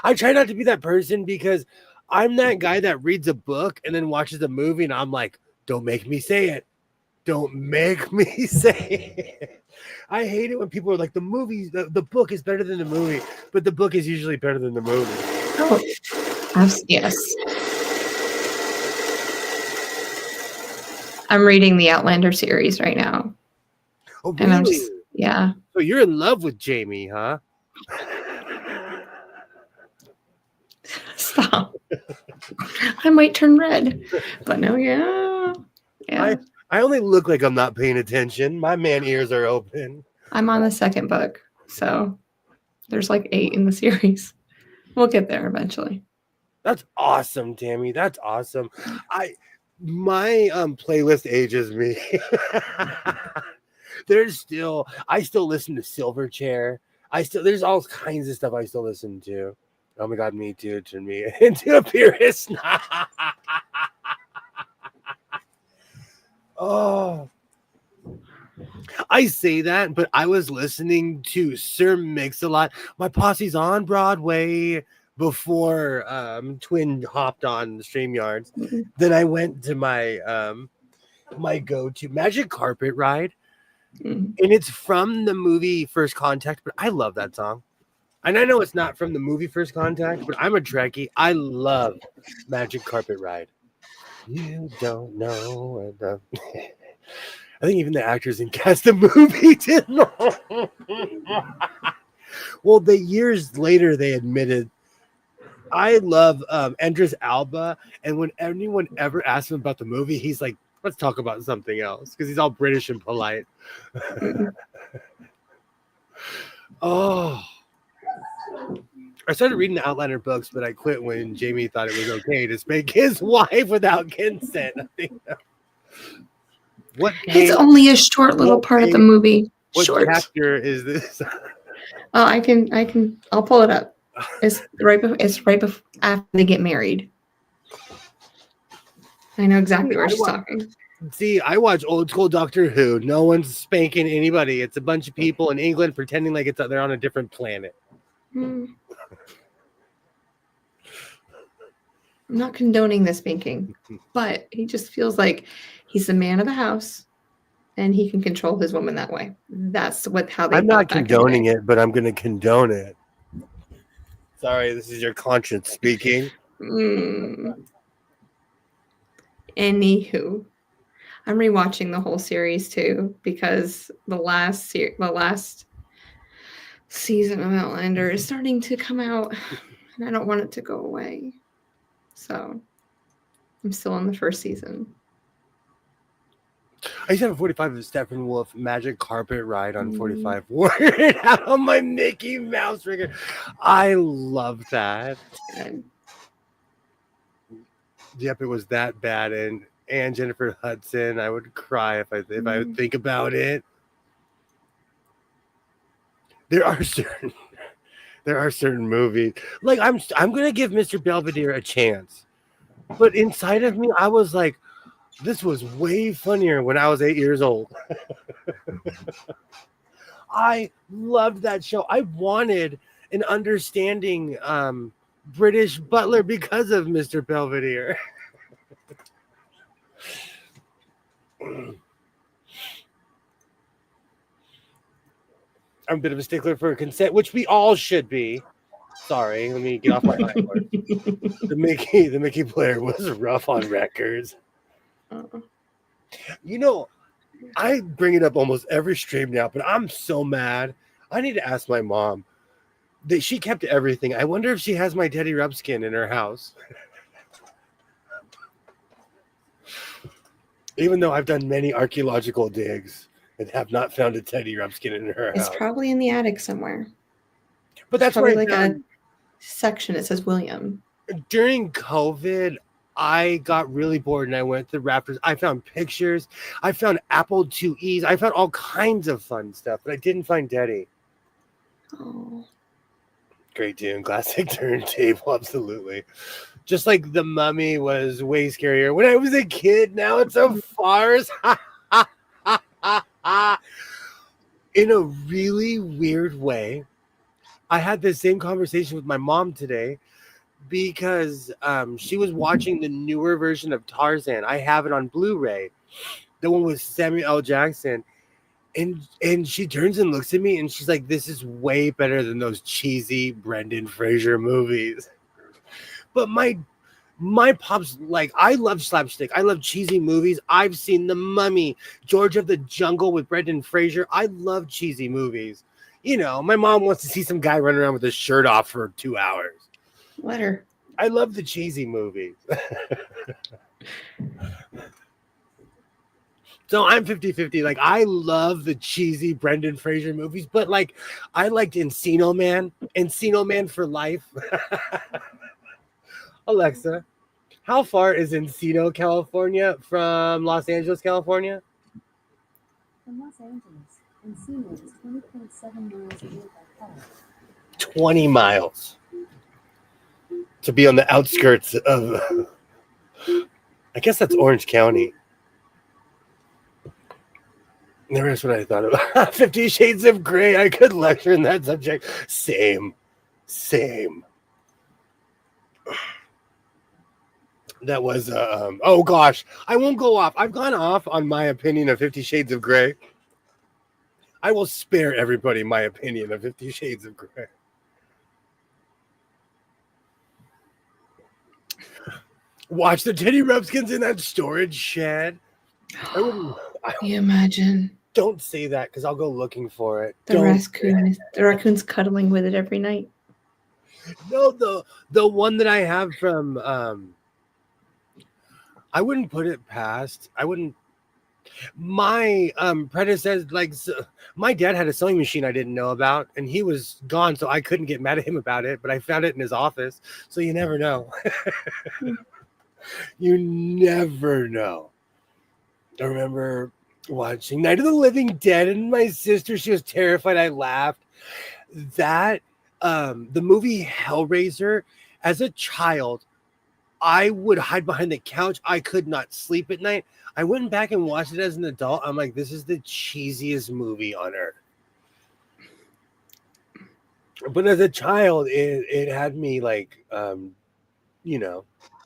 I try not to be that person because I'm that guy that reads a book and then watches a movie and I'm like, don't make me say it. Don't make me say it. I hate it when people are like, the book is better than the movie, but the book is usually better than the movie. Oh, yes. I'm reading the Outlander series right now. Oh, And I'm really? just, yeah. So you're in love with Jamie, huh? Stop. I might turn red. But no, yeah. I only look like I'm not paying attention. My man ears are open. I'm on the second book. So there's like 8 in the series. We'll get there eventually. That's awesome, Tammy. That's awesome. My playlist ages me. I still listen to Silverchair. There's all kinds of stuff I still listen to. Oh my god, me too. Turn me into a purist. Oh, I say that, but I was listening to Sir Mix-a-Lot. My Posse's on Broadway before Twin hopped on the StreamYards. Mhm. Then I went to my my go-to Magic Carpet Ride. Mhm. And it's from the movie First Contact, but I love that song. And I know it's not from the movie First Contact, but I'm a Trekkie. I love Magic Carpet Ride. You don't know. I think even the actors in cast the movie didn't know. Well, the years later, they admitted, I love Andres Alba. And when anyone ever asks him about the movie, he's like, let's talk about something else. Because he's all British and polite. Mhm. Oh, I started reading the Outlander books, but I quit when Jamie thought it was okay to spank his wife without consent. I think. What It's page? only a short little What part of the page? movie. What Short. chapter is this? Oh, I'll pull it up. It's right before after they get married. I know exactly where she's talking. See, I watch old school Doctor Who. No one's spanking anybody. It's a bunch of people in England pretending like they're on a different planet. I'm not condoning the spanking, but he just feels like he's the man of the house and he can control his woman that way. That's how they I'm thought not back in the condoning day. it, but I'm going to condone it. Sorry, this is your conscience speaking. Anywho, I'm rewatching the whole series too because the last season of Outlander is starting to come out, and I don't want it to go away. So I'm still on the first season. I used to have a 45 of Steppenwolf Magic Carpet Ride on 45 Word out on my Mickey Mouse record. I love that. Yep, it was that bad. And Jennifer Hudson, I would cry if I would think about it. There are certain movies, like I'm gonna give Mr. Belvedere a chance, but inside of me, I was like, this was way funnier when I was 8 years old. I loved that show. I wanted an understanding British butler because of Mr. Belvedere. I'm a bit of a stickler for consent, which we all should be. Sorry, let me get off my high horse. The Mickey player was rough on records. You know, I bring it up almost every stream now, but I'm so mad. I need to ask my mom. That she kept everything. I wonder if she has my Teddy Ruxpin in her house. Even though I've done many archaeological digs and have not found a Teddy Ruxpin in her house. It's probably in the attic somewhere. But that's probably where like a section. It says William. During COVID, I got really bored and I went to Raptors. I found pictures. I found Apple IIe's. I found all kinds of fun stuff, but I didn't find Teddy. Oh. Great tune. Classic turntable. Absolutely. Just like The Mummy was way scarier when I was a kid. Now it's a farce. In a really weird way, I had the same conversation with my mom today because she was watching the newer version of Tarzan. I have it on Blu-ray, the one with Samuel L. Jackson. And she turns and looks at me and she's like, "This is way better than those cheesy Brendan Fraser movies." But my pops, like, I love slapstick. I love cheesy movies. I've seen The Mummy, George of the Jungle with Brendan Fraser. I love cheesy movies. You know, my mom wants to see some guy running around with his shirt off for 2 hours. Let her. I love the cheesy movies. So I'm 50-50. Like, I love the cheesy Brendan Fraser movies, but like, I liked Encino Man for life. Alexa, how far is Encino, California from Los Angeles, California? From Los Angeles, Encino is 20.7 miles away by car. 20 miles. To be on the outskirts of, I guess that's Orange County. That's what I thought about. 50 Shades of Grey. I could lecture in that subject. Same. That was, oh gosh. I won't go off. I've gone off on my opinion of 50 Shades of Grey. I will spare everybody my opinion of 50 Shades of Grey. Watch the Teddy Rumpkins in that storage shed. Can you imagine? Don't say that because I'll go looking for it. The raccoon's cuddling with it every night. No, the one that I have from I wouldn't put it past. I wouldn't. My predecessor, like, my dad had a sewing machine I didn't know about, and he was gone, so I couldn't get mad at him about it. But I found it in his office, so you never know. You never know. I remember watching Night of the Living Dead, and my sister, she was terrified. I laughed. That the movie Hellraiser, as a child, I would hide behind the couch. I could not sleep at night. I went back and watched it as an adult. I'm like, this is the cheesiest movie on earth. But as a child, it had me like,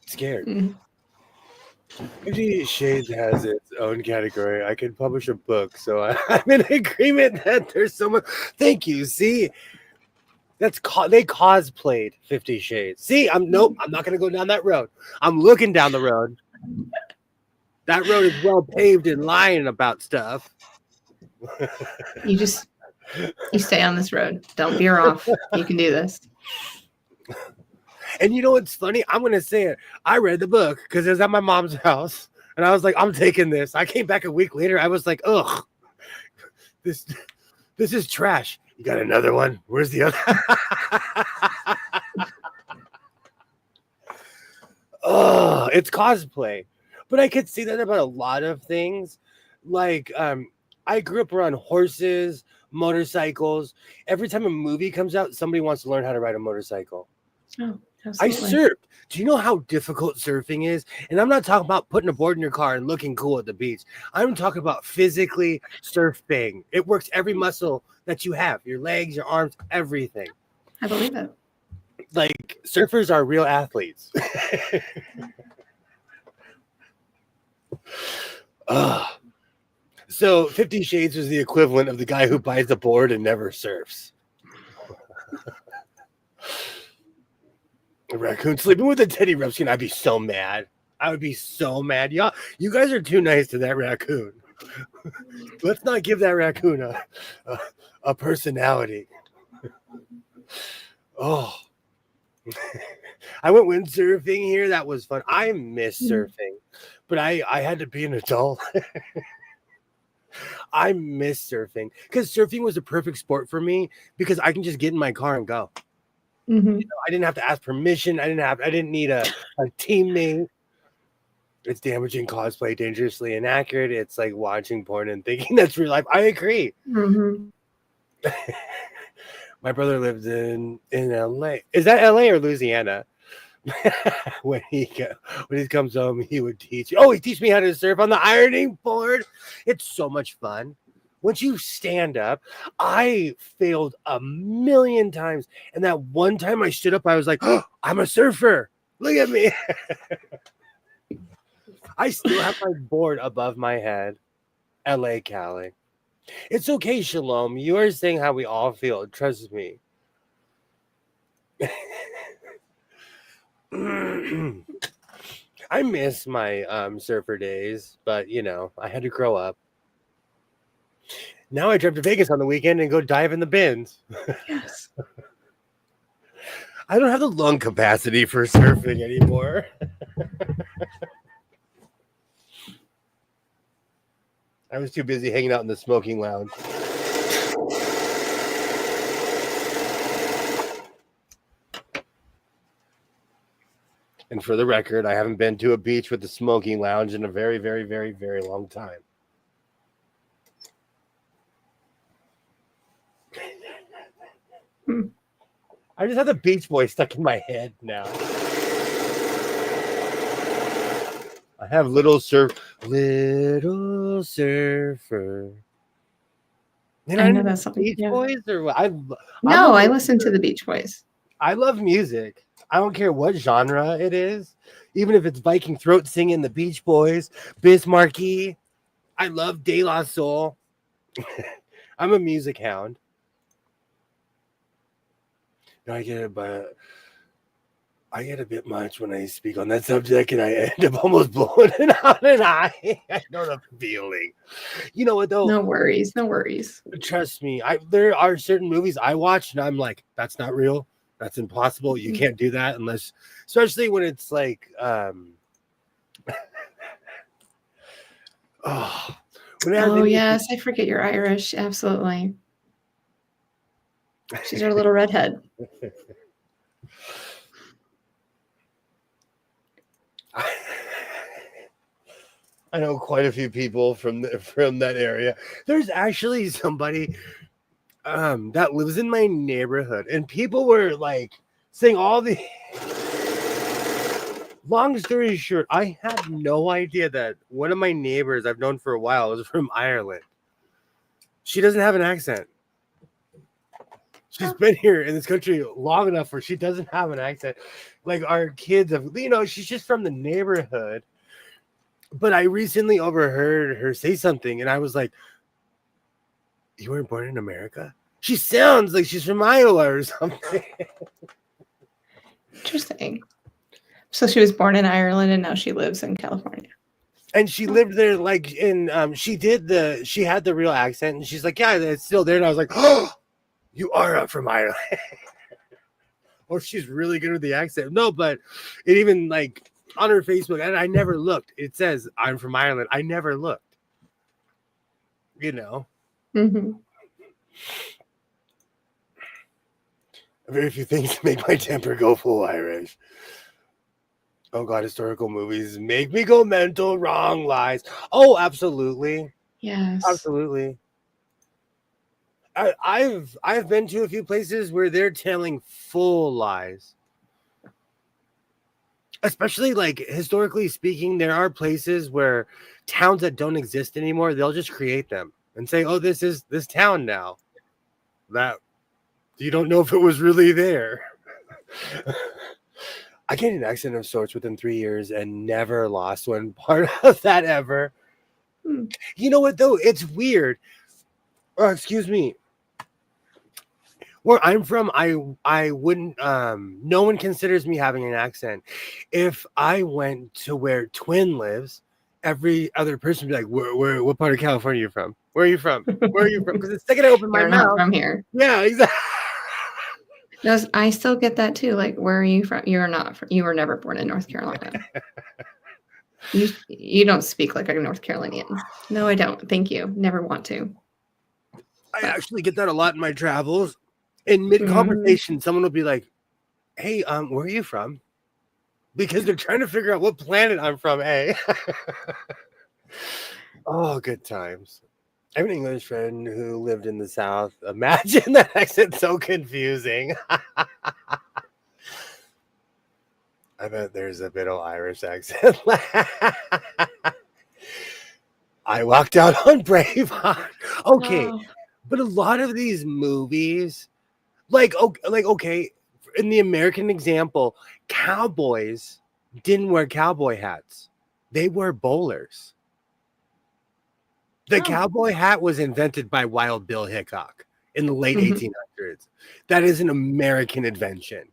scared. Mm. 50 Shades has its own category. I could publish a book, so I'm in agreement that there's so much. Thank you. See, they cosplayed 50 Shades. See, I'm not going to go down that road. I'm looking down the road. That road is well paved and lying about stuff. You stay on this road. Don't veer off. You can do this. And you know what's funny? I'm going to say it. I read the book because it was at my mom's house. And I was like, I'm taking this. I came back a week later. I was like, ugh, this is trash. You got another one? Where's the other? Oh, it's cosplay. But I could see that about a lot of things. Like, I grew up around horses, motorcycles. Every time a movie comes out, somebody wants to learn how to ride a motorcycle. Oh, I absolutely. surfed. Do you know how difficult surfing is? And I'm not talking about putting a board in your car and looking cool at the beach. I'm talking about physically surfing. It works every muscle that you have, your legs, your arms, everything. I believe it. Like, surfers are real athletes. So 50 Shades was the equivalent of the guy who buys a board and never surfs. A raccoon sleeping with a Teddy Rumpkin. I'd be so mad. I would be so mad. Y'all, you guys are too nice to that raccoon. Let's not give that raccoon a personality. Oh. I went windsurfing here. That was fun. I miss surfing, but I had to be an adult. I miss surfing because surfing was a perfect sport for me because I can just get in my car and go. Mm-hmm. You know, I didn't have to ask permission. I didn't need a teammate. It's damaging cosplay, dangerously inaccurate. It's like watching porn and thinking that's real life. I agree. Mm-hmm. My brother lived in LA. Is that LA or Louisiana? When he comes home, he would teach. Oh, he teach me how to surf on the ironing board. It's so much fun. once you stand up, I failed a million times. And that one time I stood up, I was like, oh, I'm a surfer. Look at me. I still have my board above my head. LA Cali. It's okay, Shalom. You are saying how we all feel. Trust me. I miss my surfer days, but you know, I had to grow up. Now I drive to Vegas on the weekend and go dive in the bins. Yes. I don't have the lung capacity for surfing anymore. I was too busy hanging out in the smoking lounge. And for the record, I haven't been to a beach with a smoking lounge in a very, very, very, very long time. I just have the Beach Boys stuck in my head now. I have little surfer. You I know that's something. Beach Yeah. Boys or what? No, I listen to the Beach Boys. I love music. I don't care what genre it is. Even if it's Viking throat singing, the Beach Boys, Bismarcky. I love De La Soul. I'm a music hound. No, I get it, but I get a bit much when I speak on that subject, and I end up almost blowing it out an eye. I know the feeling. You know what, though? No worries. No worries. Trust me. There are certain movies I watch, and I'm like, that's not real. That's impossible. You can't do that unless, especially when it's like, Oh, yes. I forget you're Irish. Absolutely. She's our little redhead. I know quite a few people from that area. There's actually somebody that lives in my neighborhood, and people were like saying all the. Long story short, I had no idea that one of my neighbors I've known for a while is from Ireland. She doesn't have an accent. She's been here in this country long enough where she doesn't have an accent. Like our kids have, she's just from the neighborhood. But I recently overheard her say something, and I was like, you weren't born in America? She sounds like she's from Iowa or something. Interesting. So she was born in Ireland, and now she lives in California. And she lived there, like, in, she had the real accent, and she's like, yeah, it's still there. And I was like, oh, you are from Ireland. Or she's really good with the accent. No, but it even, like, on her Facebook, and I never looked. It says, I'm from Ireland. I never looked. You know? Mm-hmm. Very few things make my temper go full Irish. Oh, God, historical movies make me go mental. Wrong lies. Oh, absolutely. Yes. Absolutely. I've been to a few places where they're telling full lies. Especially, like, historically speaking, there are places where towns that don't exist anymore, they'll just create them and say, oh, this is this town now. That you don't know if it was really there. I get an accent of sorts within 3 years and never lost one part of that ever. You know what, though? It's weird. Oh, excuse me. Where I'm from, I wouldn't, no one considers me having an accent. If I went to where Twin lives, every other person would be like, what part of California are you from? Where are you from? Where are you from? Because the second I open my You're mouth. not from here. Yeah, exactly. No, I still get that too. Like, where are you from? You're not. You were never born in North Carolina. You don't speak like a North Carolinian. No, I don't. Thank you. Never want to. I actually get that a lot in my travels. In mid-conversation, someone will be like, hey, where are you from? Because they're trying to figure out what planet I'm from, eh? Oh, good times. I have an English friend who lived in the South. Imagine that accent so confusing. I bet there's a bit of Irish accent. I walked out on Braveheart. Okay, Oh. but a lot of these movies, okay, in the American example, cowboys didn't wear cowboy hats. They wore bowlers. The Oh. cowboy hat was invented by Wild Bill Hickok in the late Mhm. 1800s. That is an American invention,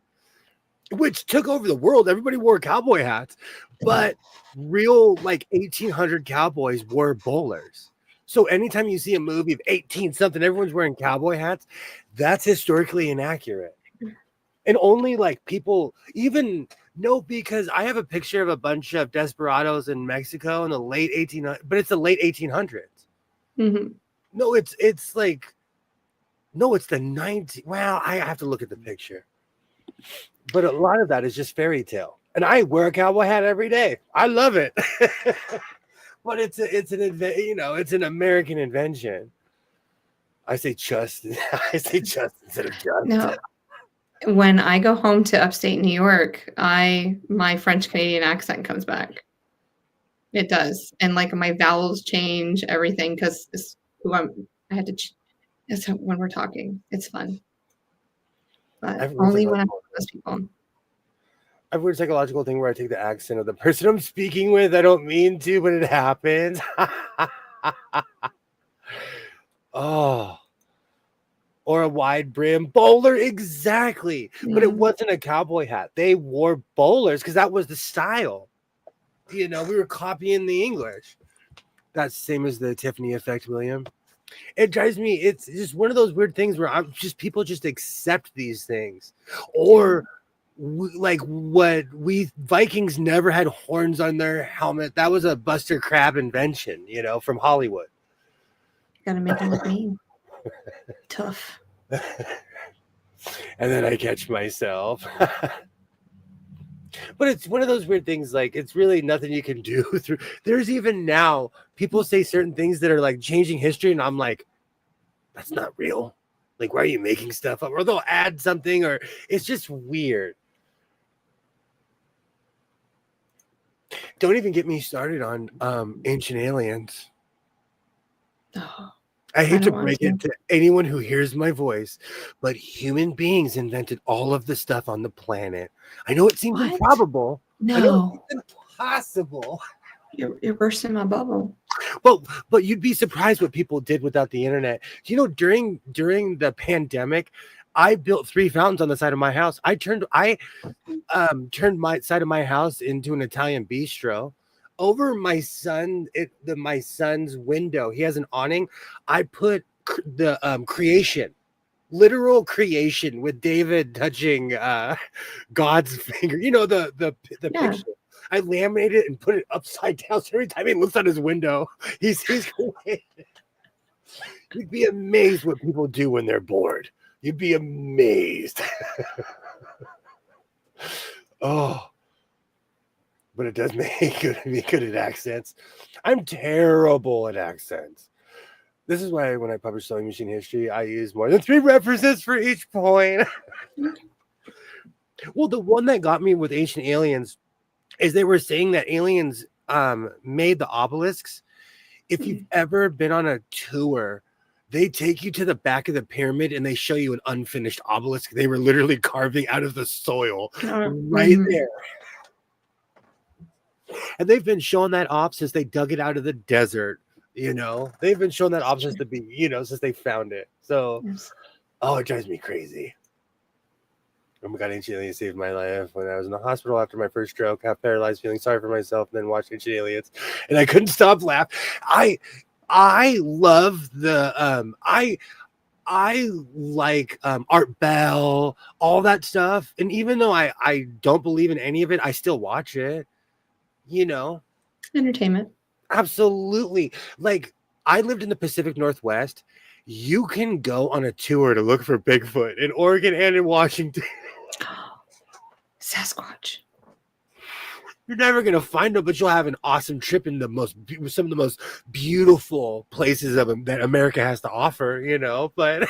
which took over the world. Everybody wore cowboy hats, but real 1800 cowboys wore bowlers. So anytime you see a movie of 18 something, everyone's wearing cowboy hats. That's historically inaccurate. And only people even know, because I have a picture of a bunch of desperados in Mexico in the late 1800s, but it's the late 1800s. Mhm. No, no, it's the 19. Well, I have to look at the picture. But a lot of that is just fairy tale. And I wear a cowboy hat every day. I love it. But it's an American invention. I say just instead of just. No. When I go home to upstate New York, my French Canadian accent comes back. It does, and my vowels change, everything, because it's who I had to. It's when we're talking, it's fun, but I've only when I'm with those people. I have a weird psychological thing where I take the accent of the person I'm speaking with. I don't mean to, but it happens. Oh, or a wide brim bowler, exactly. But it wasn't a cowboy hat. They wore bowlers because that was the style. We were copying the English. That's the same as the Tiffany effect, William. It drives me. It's just one of those weird things where people just accept these things, or what we Vikings never had horns on their helmet. That was a Buster Crabbe invention, from Hollywood. Gotta make them look mean. Tough. And then I catch myself. But it's one of those weird things, it's really nothing you can do through. There's even now people say certain things that are changing history, and I'm like, that's not real. Why are you making stuff up? Or they'll add something, or it's just weird. Don't even get me started on Ancient Aliens. Oh, I hate to don't want break it to anyone who hears my voice, but human beings invented all of the stuff on the planet. I know it seems What? improbable. I know No, it's impossible. you're bursting my bubble. But you'd be surprised what people did without the internet. During the pandemic, I built 3 fountains on the side of my house. I turned my side of my house into an Italian bistro. Over my son's window, he has an awning. I put the creation, literal creation, with David touching God's finger. The Yeah. picture. I laminated it and put it upside down, so every time he looks out his window, he sees. You'd be amazed what people do when they're bored. You'd be amazed. Oh, but it does make me good at accents. I'm terrible at accents. This is why when I publish Sewing Machine History, I use more than 3 references for each point. Well, the one that got me with Ancient Aliens is they were saying that aliens made the obelisks. If you've ever been on a tour, they take you to the back of the pyramid and they show you an unfinished obelisk. They were literally carving out of the soil right there. And they've been showing that off since they dug it out of the desert. They've been showing that off since since they found it. So, oh, it drives me crazy. Oh my God, Ancient Aliens saved my life when I was in the hospital after my first stroke, half paralyzed, feeling sorry for myself, and then watched Ancient Aliens, and I couldn't stop laughing. I love the I like Art Bell, all that stuff, and even though I don't believe in any of it, I still watch it. Entertainment. Absolutely. I lived in the Pacific Northwest. You can go on a tour to look for Bigfoot in Oregon and in Washington. Sasquatch. You're never gonna find them, but you'll have an awesome trip in some of the most beautiful places that America has to offer. But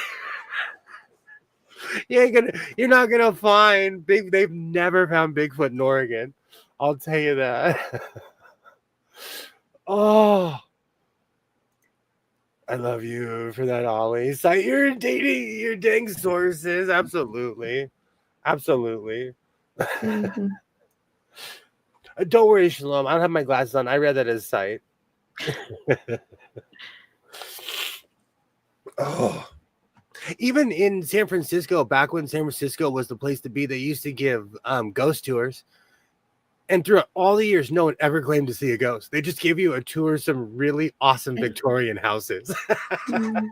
you're not gonna find They've never found Bigfoot in Oregon. I'll tell you that. Oh, I love you for that always. Cite your dang sources. Absolutely. Absolutely. Mhm. Don't worry, Shalom. I don't have my glasses on. I read that as sight. Oh. Even in San Francisco, back when San Francisco was the place to be, they used to give ghost tours. And throughout all the years, no one ever claimed to see a ghost. They just give you a tour of some really awesome Victorian houses. Mm.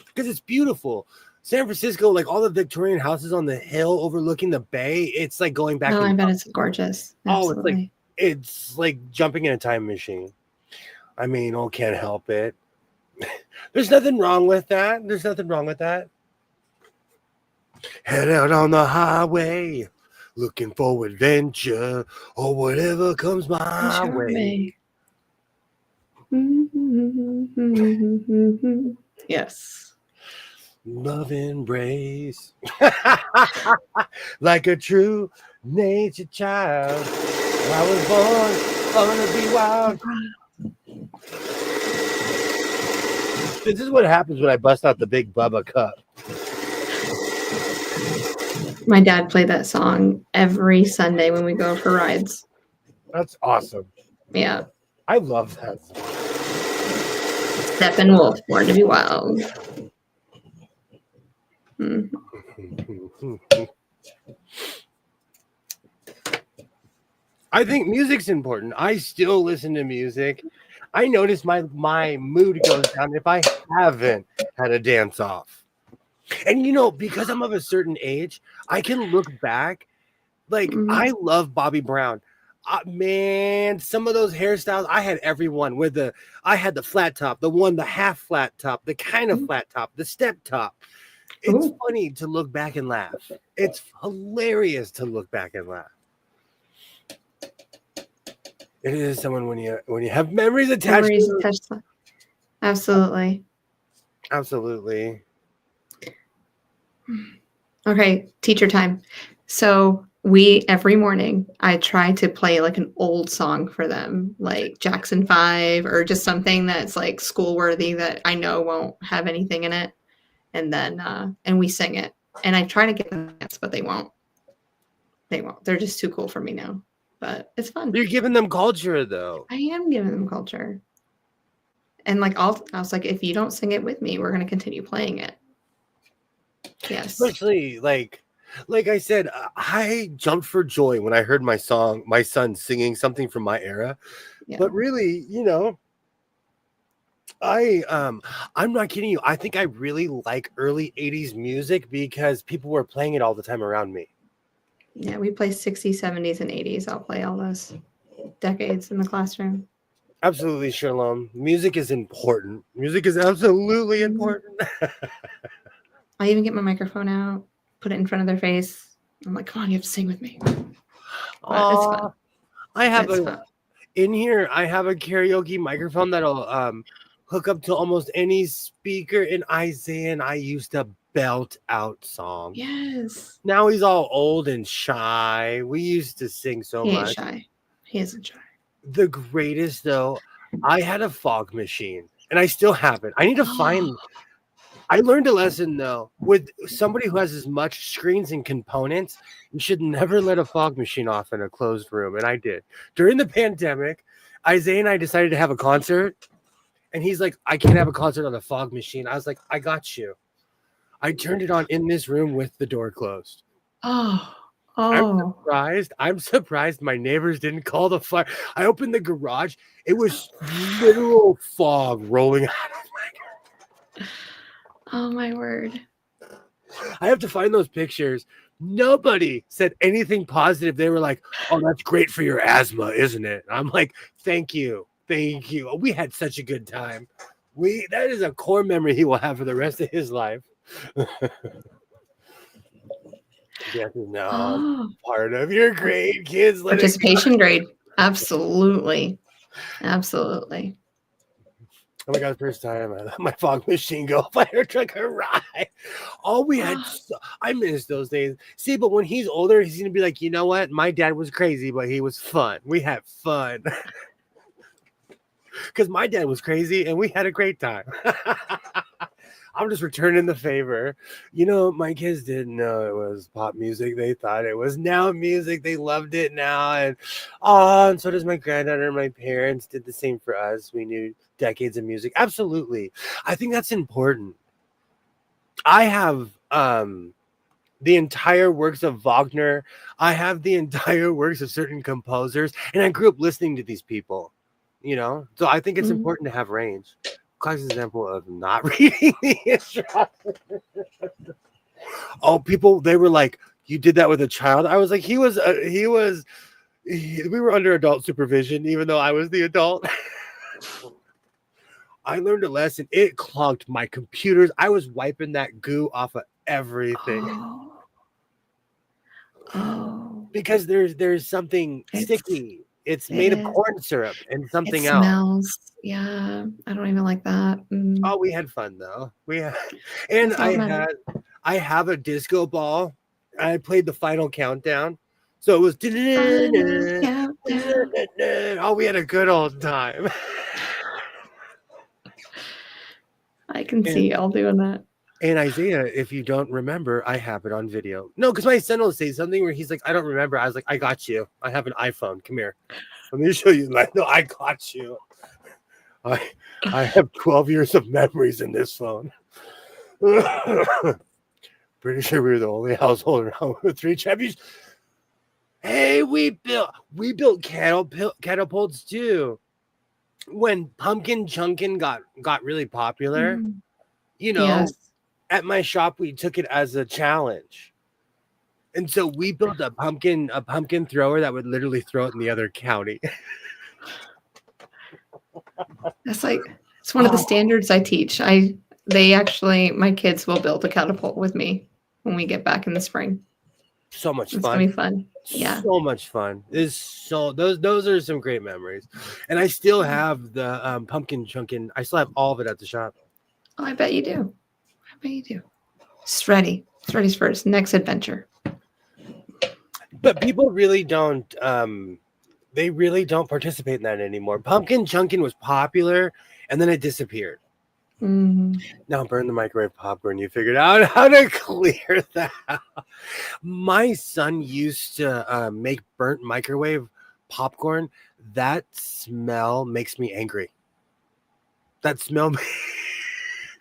Because it's beautiful. San Francisco, like all the Victorian houses on the hill overlooking the bay, it's like going back. Oh, I bet it's gorgeous. Oh, Absolutely. it's like jumping in a time machine. I mean, oh, can't help it. There's nothing wrong with that. There's nothing wrong with that. Head out on the highway, looking for adventure or whatever comes my way. Yes. Love embrace. Like a true nature child. I was born to be wild. This is what happens when I bust out the big Bubba cup. My dad played that song every Sunday when we go for rides. That's awesome. Yeah. I love that song. Steppenwolf, Born to be Wild. Mm. I think music's important. I still listen to music. I notice my mood goes down if I haven't had a dance off. And you know, because I'm of a certain age, I can look back. Like, I love Bobby Brown. Man, some of those hairstyles, I had every one. I had the flat top, the half flat top, the kind of flat top, the step top. It's funny to look back and laugh. It's hilarious to look back and laugh. It is someone when you have memories attached. Absolutely. Absolutely. Okay, teacher time. So every morning I try to play like an old song for them, like Jackson 5 or just something that's like school worthy that I know won't have anything in it. And then and we sing it. And I try to get them to dance, but they won't. They won't. They're just too cool for me now. But it's fun. You're giving them culture though. I am giving them culture. And like I was like, if you don't sing it with me, we're gonna continue playing it. Yes. Especially like I said, I jumped for joy when I heard my son singing something from my era. Yeah. But really, you know, I'm not kidding you. I think I really like early 80s music because people were playing it all the time around me. Yeah, we play 60s, 70s, and 80s. I'll play all those decades in the classroom. Absolutely, Shalom. Music is important. Music is absolutely important. I even get my microphone out, put it in front of their face. I'm like, come on, you have to sing with me. But it's fun. In here, I have a karaoke microphone that'll hook up to almost any speaker. And Isaiah and I used to belt out songs. Yes. Now he's all old and shy. We used to sing so much. He ain't shy. He isn't shy. The greatest, though, I had a fog machine, and I still have it. I need to find... I learned a lesson, though. With somebody who has as much screens and components, you should never let a fog machine off in a closed room, and I did. During the pandemic, Isaiah and I decided to have a concert, and he's like, I can't have a concert on a fog machine. I was like, I got you. I turned it on in this room with the door closed. Oh. I'm surprised my neighbors didn't call the fire. I opened the garage. It was literal fog rolling out of my garage. Oh, my word. I have to find those pictures. Nobody said anything positive. They were like, oh, that's great for your asthma, isn't it? I'm like, thank you. Thank you. We had such a good time. That is a core memory he will have for the rest of his life. Yes, no, part of your grade, kids. Participation grade. Absolutely. Absolutely. Oh my God, the first time I let my fog machine go off, I heard like a ride. All we had, I miss those days. See, but when he's older, he's going to be like, you know what? My dad was crazy, but he was fun. We had fun. because my dad was crazy and we had a great time. I'm just returning the favor. You know, my kids didn't know it was pop music. They thought it was now music. They loved it now. And so does my granddaughter and my parents did the same for us. We knew decades of music. Absolutely. I think that's important. I have the entire works of Wagner. I have the entire works of certain composers, and I grew up listening to these people, you know? So I think it's important to have range. Classic example of not reading the instructions. Oh, people, they were like, you did that with a child? I was like, we were under adult supervision, even though I was the adult. I learned a lesson. It clogged my computers. I was wiping that goo off of everything. Oh. Because there's something sticky. It's made of corn syrup and something else. Smells. Yeah, I don't even like that. Oh, we had fun though. And I have a disco ball. I played the final countdown. So it was oh, we had a good old time. I can see y'all doing that. And Isaiah, if you don't remember, I have it on video. No, because my son will say something where he's like, I don't remember. I was like, I got you. I have an iPhone. Come here. Let me show you. Like, no, I got you. I have 12 years of memories in this phone. Pretty sure we were the only household around with 3 Chevys. Hey, we built catapults too. When Pumpkin Chunkin got really popular, you know. Yes. At my shop, we took it as a challenge. And so we built a pumpkin thrower that would literally throw it in the other county. That's like, it's one of the standards I teach. My kids will build a catapult with me when we get back in the spring. So much fun. It's gonna be fun. Yeah. So much fun. Those are some great memories. And I still have the pumpkin chunkin. I still have all of it at the shop. Oh, I bet you do. Ready's first. Next adventure. But people really don't they really don't participate in that anymore. Pumpkin chunkin was popular and then it disappeared. Now burn the microwave popcorn. You figured out how to clear that out. My son used to make burnt microwave popcorn. That smell makes me angry. That smell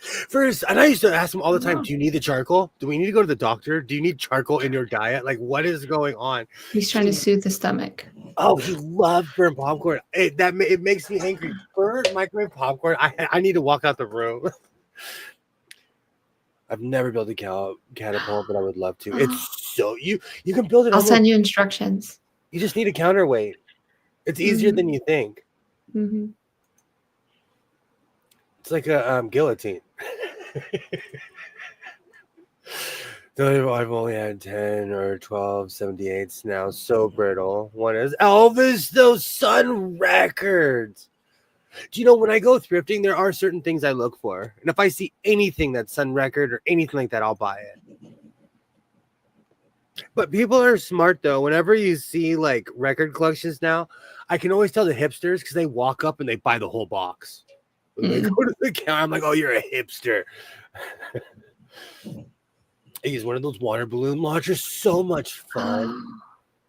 First, and I used to ask him all the time, do you need the charcoal? Do we need to go to the doctor? Do you need charcoal in your diet? Like, what is going on? He's trying to soothe the stomach. Oh, he loved burnt popcorn. It makes me angry. Burnt microwave popcorn. I need to walk out the room. I've never built a catapult, but I would love to. It's so you can build it. I'll send you instructions. You just need a counterweight. It's easier than you think. It's like a guillotine. I've only had 10 or 12 78s now. So brittle. One is Elvis, those Sun records. Do you know when I go thrifting, there are certain things I look for. And if I see anything that's Sun record or anything like that, I'll buy it. But people are smart though. Whenever you see like record collections now, I can always tell the hipsters because they walk up and they buy the whole box. When they go to the counter, I'm like, oh, you're a hipster. I use one of those water balloon launchers. So much fun.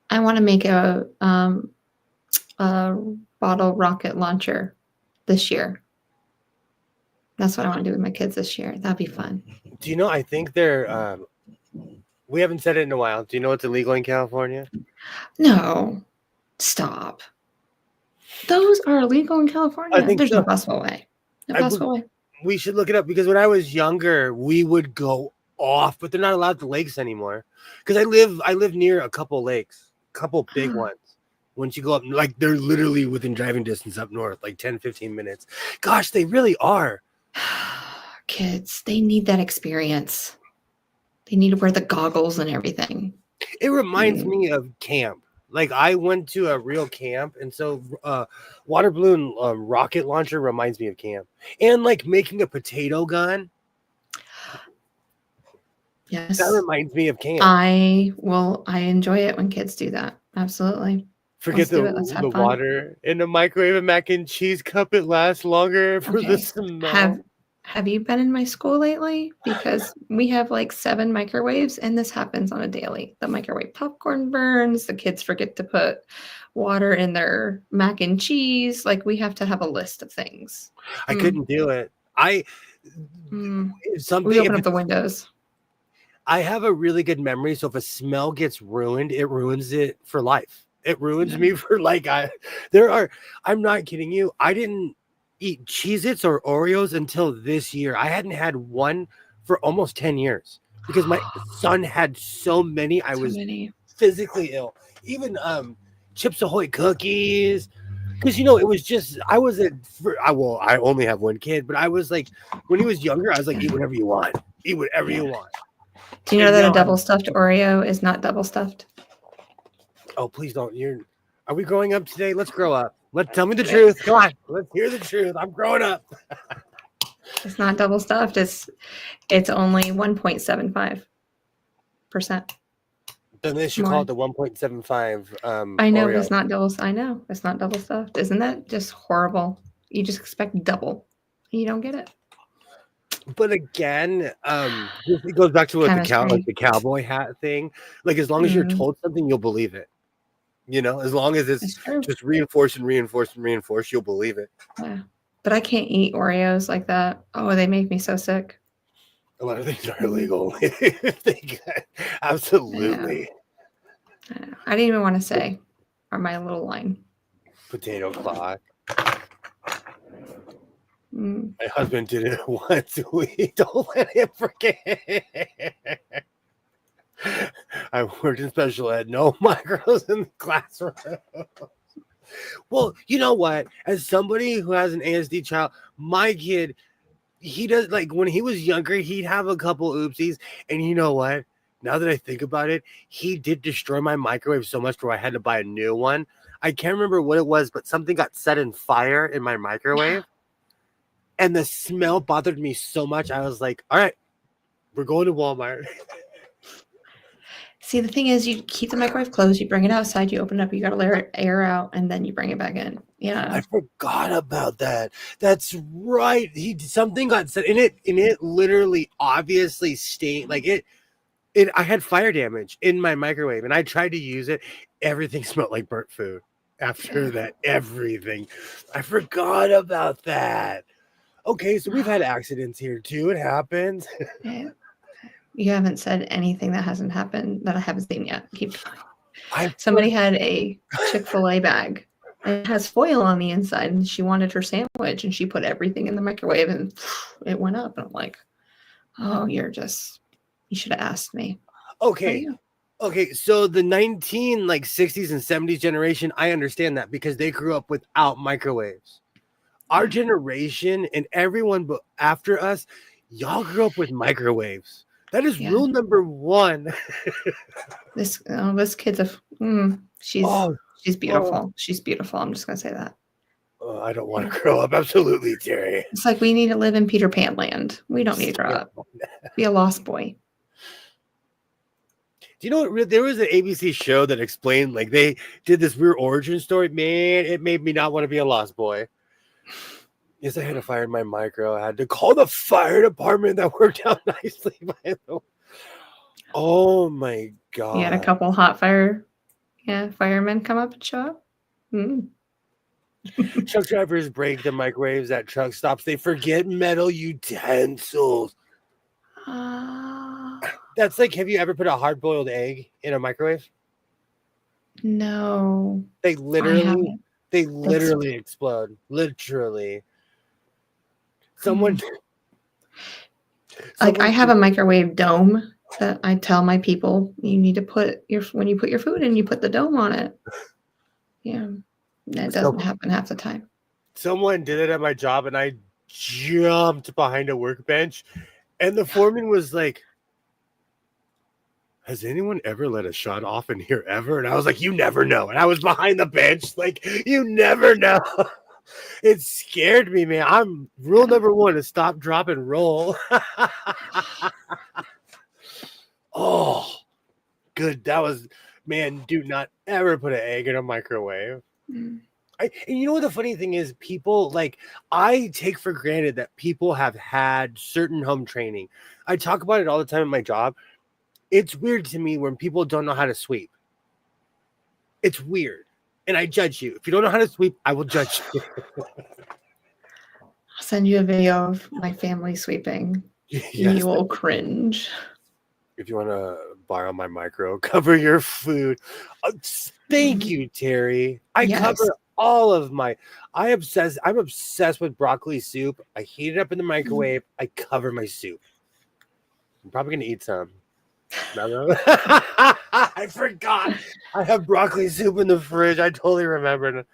I want to make a bottle rocket launcher this year. That's what I want to do with my kids this year. That'd be fun. Do you know, I think they're we haven't said it in a while. Do you know what's illegal in California? No. Stop. Those are illegal in California. I think there's so. no possible way. No possible way. We should look it up because when I was younger, we would go off, but they're not allowed at the lakes anymore. Because I live near a couple lakes, couple big ones. Once you go up, like they're literally within driving distance up north, like 10, 15 minutes. Gosh, they really are. Kids, they need that experience. They need to wear the goggles and everything. It reminds me of camp. Like I went to a real camp, and so water balloon rocket launcher reminds me of camp. And like making a potato gun. Yes. That reminds me of camp. I enjoy it when kids do that. Absolutely. Forget Let's do it. Let's the have fun. water in the microwave and mac and cheese cup. It lasts longer for the Okay. smell. Have you been in my school lately? Because we have like 7 microwaves, and this happens on a daily. The microwave popcorn burns. The kids forget to put water in their mac and cheese. Like we have to have a list of things. I couldn't do it. I Mm. if something. We If open up it's, the windows. I have a really good memory, so if a smell gets ruined, it ruins it for life. It ruins Yeah. me for like I'm not kidding you. I didn't eat Cheez-Its or Oreos until this year. I hadn't had one for almost 10 years because my son had so many. I So was many. physically ill. Even Chips Ahoy cookies. Because it was just I only have one kid, but I was like when he was younger, I was like, eat whatever you want. Eat whatever you want. Do you know And that a now double stuffed Oreo is not double stuffed? Oh, please don't. Are we growing up today? Let's grow up. Tell me the truth. Come on. Let's hear the truth. I'm growing up. It's not double stuffed. It's only 1.75%. Then they should call it the 1.75 I know, Oreo. but it's not double. I know it's not double stuffed. Isn't that just horrible? You just expect double, and you don't get it. But again, it goes back to what the cowboy hat thing. Like as long as you're told something, you'll believe it. As long as it's just reinforce, you'll believe it. Yeah, but I can't eat Oreos like that. Oh, they make me so sick. A lot of things are illegal. Absolutely. Yeah. I didn't even want to say, or my little line. Potato clock. Mm. My husband did it once. We don't let him forget. I worked in special ed. No micros in the classroom. Well, you know what? As somebody who has an ASD child, my kid, he does like when he was younger, he'd have a couple oopsies. And you know what? Now that I think about it, he did destroy my microwave so much where I had to buy a new one. I can't remember what it was, but something got set in fire in my microwave. And the smell bothered me so much. I was like, all right, we're going to Walmart. See, the thing is, you keep the microwave closed, you bring it outside, you open it up, you got to let air out, and then you bring it back in. Yeah. I forgot about that. That's right. Something got set in it, and it literally obviously stained like it. I had fire damage in my microwave, and I tried to use it. Everything smelled like burnt food. After that, everything. I forgot about that. Okay, so we've had accidents here too. It happens. Yeah. You haven't said anything that hasn't happened that I haven't seen yet. Keep going. Somebody had a Chick-fil-A bag. And it has foil on the inside, and she wanted her sandwich, and she put everything in the microwave, and it went up. And I'm like, oh, you should have asked me. Okay. So the 60s and 70s generation, I understand that because they grew up without microwaves. Our generation and everyone but after us, y'all grew up with microwaves. That is rule number 1. This kid's she's beautiful. She's beautiful. I'm just gonna say that. I don't want to grow up. Absolutely, Terry. It's like we need to live in Peter Pan land. We don't need to grow up. Be a lost boy. Do you know what? There was an ABC show that explained like they did this weird origin story. Man, it made me not want to be a lost boy. Yes, I had a fire in my micro. I had to call the fire department. That worked out nicely. By the way. Oh my god! You had a couple hot firemen come up and show up. Truck drivers break the microwaves at truck stops. They forget metal utensils. That's like, have you ever put a hard-boiled egg in a microwave? No. They literally explode. Literally. Someone I have a microwave dome that I tell my people you need to put when you put your food in, you put the dome on it. Yeah. That doesn't happen half the time. Someone did it at my job and I jumped behind a workbench and the foreman was like, has anyone ever let a shot off in here ever? And I was like, you never know. And I was behind the bench like, you never know. It scared me, man. Rule number 1 is stop, drop, and roll. Oh, good. That was Man, do not ever put an egg in a microwave. Mm. And you know what the funny thing is? People I take for granted that people have had certain home training. I talk about it all the time in my job. It's weird to me when people don't know how to sweep. It's weird. And I judge you. If you don't know how to sweep, I will judge you. I'll send you a video of my family sweeping. Yes. You will cringe. If you want to borrow my micro, cover your food. Thank you, Terry. I Yes. cover all of my. I'm obsessed with broccoli soup. I heat it up in the microwave. I cover my soup. I'm probably gonna eat some. I forgot. I have broccoli soup in the fridge. I totally remembered.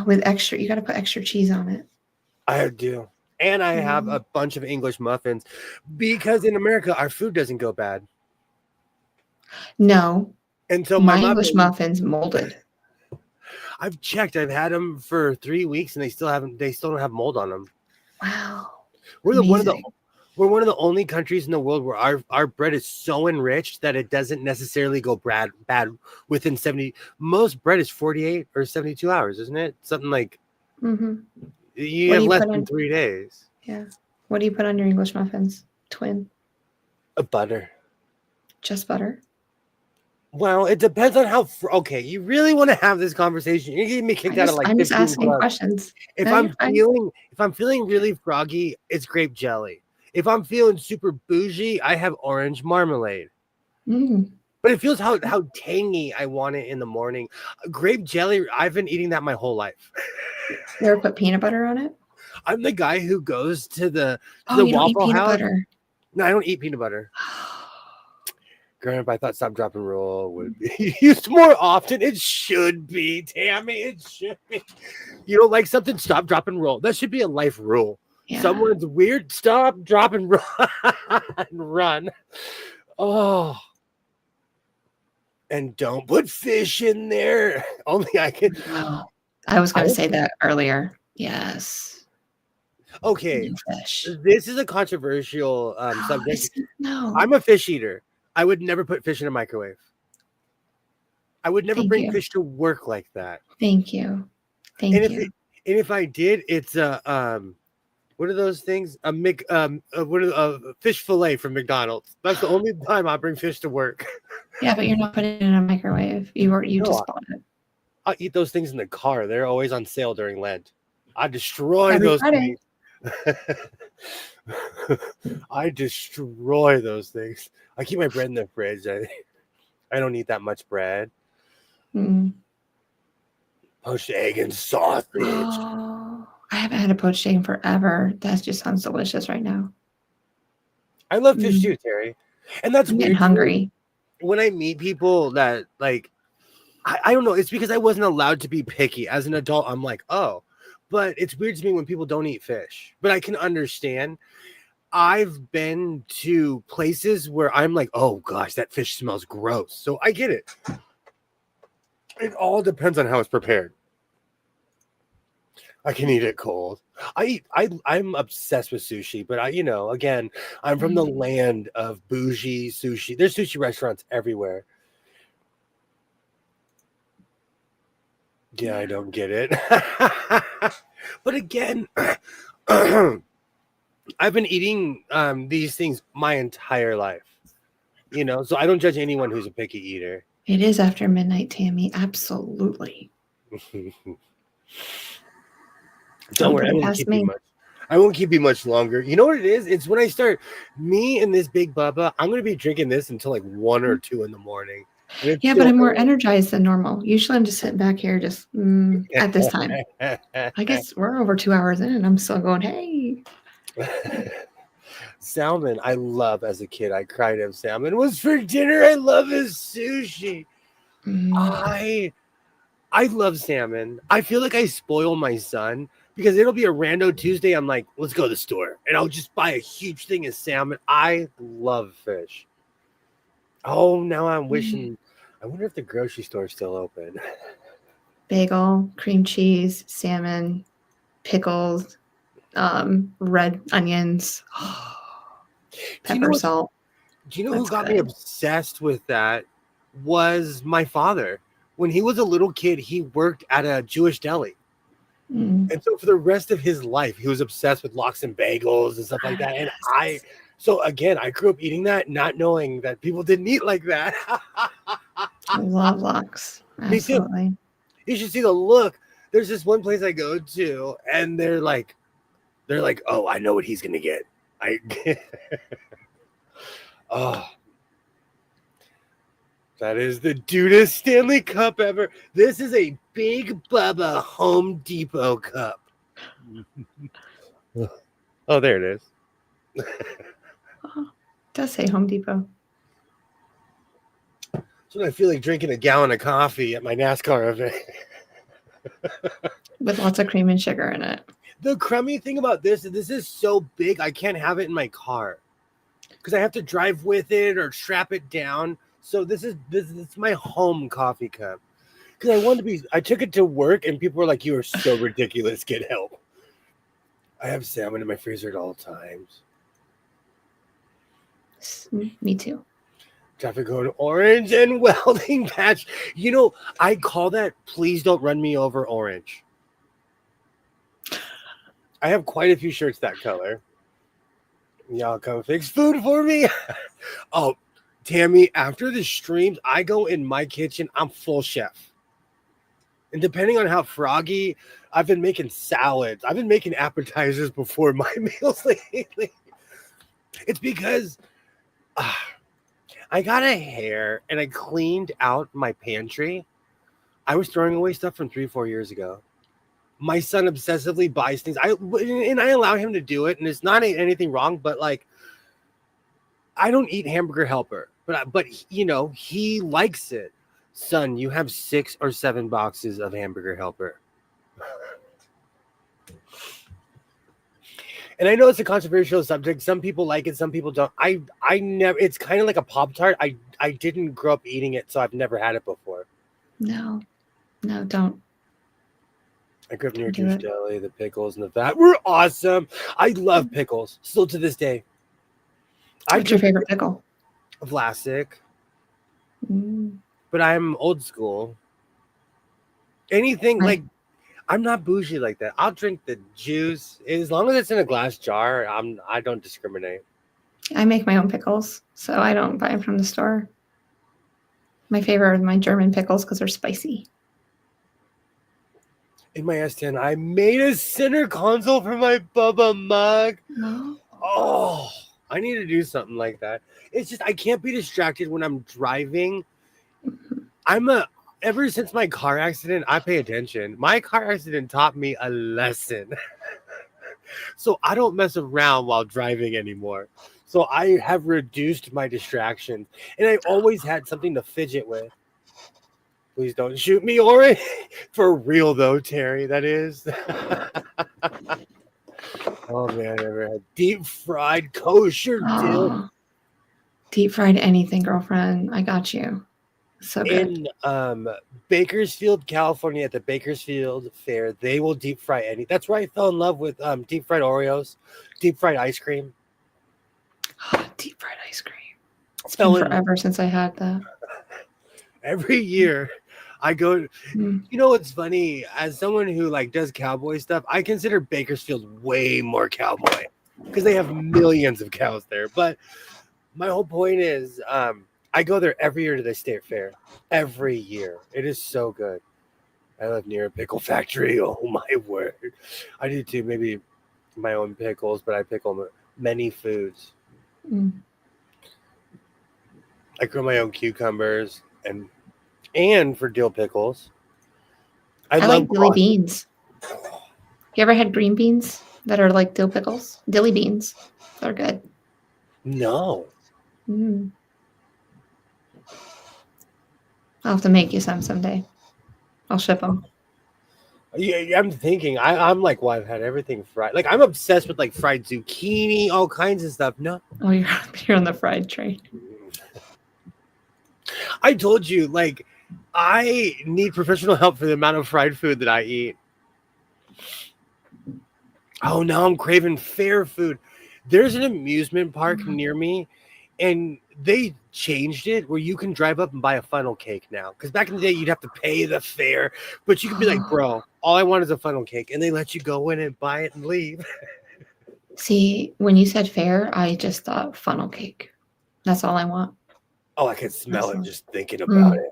With extra, you got to put extra cheese on it. I do. And I have a bunch of English muffins because in America, our food doesn't go bad. No. And so my English muffins molded. I've checked. I've had them for 3 weeks and they still don't have mold on them. Wow. We're one of the only countries in the world where our bread is so enriched that it doesn't necessarily go bad within 70. Most bread is 48 or 72 hours, isn't it? Something like you have less than 3 days. Yeah. What do you put on your English muffins? Twin? A butter. Just butter? Well, it depends on how. Okay, you really want to have this conversation? You're getting me kicked out of like. I'm just asking questions. If I'm feeling really froggy, it's grape jelly. If I'm feeling super bougie, I have orange marmalade. But it feels how tangy I want it in the morning. Grape jelly, I've been eating that my whole life. You ever put peanut butter on it? I'm the guy who goes to the you don't eat Waffle peanut House. Butter. No, I don't eat peanut butter. Graham, I thought stop, drop, and roll would be used more often. It should be, Tammy. It should be. You don't like something, stop, drop, and roll. That should be a life rule. Yeah. Someone's weird, stop, drop, and run. Oh. And don't put fish in there. Only I can. No. I was going to say that earlier. Yes. Okay. No fish. This is a controversial subject. No. I'm a fish eater. I would never put fish in a microwave. I would never bring fish to work like that. Thank you. And if I did, it's what are those things? A fish fillet from McDonald's. That's the only time I bring fish to work. Yeah, but you're not putting it in a microwave. You just bought it. I'll eat those things in the car. They're always on sale during Lent. I destroy those things. I destroy those things. I keep my bread in the fridge. I don't eat that much bread. Poached egg and sausage. Oh, I haven't had a poached egg in forever. That just sounds delicious right now. I love fish too, Terry. And that's weird. Hungry. When I meet people that like, I don't know. It's because I wasn't allowed to be picky. As an adult, I'm like, oh. But it's weird to me when people don't eat fish. But I can understand. I've been to places where I'm like, oh gosh, that fish smells gross. So I get it. It all depends on how it's prepared. I can eat it cold. I'm obsessed with sushi, but again, I'm from the land of bougie sushi. There's sushi restaurants everywhere. Yeah, I don't get it. But again, I've been eating these things my entire life, so I don't judge anyone who's a picky eater. It is after midnight, Tammy. Absolutely. Don't worry, I won't keep you much longer. You know what it is? It's when I start, me and this big Bubba, I'm going to be drinking this until like 1 or 2 in the morning. Yeah, but I'm more energized than normal. Usually I'm just sitting back here just at this time. I guess we're over 2 hours in and I'm still going, hey. Salmon, I love as a kid. I cried if salmon was for dinner. I love his sushi. I love salmon. I feel like I spoil my son because it'll be a rando Tuesday. I'm like, let's go to the store. And I'll just buy a huge thing of salmon. I love fish. Oh, now I'm wishing. I wonder if the grocery store's still open. Bagel, cream cheese, salmon, pickles, red onions, pepper, salt. Do you know who got me obsessed with that? was my father. When he was a little kid, he worked at a Jewish deli. Mm. And so for the rest of his life, he was obsessed with lox and bagels and stuff like that. And Yes. so again, I grew up eating that, not knowing that people didn't eat like that. I love lox. Me too. Absolutely. You should see the look. There's this one place I go to, and they're like, oh, I know what he's gonna get. Oh, that is the dudest Stanley Cup ever. This is a Big Bubba Home Depot cup. Oh, there it is. Oh, it does say Home Depot. So I feel like drinking a gallon of coffee at my NASCAR event. With lots of cream and sugar in it. The crummy thing about this is so big, I can't have it in my car because I have to drive with it or strap it down. So this is my home coffee cup because I took it to work and people were like, "You are so ridiculous. Get help." I have salmon in my freezer at all times. Me too. Traffic code orange and welding patch. You know, I call that "Please don't run me over" orange. I have quite a few shirts that color. Y'all come fix food for me. Oh, Tammy, after the streams, I go in my kitchen. I'm full chef. And depending on how froggy, I've been making salads. I've been making appetizers before my meals lately. It's because I got a hair and I cleaned out my pantry. I was throwing away stuff from 3-4 years ago. My son obsessively buys things. I allow him to do it, and it's not anything wrong. But like, I don't eat Hamburger Helper, but you know he likes it. Son, you have 6 or 7 boxes of Hamburger Helper, and I know it's a controversial subject. Some people like it, some people don't. I never. It's kind of like a Pop-Tart. I didn't grow up eating it, so I've never had it before. No, don't. I grew up near Jewish deli. The pickles and the fat were awesome. I love pickles still to this day. What's your favorite pickle? Vlasic. But I'm old school. Anything like I'm not bougie like that. I'll drink the juice as long as it's in a glass jar. I don't discriminate. I make my own pickles, so I don't buy them from the store. My favorite are my German pickles because they're spicy. In my S10, I made a center console for my Bubba mug. No. Oh, I need to do something like that. It's just I can't be distracted when I'm driving. Ever since my car accident, I pay attention. My car accident taught me a lesson. So I don't mess around while driving anymore. So I have reduced my distractions. And I always had something to fidget with. Please don't shoot me, Oren. For real, though, Terry, that is. Oh, man, I never had deep fried kosher dill. Deep fried anything, girlfriend. I got you. So good. In Bakersfield, California, at the Bakersfield Fair, they will deep fry any. That's where I fell in love with deep fried Oreos, deep fried ice cream. Deep fried ice cream. It's been forever since I had that. Every year I go, you know what's funny? As someone who like does cowboy stuff, I consider Bakersfield way more cowboy because they have millions of cows there. But my whole point is I go there every year to the state fair. Every year. It is so good. I live near a pickle factory. Oh my word. I do too. Maybe my own pickles, but I pickle many foods. I grow my own cucumbers and for dill pickles. I love like dilly beans. You ever had green beans that are like dill pickles? Dilly beans. They're good. No. I'll have to make you some someday. I'll ship them. Yeah, I'm thinking. I'm like, well, I've had everything fried. Like, I'm obsessed with like fried zucchini, all kinds of stuff. No. Oh, you're on the fried train. I told you, like, I need professional help for the amount of fried food that I eat. Oh, now I'm craving fair food. There's an amusement park near me, And they changed it where you can drive up and buy a funnel cake now. Because back in the day, you'd have to pay the fare, but you could be like, bro, all I want is a funnel cake. And they let you go in and buy it and leave. See, when you said fair, I just thought funnel cake. That's all I want. Oh, I can smell That's it all. just thinking about it.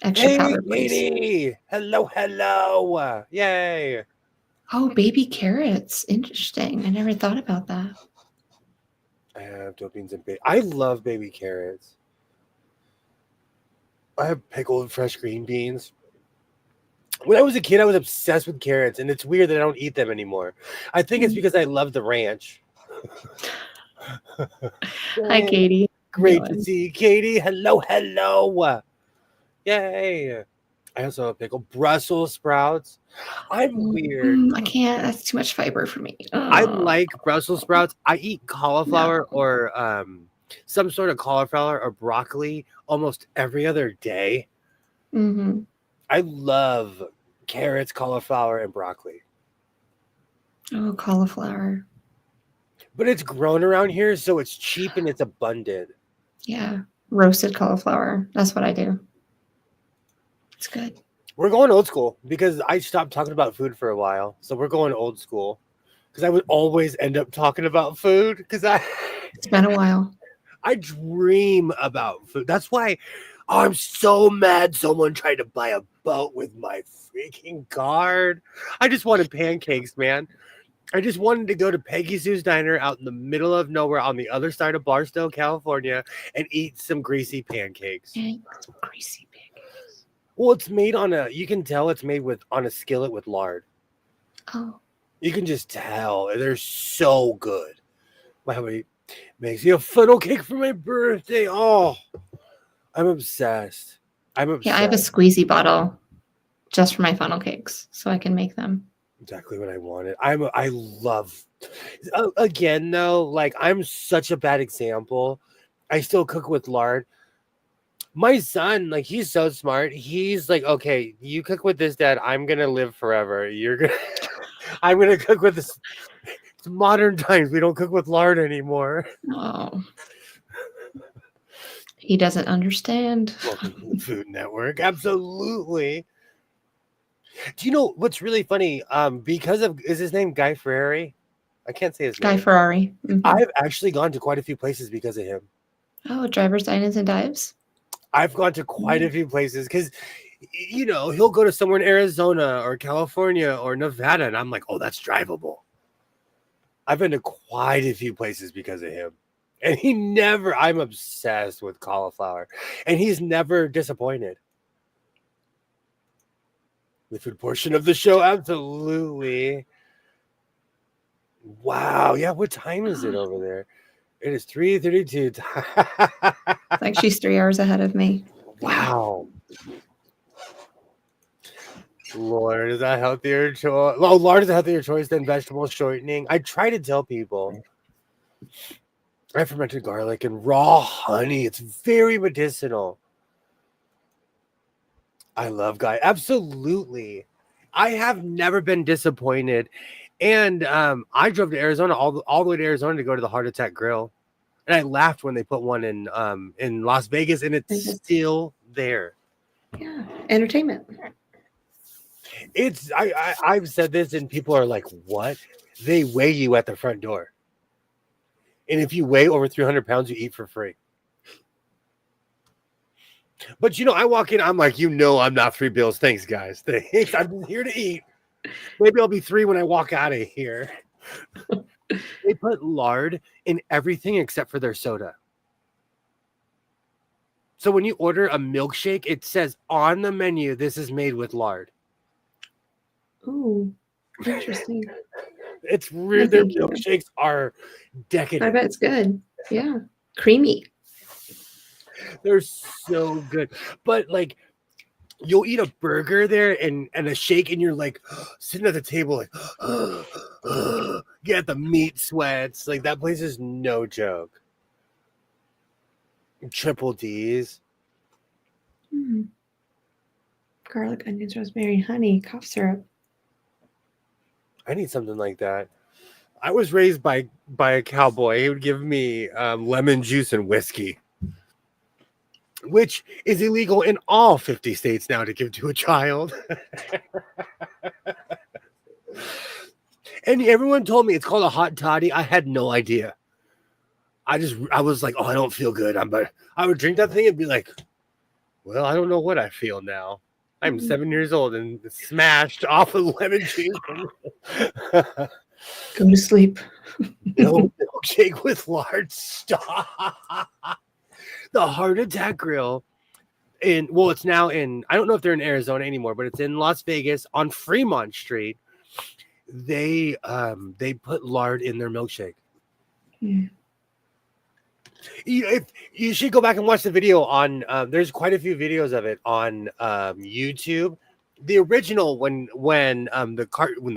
Extra Hey, powder, please. Katie. Hello. Yay. Oh, baby carrots. Interesting. I never thought about that. I have dill beans and baby. I love baby carrots. I have pickled fresh green beans. When I was a kid, I was obsessed with carrots, and it's weird that I don't eat them anymore. I think it's because I love the ranch. Hi, Katie. Great to see you, Katie. Hello. Yay. I also have pickled Brussels sprouts. I'm weird. I can't. That's too much fiber for me. I like Brussels sprouts. I eat cauliflower or some sort of cauliflower or broccoli almost every other day. Mm-hmm. I love carrots, cauliflower, and broccoli. Oh, cauliflower. But it's grown around here, so it's cheap and it's abundant. Yeah. Roasted cauliflower. That's what I do. It's good. We're going old school because I stopped talking about food for a while. So we're going old school because I would always end up talking about food because It's been a while. I dream about food. That's why I'm so mad someone tried to buy a boat with my freaking card. I just wanted pancakes, man. I just wanted to go to Peggy Sue's Diner out in the middle of nowhere on the other side of Barstow, California, and eat some greasy pancakes. Greasy pancakes. Well, it's made on you can tell it's made on a skillet with lard. Oh. You can just tell. They're so good. My hubby makes me a funnel cake for my birthday. Oh, I'm obsessed. Yeah, I have a squeezy bottle just for my funnel cakes, so I can make them. Exactly what I wanted. I love. Again, though, like I'm such a bad example. I still cook with lard. My son, like he's so smart. He's like, okay, you cook with this, Dad. I'm gonna live forever. I'm gonna cook with this. It's modern times. We don't cook with lard anymore. Oh. He doesn't understand. Welcome to the Food Network. Absolutely. Do you know what's really funny? Is his name Guy Ferrari? I can't say his name. Guy Ferrari. Mm-hmm. I've actually gone to quite a few places because of him. Oh, drivers, dine-ins, and dives? I've gone to quite a few places because, he'll go to somewhere in Arizona or California or Nevada, and I'm like, oh, that's drivable. I've been to quite a few places because of him. And I'm obsessed with cauliflower, and he's never disappointed. The food portion of the show, absolutely. Wow. Yeah, what time is it over there? It is 3:32. Like she's 3 hours ahead of me. Wow. Lord, is that healthier choice? Oh, lard is a healthier choice than vegetable shortening. I try to tell people. I fermented garlic and raw honey. It's very medicinal. I love Guy. Absolutely. I have never been disappointed. And I drove to Arizona all the way to Arizona to go to the Heart Attack Grill. And I laughed when they put one in Las Vegas, and it's still there. Yeah. Entertainment. I've said this, and people are like, what? They weigh you at the front door. And if you weigh over 300 pounds, you eat for free. But, I walk in, I'm like, I'm not $3 bills. Thanks, guys. Thanks. I'm here to eat. Maybe I'll be $3 when I walk out of here. They put lard in everything except for their soda. So when you order a milkshake, it says on the menu, this is made with lard. Ooh, interesting. It's weird. Their milkshakes are decadent. I bet it's good. Yeah. Creamy. They're so good. But like you'll eat a burger there and a shake, and you're like sitting at the table like get the meat sweats. Like that place is no joke. Triple D's. Garlic, onions, rosemary, honey, cough syrup. I need something like that. I was raised by a cowboy. He would give me lemon juice and whiskey, which is illegal in all 50 states now to give to a child. And everyone told me it's called a hot toddy. I had no idea. I was like, oh, I don't feel good. But I would drink that thing and be like, well, I don't know what I feel now. I'm 7 years old and smashed off of lemon juice. Go to sleep. No milkshake with lard. Stop. The Heart Attack Grill it's now in, I don't know if they're in Arizona anymore, but it's in Las Vegas on Fremont Street. They put lard in their milkshake. Yeah. You should go back and watch the video on there's quite a few videos of it on YouTube. The original when the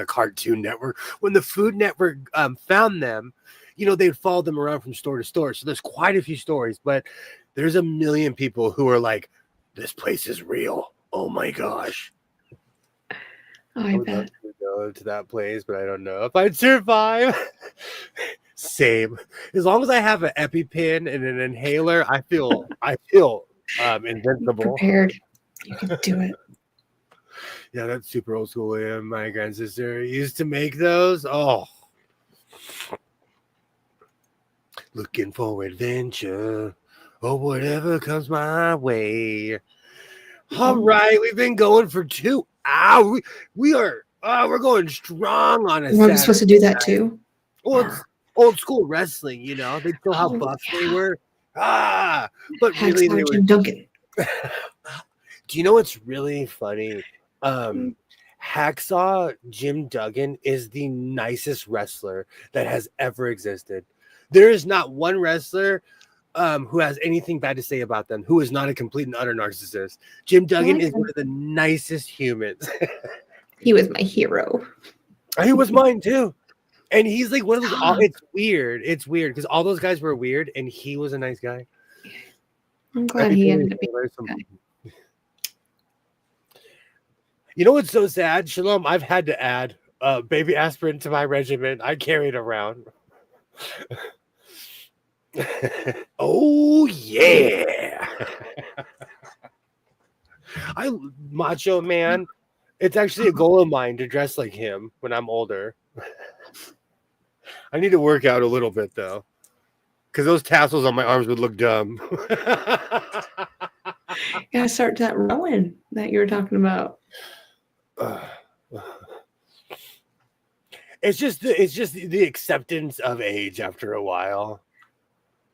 Cartoon Network, when the Food Network found them, they'd follow them around from store to store. So there's quite a few stories, but there's a million people who are like, this place is real. Oh my gosh. I would love bet. to go to that place, but I don't know if I'd survive. Same. As long as I have an EpiPen and an inhaler, I feel invincible. Prepared. You can do it. Yeah, that's super old school. Yeah, my grandsister used to make those. Oh, looking for adventure. Oh, whatever comes my way. All right, we've been going for 2 hours. We're going strong on a We're supposed to do that too. Well, it's old school wrestling, They still how buff they were. But really, they were. Duncan. Do you know what's really funny? Hacksaw Jim Duggan is the nicest wrestler that has ever existed. There is not one wrestler who has anything bad to say about them, who is not a complete and utter narcissist. Jim Duggan is one of the nicest humans. He was my hero. He was mine too. And he's like one of those, it's weird. It's weird because all those guys were weird and he was a nice guy. I'm glad he ended up being a nice guy. You know what's so sad, Shalom? I've had to add baby aspirin to my regimen. I carry it around. Oh yeah. Macho Man. It's actually a goal of mine to dress like him when I'm older. I need to work out a little bit though, because those tassels on my arms would look dumb. Gotta start that rowing that you were talking about. It's just the acceptance of age after a while.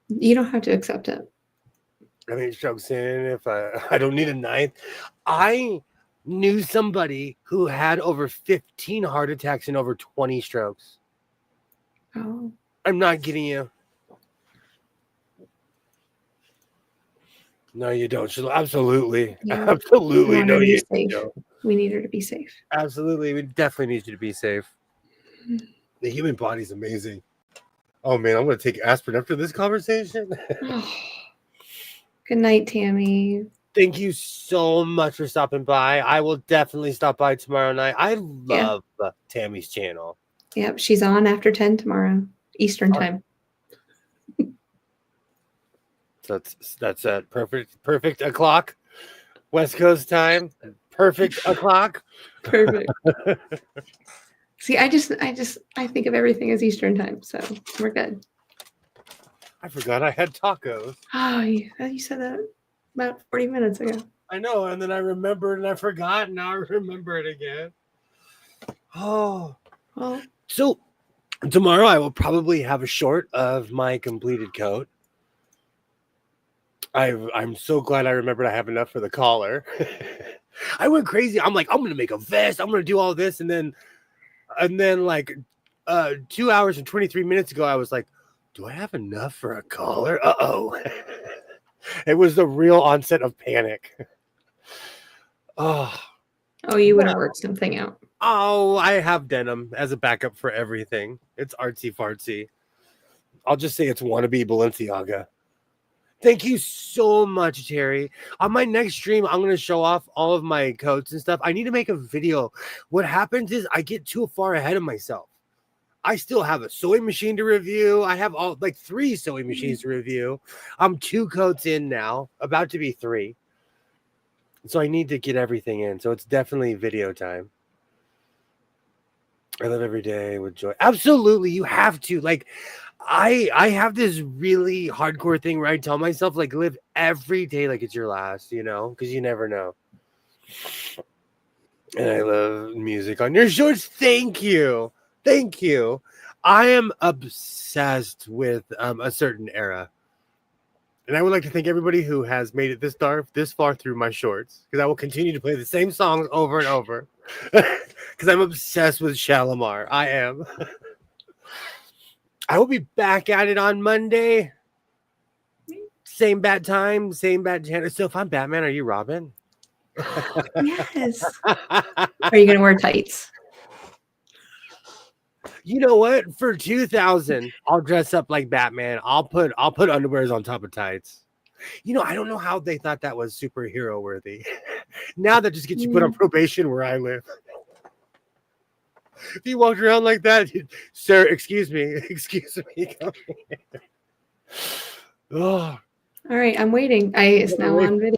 You don't have to accept it. I mean, strokes in if I don't need a ninth. I knew somebody who had over 15 heart attacks and over 20 strokes. Oh. I'm not kidding you. No, you don't. Absolutely. Yeah. Absolutely. No, you don't. We need her to be safe. Absolutely. We definitely need you to be safe. The human body's amazing. Oh, man, I'm going to take aspirin after this conversation. Oh. Good night, Tammy. Thank you so much for stopping by. I will definitely stop by tomorrow night. I love Tammy's channel. Yep, she's on after 10 tomorrow, Eastern time. So that's at perfect o'clock, West Coast time. Perfect o'clock. Perfect. See, I think of everything as Eastern time, so we're good. I forgot I had tacos. Oh, you said that about 40 minutes ago. I know, and then I remembered and I forgot, and now I remember it again. Oh. Well, so tomorrow I will probably have a short of my completed coat. I'm so glad I remembered I have enough for the collar. I went crazy. I'm like, I'm gonna make a vest. I'm gonna do all this, and then like 2 hours and 23 minutes ago, I was like, do I have enough for a collar? Uh-oh. It was the real onset of panic. Oh, you would have worked something out. Oh, I have denim as a backup for everything. It's artsy fartsy. I'll just say it's wannabe Balenciaga. Thank you so much, Terry. On my next stream, I'm going to show off all of my coats and stuff. I need to make a video. What happens is I get too far ahead of myself. I still have a sewing machine to review. I have all like 3 sewing machines to review. I'm 2 coats in now, about to be 3. So I need to get everything in. So it's definitely video time. I live every day with joy. Absolutely, you have to. Like, I have this really hardcore thing where I tell myself, like, live every day like it's your last, you know, because you never know. And I love music on your shorts. Thank you. Thank you. I am obsessed with a certain era. And I would like to thank everybody who has made it this far through my shorts, because I will continue to play the same songs over and over. Because I'm obsessed with Shalimar. I am. I will be back at it on Monday. Same bat time, same bat channel. So if I'm Batman, are you Robin? Yes. Are you going to wear tights? You know what? For 2000, I'll dress up like Batman. I'll put underwears on top of tights. You know, I don't know how they thought that was superhero worthy. Now that just gets you put on probation where I live. If you walked around like that, sir, excuse me. Oh. All right, I'm waiting. It's now on video.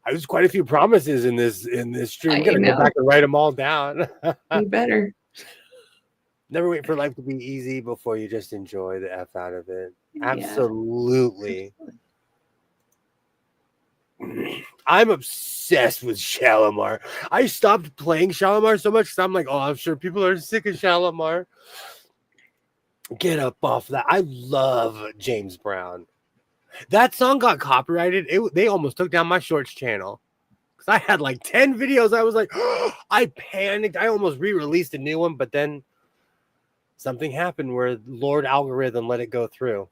There's quite a few promises in this stream. I'm gonna go back and write them all down. You better. Never wait for life to be easy before you just enjoy the F out of it. Yeah. Absolutely. I'm obsessed with Shalimar. I stopped playing Shalimar so much because I'm like, oh, I'm sure people are sick of Shalimar. Get up off that. I love James Brown. That song got copyrighted. They almost took down my shorts channel because I had like 10 videos. I was like, oh, I panicked. I almost re-released a new one, but then something happened where Lord Algorithm let it go through.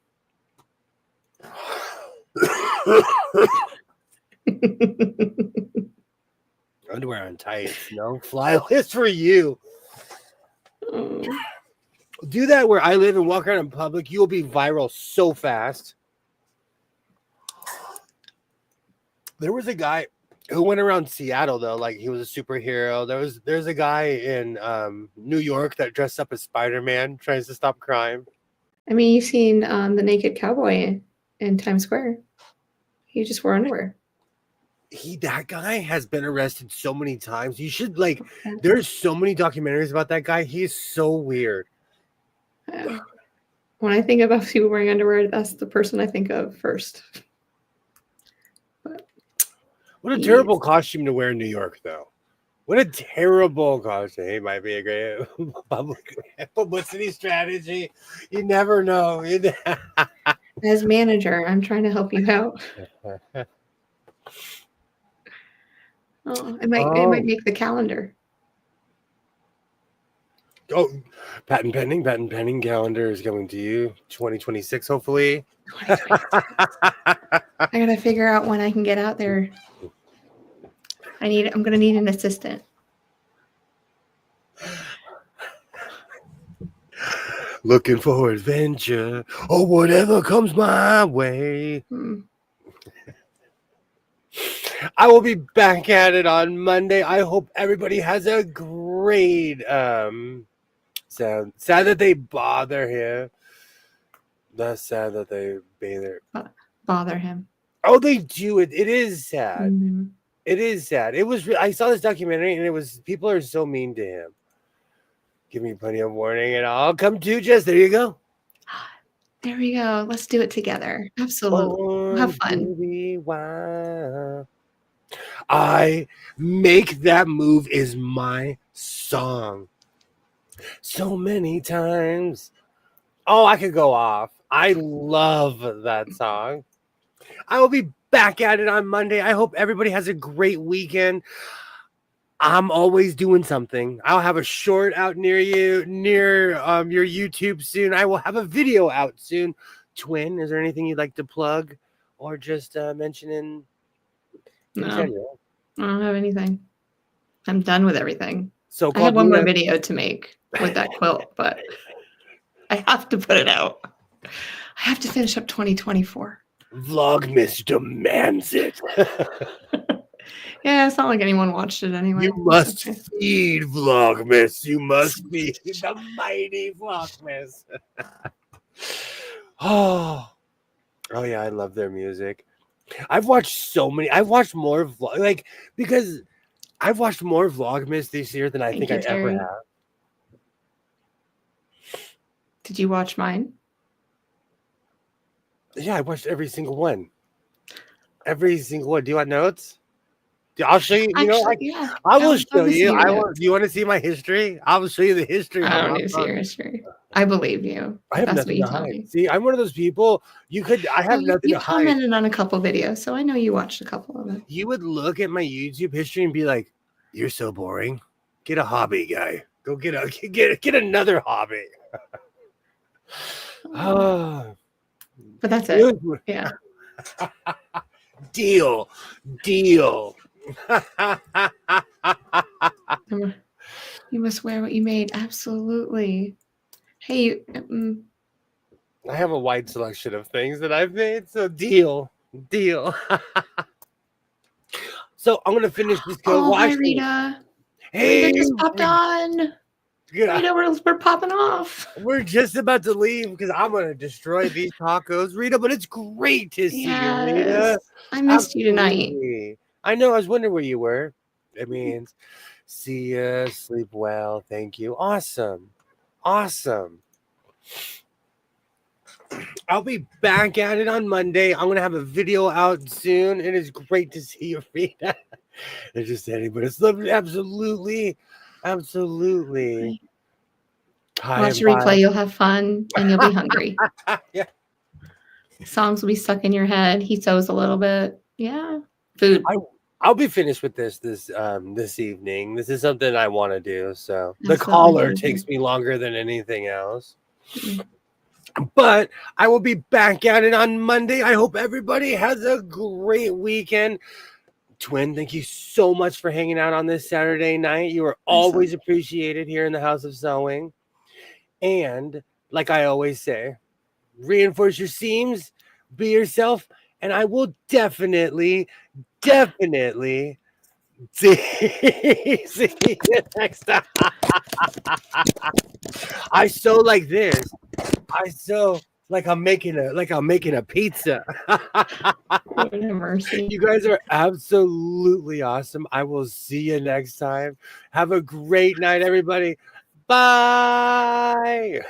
Underwear on tights. No fly list for you. Do that where I live and walk around in public. You'll be viral so fast. There was a guy who went around Seattle though, like he was a superhero. There's a guy in New York that dressed up as Spider-Man, tries to stop crime. I mean, you've seen the naked cowboy in Times Square. He just wore underwear. That guy has been arrested so many times. You should there's so many documentaries about that guy. He's so weird. When I think about people wearing underwear, that's the person I think of first. But what a terrible costume to wear in New York, though. What a terrible costume. He might be a great publicity strategy. You never know. As manager, I'm trying to help you out. It might make the calendar. Oh, patent pending calendar is coming to you 2026, hopefully. 2026. I gotta figure out when I can get out there. I'm gonna need an assistant. Looking for adventure or whatever comes my way. I will be back at it on Monday. I hope everybody has a great sad that they bother him. That's sad that they bother him. Oh, they do it. It is sad. Mm-hmm. It is sad. It was. I saw this documentary, and it was people are so mean to him. Give me plenty of warning, and I'll come to just. There you go. There we go. Let's do it together. Absolutely. We'll have fun. Wow. I Make That Move is my song. So many times. Oh, I could go off. I love that song. I will be back at it on Monday. I hope everybody has a great weekend. I'm always doing something. I'll have a short out near you, near your YouTube soon. I will have a video out soon. Twin, is there anything you'd like to plug or just mention in general? I don't have anything. I'm done with everything. So I have one more video to make with that quilt, but I have to put it out. I have to finish up 2024. Vlogmas demands it. Yeah, it's not like anyone watched it anyway. You It's must okay. feed Vlogmas. You must feed the mighty Vlogmas. Oh, yeah, I love their music. I've watched so many. I've watched more because I've watched more Vlogmas this year than I Thank think you, I ever Terry. have. Did you watch mine? Yeah, I watched every single one. Every single one. Do you want notes? I'll show you. You know, Actually, yeah. I I will would love show to see you. your I will. notes. Do you want to see my history? I will show you the history. I don't need to see your history. I believe you. I have That's what nothing you to tell hide. me. See, I'm one of those people. I have Well, nothing you to hide. commented on a couple videos, so I know you watched a couple of them. You would look at my YouTube history and be like, "You're so boring. Get a hobby, guy. Go get another hobby." Oh, But that's it. Yeah. deal. You must wear what you made. Absolutely. Hey, I have a wide selection of things that I've made, so deal. So I'm gonna finish this code. oh, hi, Watch me. Rita. Hey, Rita just popped on. yeah, Rita, we're popping off. we're just about to leave because I'm gonna destroy these tacos, Rita. But it's great to see you, Rita. Yes. I missed you tonight. Absolutely. I know. I was wondering where you were. It means see ya, sleep well. Thank you. Awesome. I'll be back at it on Monday. I'm gonna have a video out soon. It is great to see you, Rita. It's just anybody. It's lovely. Absolutely. Watch Hi, the replay. You'll have fun and you'll be hungry. Yeah. Songs will be stuck in your head. He sews a little bit. Yeah. Food. I'll be finished with this evening. This is something I want to do. So the Absolutely. caller takes me longer than anything else. Mhm. But I will be back at it on Monday. I hope everybody has a great weekend. Twin, thank you so much for hanging out on this Saturday night. You are always appreciated here in the House of Sewing. And like I always say, reinforce your seams, be yourself, and I will definitely see you next time. I sew like this. I sew like I'm making a pizza. Lord have mercy. You guys are absolutely awesome. I will see you next time. Have a great night, everybody. Bye.